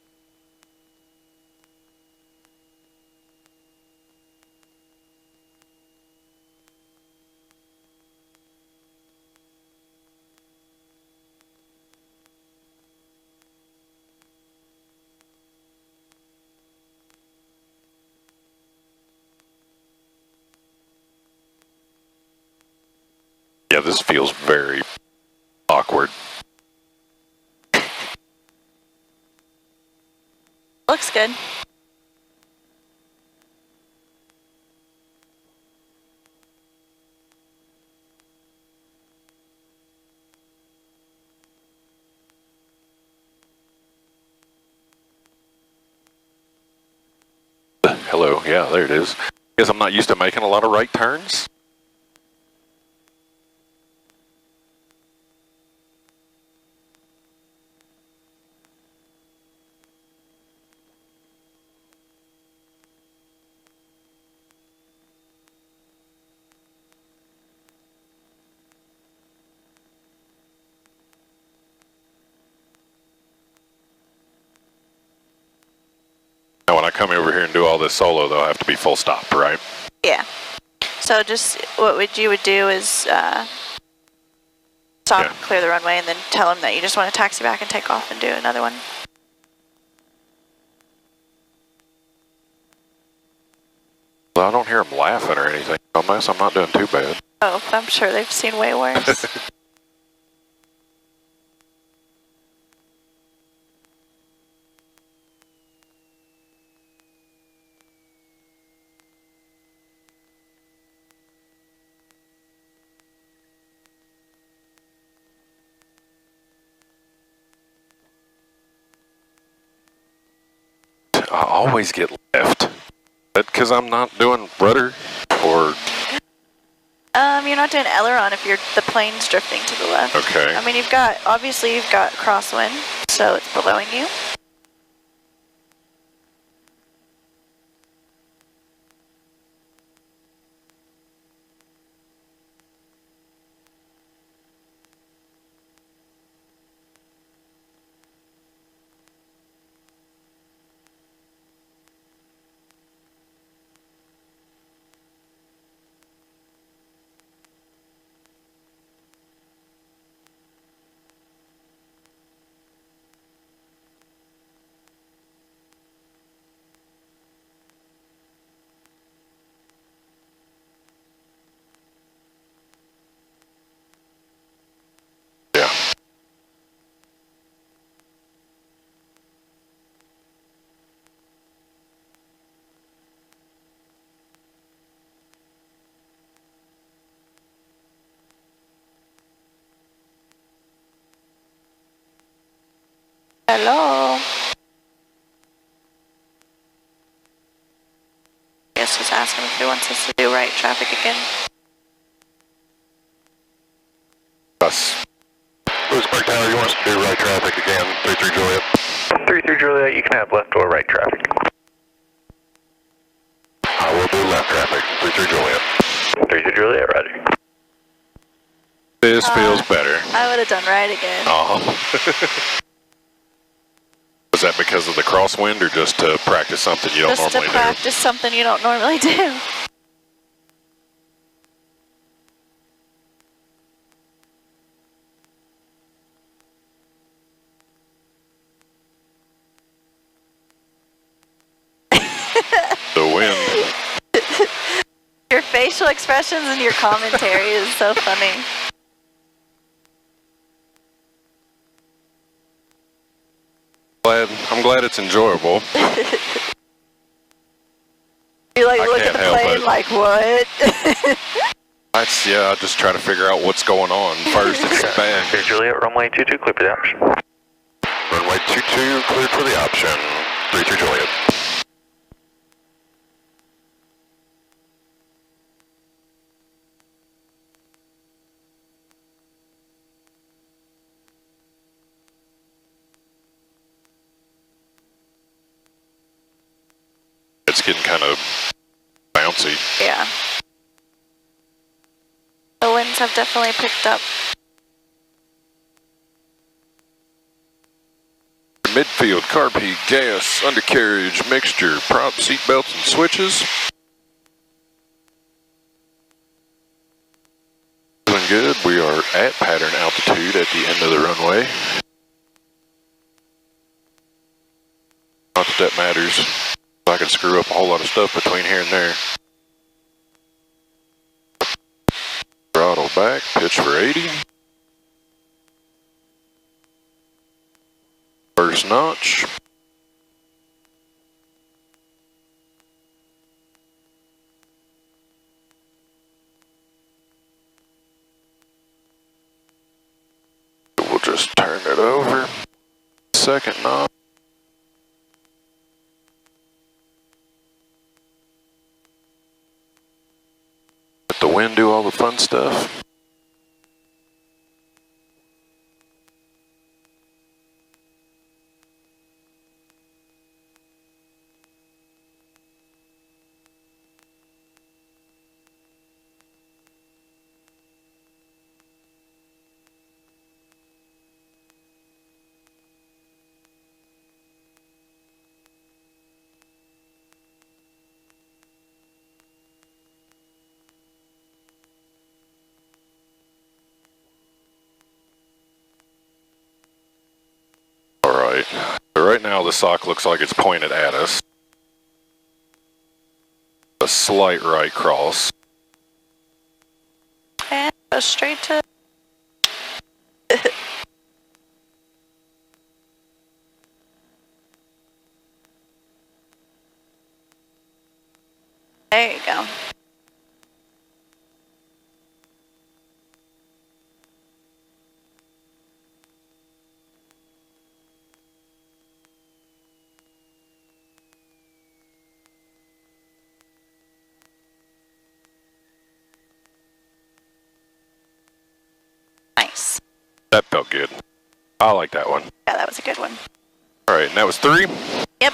Yeah, this feels very awkward. Looks good. Hello, yeah, there it is. Guess I'm not used to making a lot of right turns. Now when I come over here and do all this solo, though, I have to be full stop, right? Yeah. So just what you would do is stop, clear the runway, and then tell them that you just want to taxi back and take off and do another one. Well, I don't hear them laughing or anything, unless I'm not doing too bad. Oh, I'm sure they've seen way worse. I always get left. That because I'm not doing rudder or... You're not doing aileron if the plane's drifting to the left. Okay. I mean, obviously you've got crosswind, so it's blowing you. Hello. I guess just ask him if he wants us to do right traffic again. Us. Lewisburg Tower, you want us to do right traffic again? 33 Juliet. 33 Juliet, you can have left or right traffic. I will do left traffic. 33 Juliet. 33 Juliet, roger. This feels better. I would have done right again. Oh. Was that because of the crosswind or just to practice something you don't Just to normally practice something you don't normally do. do? The wind. Your facial expressions and your commentary is so funny. I'm glad it's enjoyable. You like I look at can't the help plane it. like, what? I just try to figure out what's going on. First, it's bad. 33 Juliet, runway 22, clear for the option. Runway 22, cleared for the option. 33 Juliet. It's getting kind of bouncy. Yeah. The winds have definitely picked up. Midfield, carb heat, gas, undercarriage, mixture, prop, seat belts, and switches. Doing good. We are at pattern altitude at the end of the runway. Not that that matters. I can screw up a whole lot of stuff between here and there. Throttle back, pitch for 80. First notch. We'll just turn it over. Second notch. Let the wind do all the fun stuff. Alright, so right now the sock looks like it's pointed at us. A slight right cross. And go straight to... There you go. Nice. That felt good. I like that one. Yeah, that was a good one. Alright, and that was 3. Yep.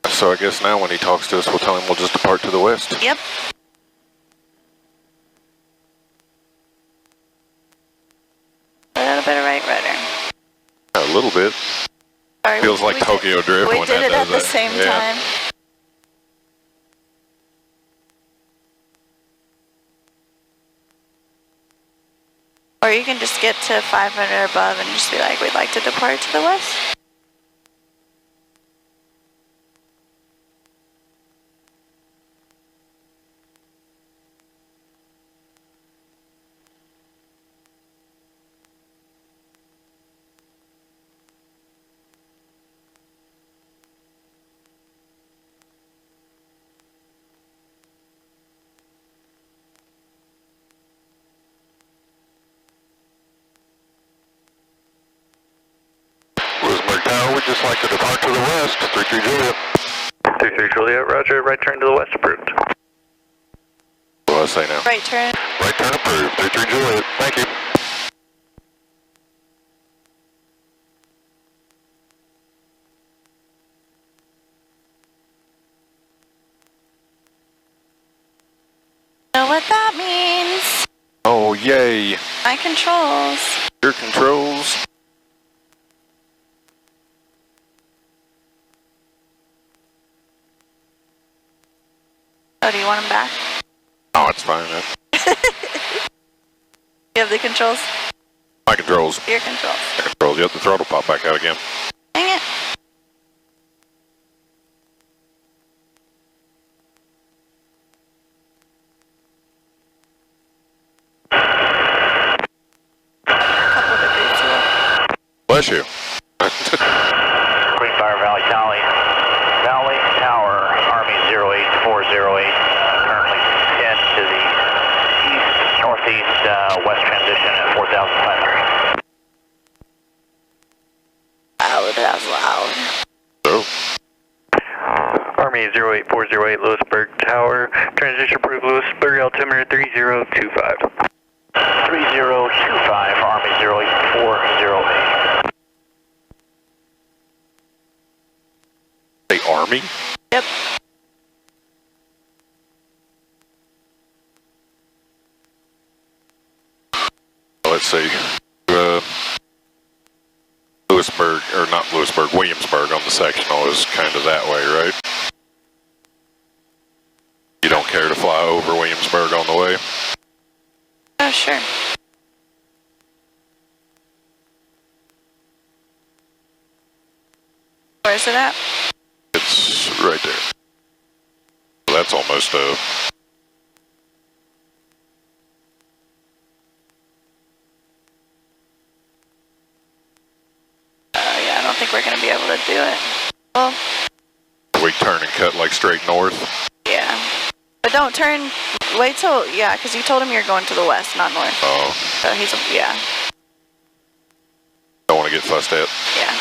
So I guess now when he talks to us, we'll tell him we'll just depart to the west. Yep. A little bit of right rudder. A little bit. Sorry, Feels like we Tokyo Drift We when did that it at does the that. same Yeah. time. Or you can just get to 500 above and just be like, we'd like to depart to the west. Lewisburg west, 33 Juliet. 33 Juliet, roger. Right turn to the west, approved. What do I say now? Right turn. Right turn approved, 33 Juliet. Thank you. Know what that means? Oh, yay. My controls. Your controls. Oh, do you want them back? Oh, it's fine, man. You have the controls? My controls. Your controls. My controls. Yep, the throttle pop back out again. Dang it. Couple degrees low. Bless you. Queen Fire Valley Tower. Valley Tower, Army 08408. Currently 10 to the east, northeast, west transition at 4,500. Wow, that was loud. So, Army 08408, Lewisburg Tower. Transition approved, Lewisburg, altimeter 3025. 3025, Army 08408. the Army? Yep. Let's see. Lewisburg, or not Lewisburg, Williamsburg on the sectional is kind of that way, right? You don't care to fly over Williamsburg on the way? Oh, sure. Where's it at? It's right there. That's almost a... Yeah, I don't think we're going to be able to do it. Well, We turn and cut like straight north. yeah. But don't turn, wait till, yeah, because you told him you're going to the west, not north. Oh, So he's, yeah, don't want to get fussed at. yeah.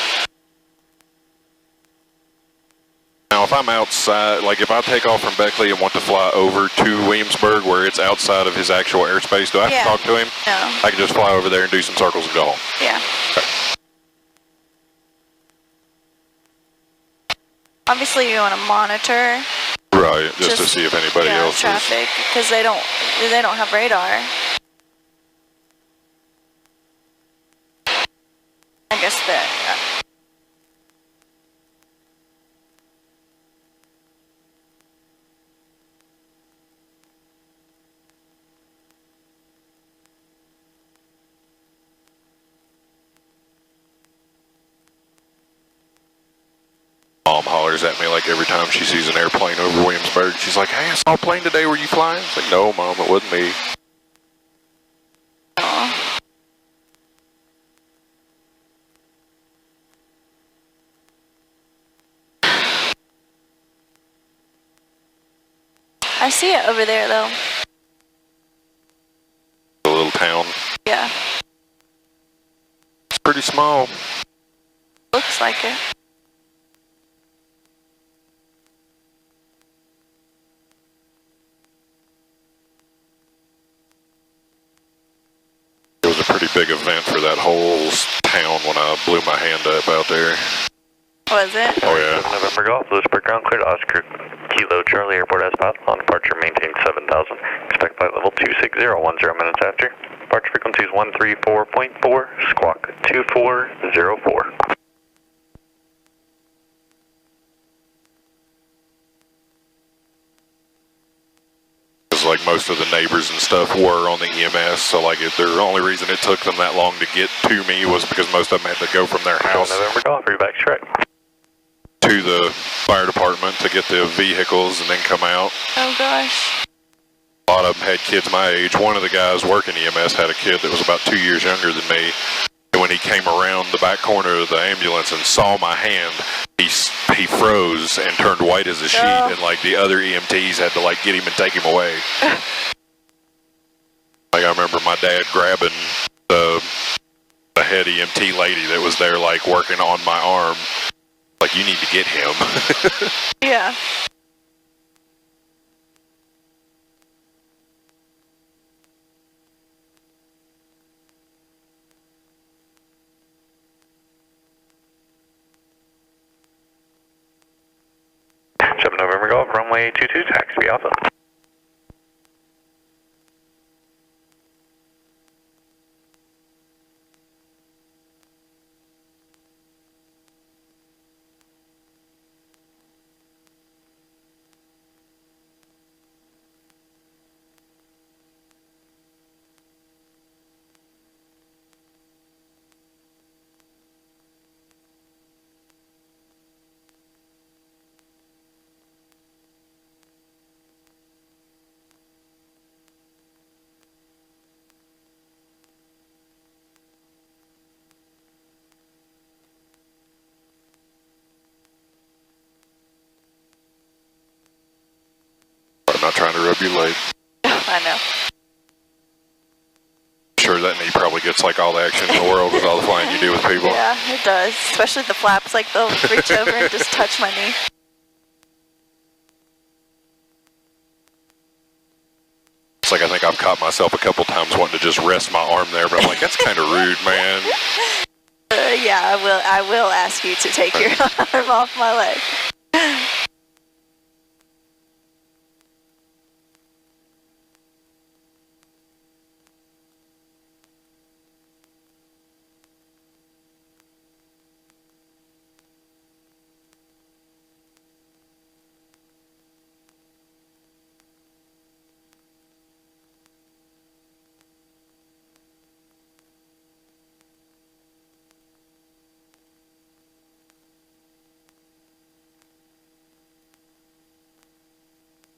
Now, if I'm outside, like if I take off from Beckley and want to fly over to Williamsburg where it's outside of his actual airspace, do I have Yeah. to talk to him? No, I can just fly over there and do some circles and go home. yeah. Obviously, you want to monitor Right, just to see if anybody yeah, else is... traffic, because they don't have radar. I guess that. Mom hollers at me like every time she sees an airplane over Williamsburg. She's like, hey, I saw a plane today. Were you flying? It's like, no, Mom, it wasn't me. Aw. I see it over there, though. The little town. Yeah, It's pretty small. looks like it. It was a pretty big event for that whole town when I blew my hand up out there. Was it? Oh, yeah. November Golf, Lewisburg ground cleared, Oscar Kilo Charlie Airport as pilot. On departure, maintain 7,000. Expect flight level 260, 10 minutes after. Departure frequency is 134.4, squawk 2404. Because like most of the neighbors and stuff were on the EMS, so like the only reason it took them that long to get to me was because most of them had to go from their house November Golf, reback strike. to the fire department to get the vehicles and then come out. Oh gosh. A lot of them had kids my age. One of the guys working EMS had a kid that was about 2 years younger than me. And when he came around the back corner of the ambulance and saw my hand, he froze and turned white as a sheet. Oh. And like the other EMTs had to like get him and take him away. Like I remember my dad grabbing the head EMT lady that was there like working on my arm. Like, you need to get him. Yeah. November Golf, runway 22, taxi Alpha. I'm not trying to rub you late. I know. Sure, that knee probably gets like all the action in the world with all the flying you do with people. Yeah, it does. Especially the flaps, like they'll reach over and just touch my knee. It's like I think I've caught myself a couple times wanting to just rest my arm there, but I'm like, that's kind of rude, man. Yeah, I will ask you to take your arm off my leg.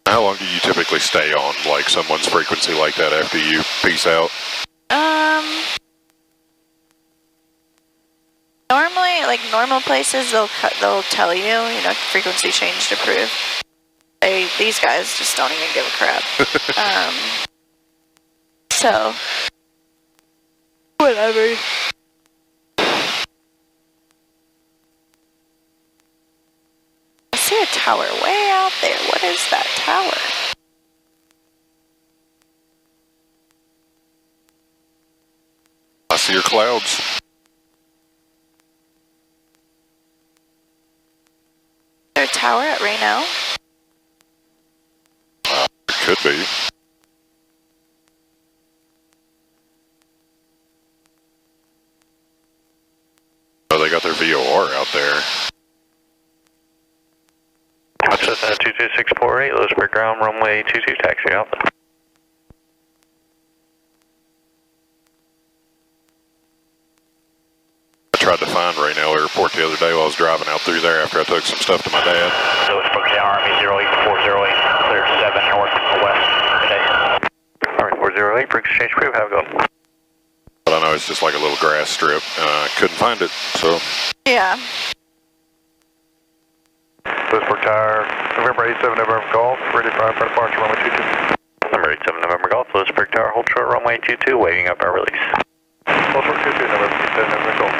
How long do you typically stay on like someone's frequency like that after you peace out? Normally, like normal places, they'll tell you, frequency change to prove. These guys just don't even give a crap. So, whatever. I see a tower way out there. What is that tower? I see your clouds. Is there a tower at Reno? It could be. Oh, they got their VOR out there. Cessna 22648, Lewisburg ground, runway 22, taxi Alpha. I tried to find Raynell Airport the other day while I was driving out through there after I took some stuff to my dad. Lewisburg Tower, Army 08408, clear 7 north west today. Army 408, for exchange crew, have a go. But I know it's just like a little grass strip, and I couldn't find it, so. Yeah. Lewisburg Tower, November 87, November Golf, ready for departure, runway 22. Number 87, November Golf, Lewisburg Tower, hold short, runway 22, waiting up our release. Hold short 22, November 87, November Golf.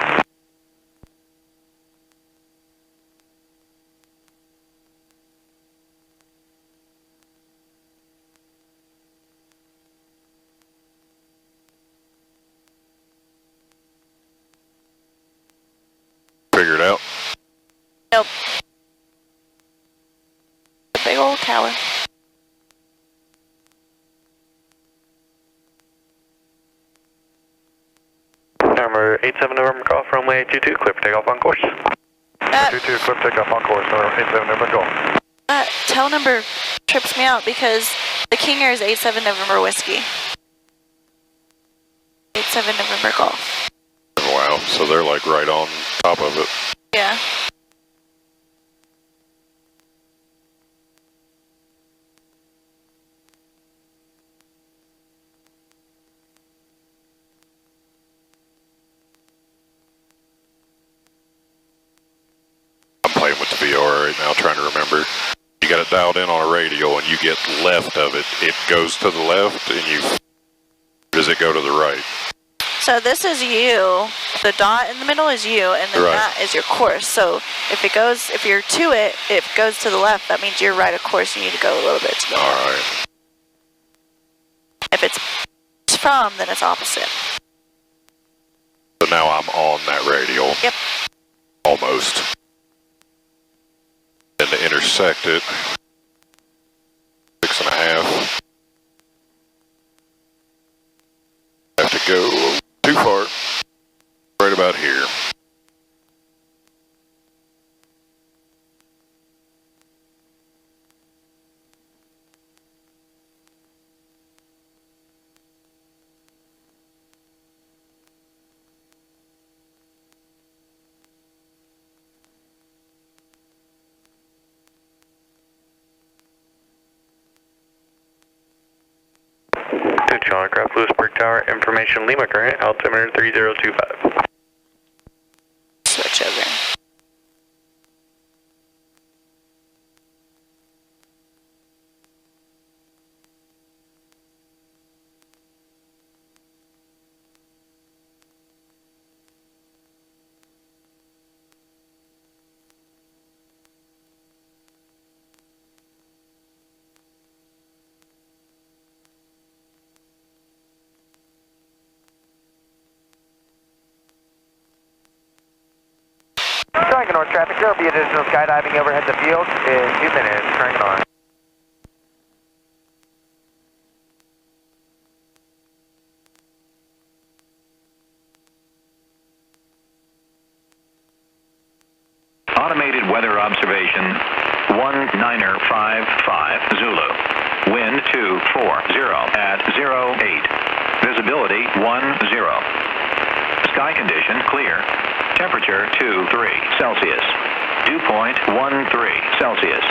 Figured out. Nope. Big old tower. Number 87, November Golf, runway 22, clear for takeoff on course. 22, clear for takeoff on course, November 87, November Golf. That tail number trips me out because the King Air is 87 November Whiskey. 87 November Golf. Wow, so they're like right on top of it. Yeah. I'm playing with the VR right now, trying to remember. You got it dialed in on a radio and you get left of it. It goes to the left and you, or does it go to the right? So this is you. The dot in the middle is you, and then Right. that is your course. So if you're to it, if it goes to the left, that means you're right of course. You need to go a little bit to the left. All right. If it's from, then it's opposite. So now I'm on that radial. Yep. Almost. And to intersect it, 6.5. Have to go too far. Right about here. Charlie Craft, Lewisburg Tower, information Lima current, altimeter 3025. Switch over. Triangle North traffic, there will be additional skydiving overhead the field in 2 minutes. Triangle North. Automated weather observation 1955 Zulu. Wind 240 at 08. Visibility 10. Sky condition clear. Temperature 23 Celsius. Dew point 13 Celsius.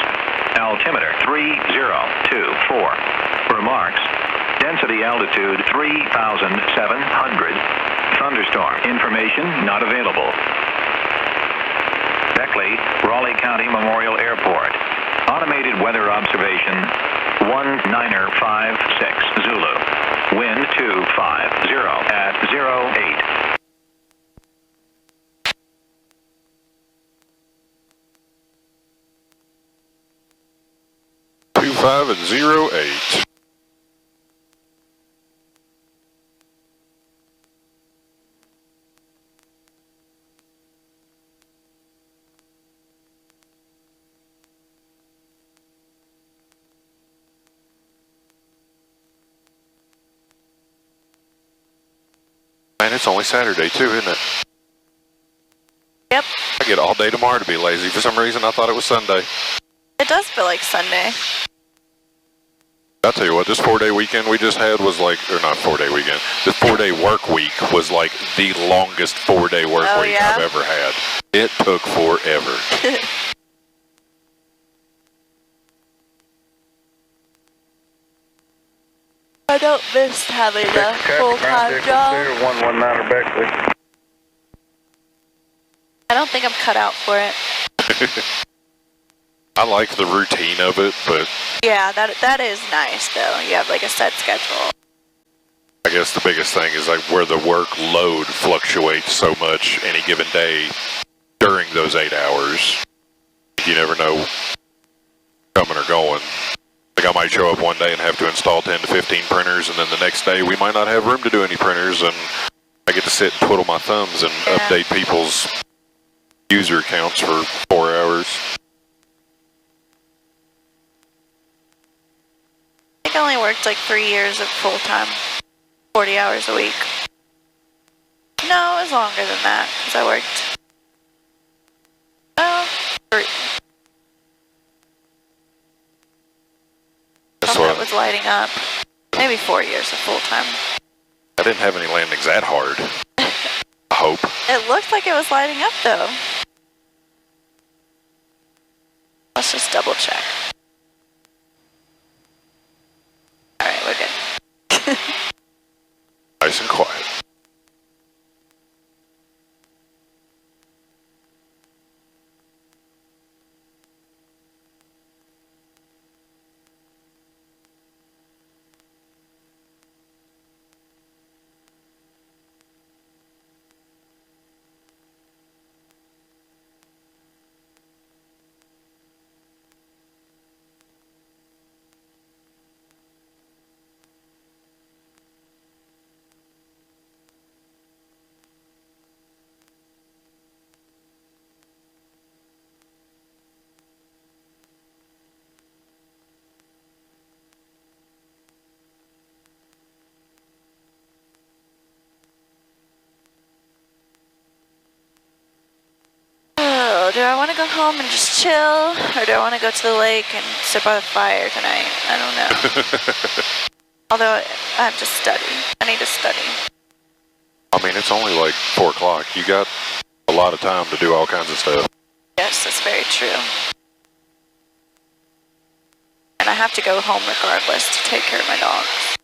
Altimeter 3024. Remarks. Density altitude 3,700. Thunderstorm. Information not available. Beckley, Raleigh County Memorial Airport. Automated weather observation 1956 Zulu. Wind 250 at 08. 25 and 08. Man, it's only Saturday too, isn't it? Yep. I get all day tomorrow to be lazy. For some reason, I thought it was Sunday. It does feel like Sunday. I'll tell you what, this 4-day weekend we just had was like, or not 4-day weekend, this 4-day work week was like the longest 4-day work week yeah? I've ever had. It took forever. I don't miss having a full-time job. 119 Beckley. I don't think I'm cut out for it. I like the routine of it, but Yeah, that is nice though. You have like a set schedule. I guess the biggest thing is like where the workload fluctuates so much any given day during those 8 hours. You never know coming or going. Like I might show up one day and have to install 10 to 15 printers, and then the next day we might not have room to do any printers, and I get to sit and twiddle my thumbs and update people's user accounts for 4 hours. I think I only worked like 3 years of full-time, 40 hours a week. No, it was longer than that, because I worked, 3. That's Some of what it was lighting up. Maybe 4 years of full-time. I didn't have any landings that hard. I hope. It looked like it was lighting up though. Let's just double check. Alright, we're good. Nice and quiet. do I want to go home and just chill, or do I want to go to the lake and sit by the fire tonight? I don't know. Although I have to study. I need to study. I mean, it's only like 4 o'clock. You got a lot of time to do all kinds of stuff. Yes, that's very true. And I have to go home regardless to take care of my dogs.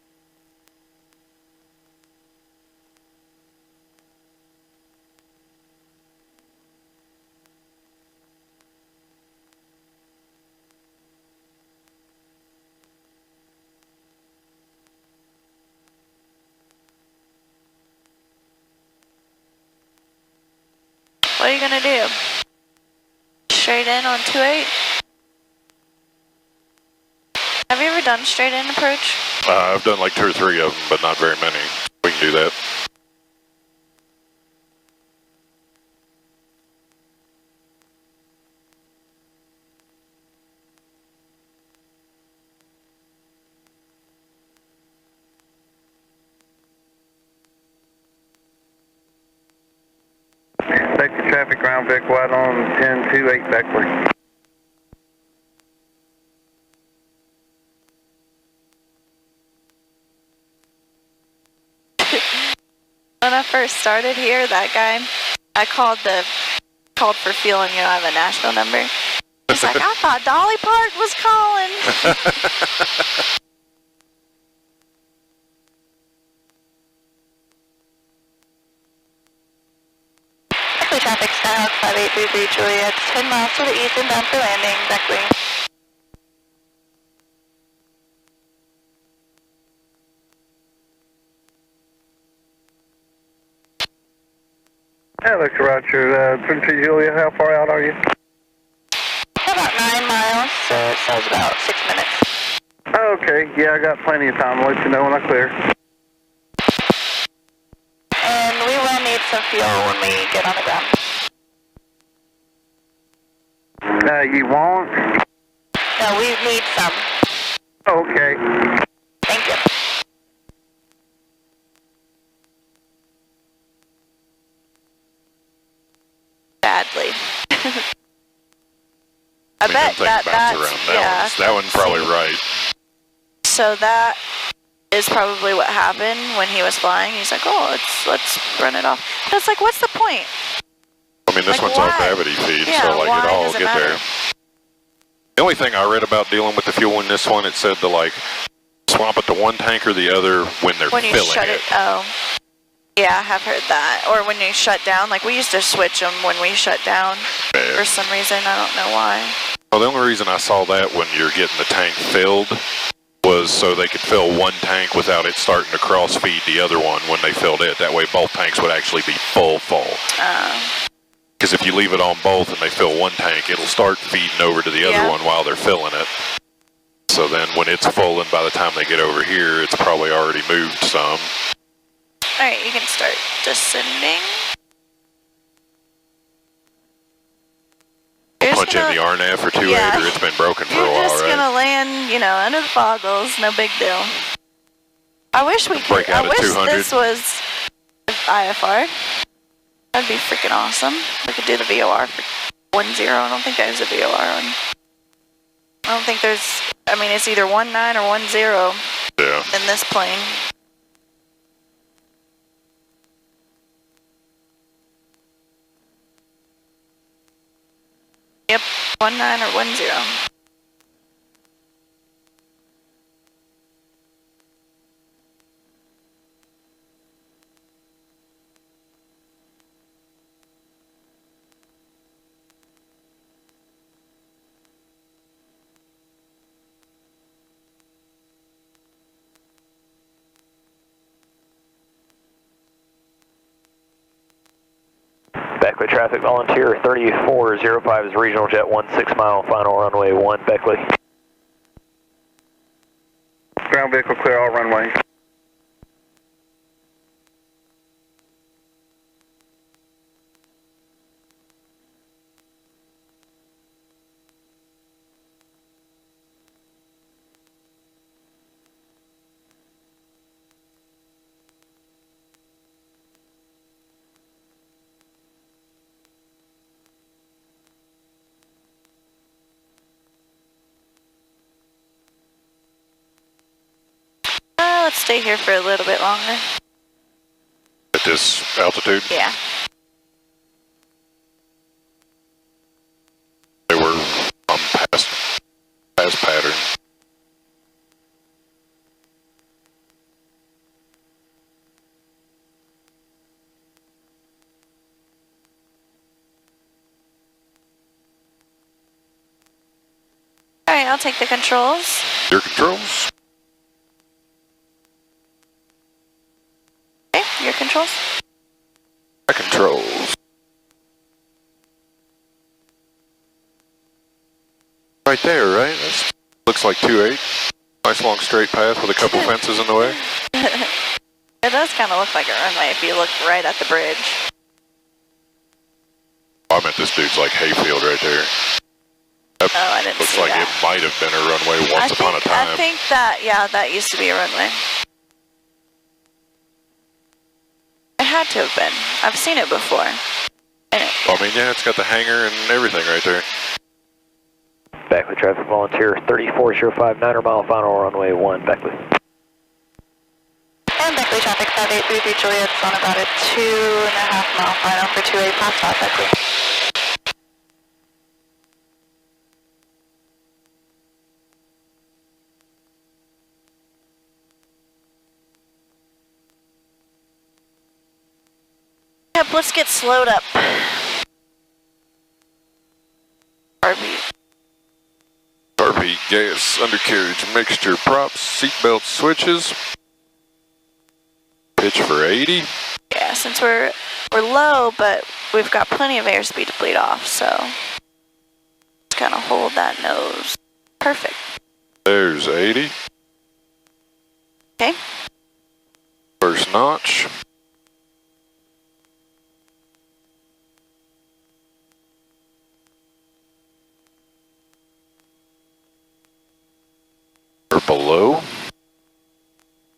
What are you gonna do? Straight in on 2-8? Have you ever done straight in approach? I've done like 2 or 3 of them, but not very many. We can do that. Safety traffic, ground vehicle out on 10-28 Beckley. When I first started here, that guy, I called for fuel, and I have a national number. He's like, I thought Dolly Park was calling. Beckley traffic, Skyhawk 5833 Juliet, 10 miles to the east and bound for landing, Beckley. Alex Roger, 23 Julia, how far out are you? About 9 miles, so it says about 6 minutes. Okay, yeah, I got plenty of time. I'll let you know when I clear. And we will need some fuel when we get on the ground. You won't? No, we need some. Okay. Thank you. Badly. I mean, bet them things bounce around. That one's probably right. So that is probably what happened when he was flying. He's like, oh, let's run it off. But it's like, what's the point? I mean, this Like, one's all why? gravity feed, Yeah, so like why it all does it get matter? there. The only thing I read about dealing with the fuel in this one, it said to like swap it to one tank or the other when they're When you filling shut it. Oh. Yeah, I have heard that. Or when you shut down, like we used to switch them when we shut down for some reason. I don't know why. Well, the only reason I saw that when you're getting the tank filled was so they could fill one tank without it starting to cross feed the other one when they filled it. That way both tanks would actually be full. Because if you leave it on both and they fill one tank, it'll start feeding over to the other one while they're filling it. So then when it's full and by the time they get over here, it's probably already moved some. Alright, you can start descending. Punch in the RNAV for 2-8 or it's been broken for a while, You're just right? gonna land, under the foggles, no big deal. I wish we could, I wish 200. this was IFR. That'd be freaking awesome. We could do the VOR for 10. I don't think there's a VOR on. I don't think there's, it's either 19 or 10 in this plane. Yep, 19 or 10. Beckley traffic, volunteer 3405 is regional jet 16 mile, final runway 1, Beckley. Ground vehicle clear all runways. let's stay here for a little bit longer. At this altitude? Yeah. They were past pattern. Alright, I'll take the controls. Your controls? Okay, your controls. My controls. Right there, right? That looks like 2-8. Nice long straight path with a couple fences in the way. It does kind of look like a runway if you look right at the bridge. I meant this dude's like hayfield right there. That I didn't looks see like that. it might have been a runway once upon a time. I think that, yeah, that used to be a runway. It had to have been. I've seen it before. I mean, yeah, it's got the hangar and everything right there. Beckley traffic volunteer 34059 mile final runway 1, Beckley. And Beckley traffic 5833 Juliet's on about a 2.5 mile final for 28 full stop, Beckley. Yep, let's get slowed up. RP, gas, undercarriage, mixture, props, seatbelt switches. Pitch for 80. Yeah, since we're low, but we've got plenty of airspeed to bleed off, so just kind of hold that nose. Perfect. There's 80. Okay. First notch. Or below.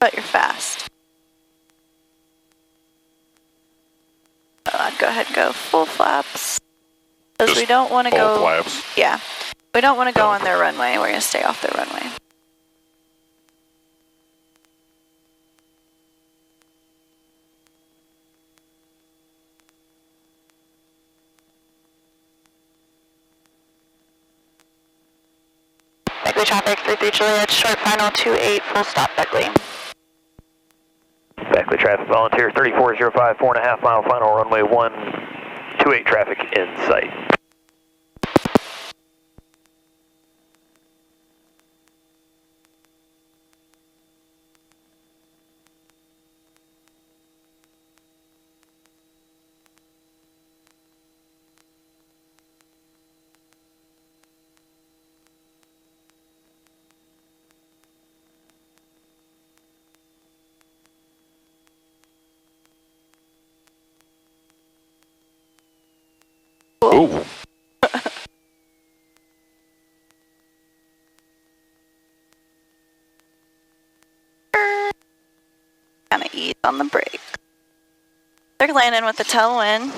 But you're fast. I'd go ahead and go full flaps. Because we don't want to go... Full flaps. Yeah. We don't want to go on their runway. We're going to stay off their runway. Beckley traffic 33 Juliet, short final 28 full stop, Beckley. Beckley traffic volunteer 3405 4.5 mile final runway 1, 28 traffic in sight. Ooh. Kind of ease on the brake. They're landing with the tailwind.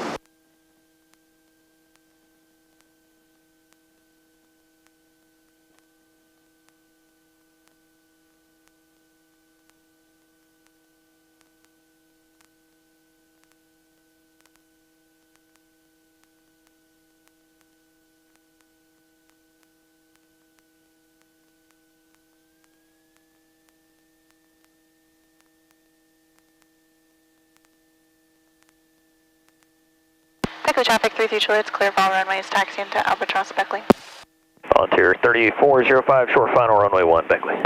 Beckley traffic 33 Juliet's clear of all runways, taxiing to Albatross, Beckley. Volunteer 3405 short final runway 1, Beckley.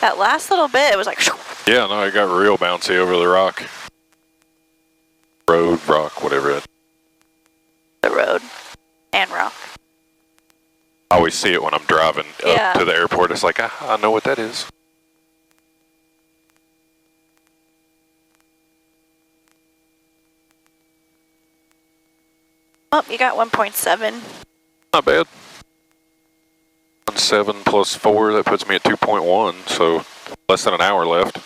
That last little bit, it was like... Yeah, no, it got real bouncy over the rock. Road, rock, whatever it is. The road and rock. I always see it when I'm driving Yeah. up to the airport. It's like, I know what that is. Oh, you got 1.7. Not bad. 1.7 plus 4, that puts me at 2.1, so less than an hour left.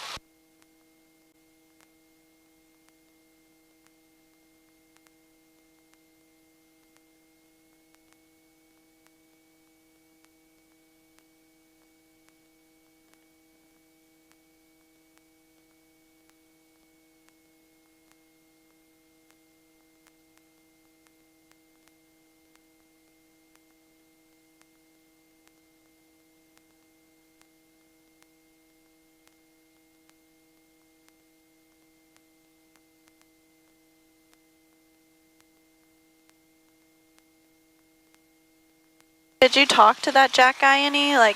Did you talk to that Jack guy any? Like,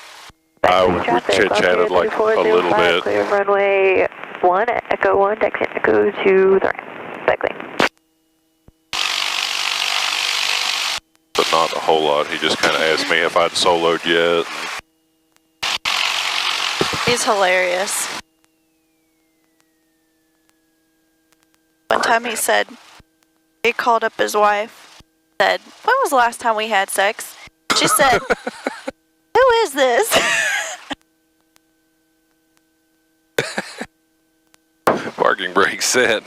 We chit-chatted like a little bit. Clear runway 1, Echo 1, taxi Echo to the right. Cycling. But not a whole lot. He just kind of asked me if I'd soloed yet. he's hilarious. One time he said, he called up his wife, said, when was the last time we had sex? She said, who is this? Parking brake set.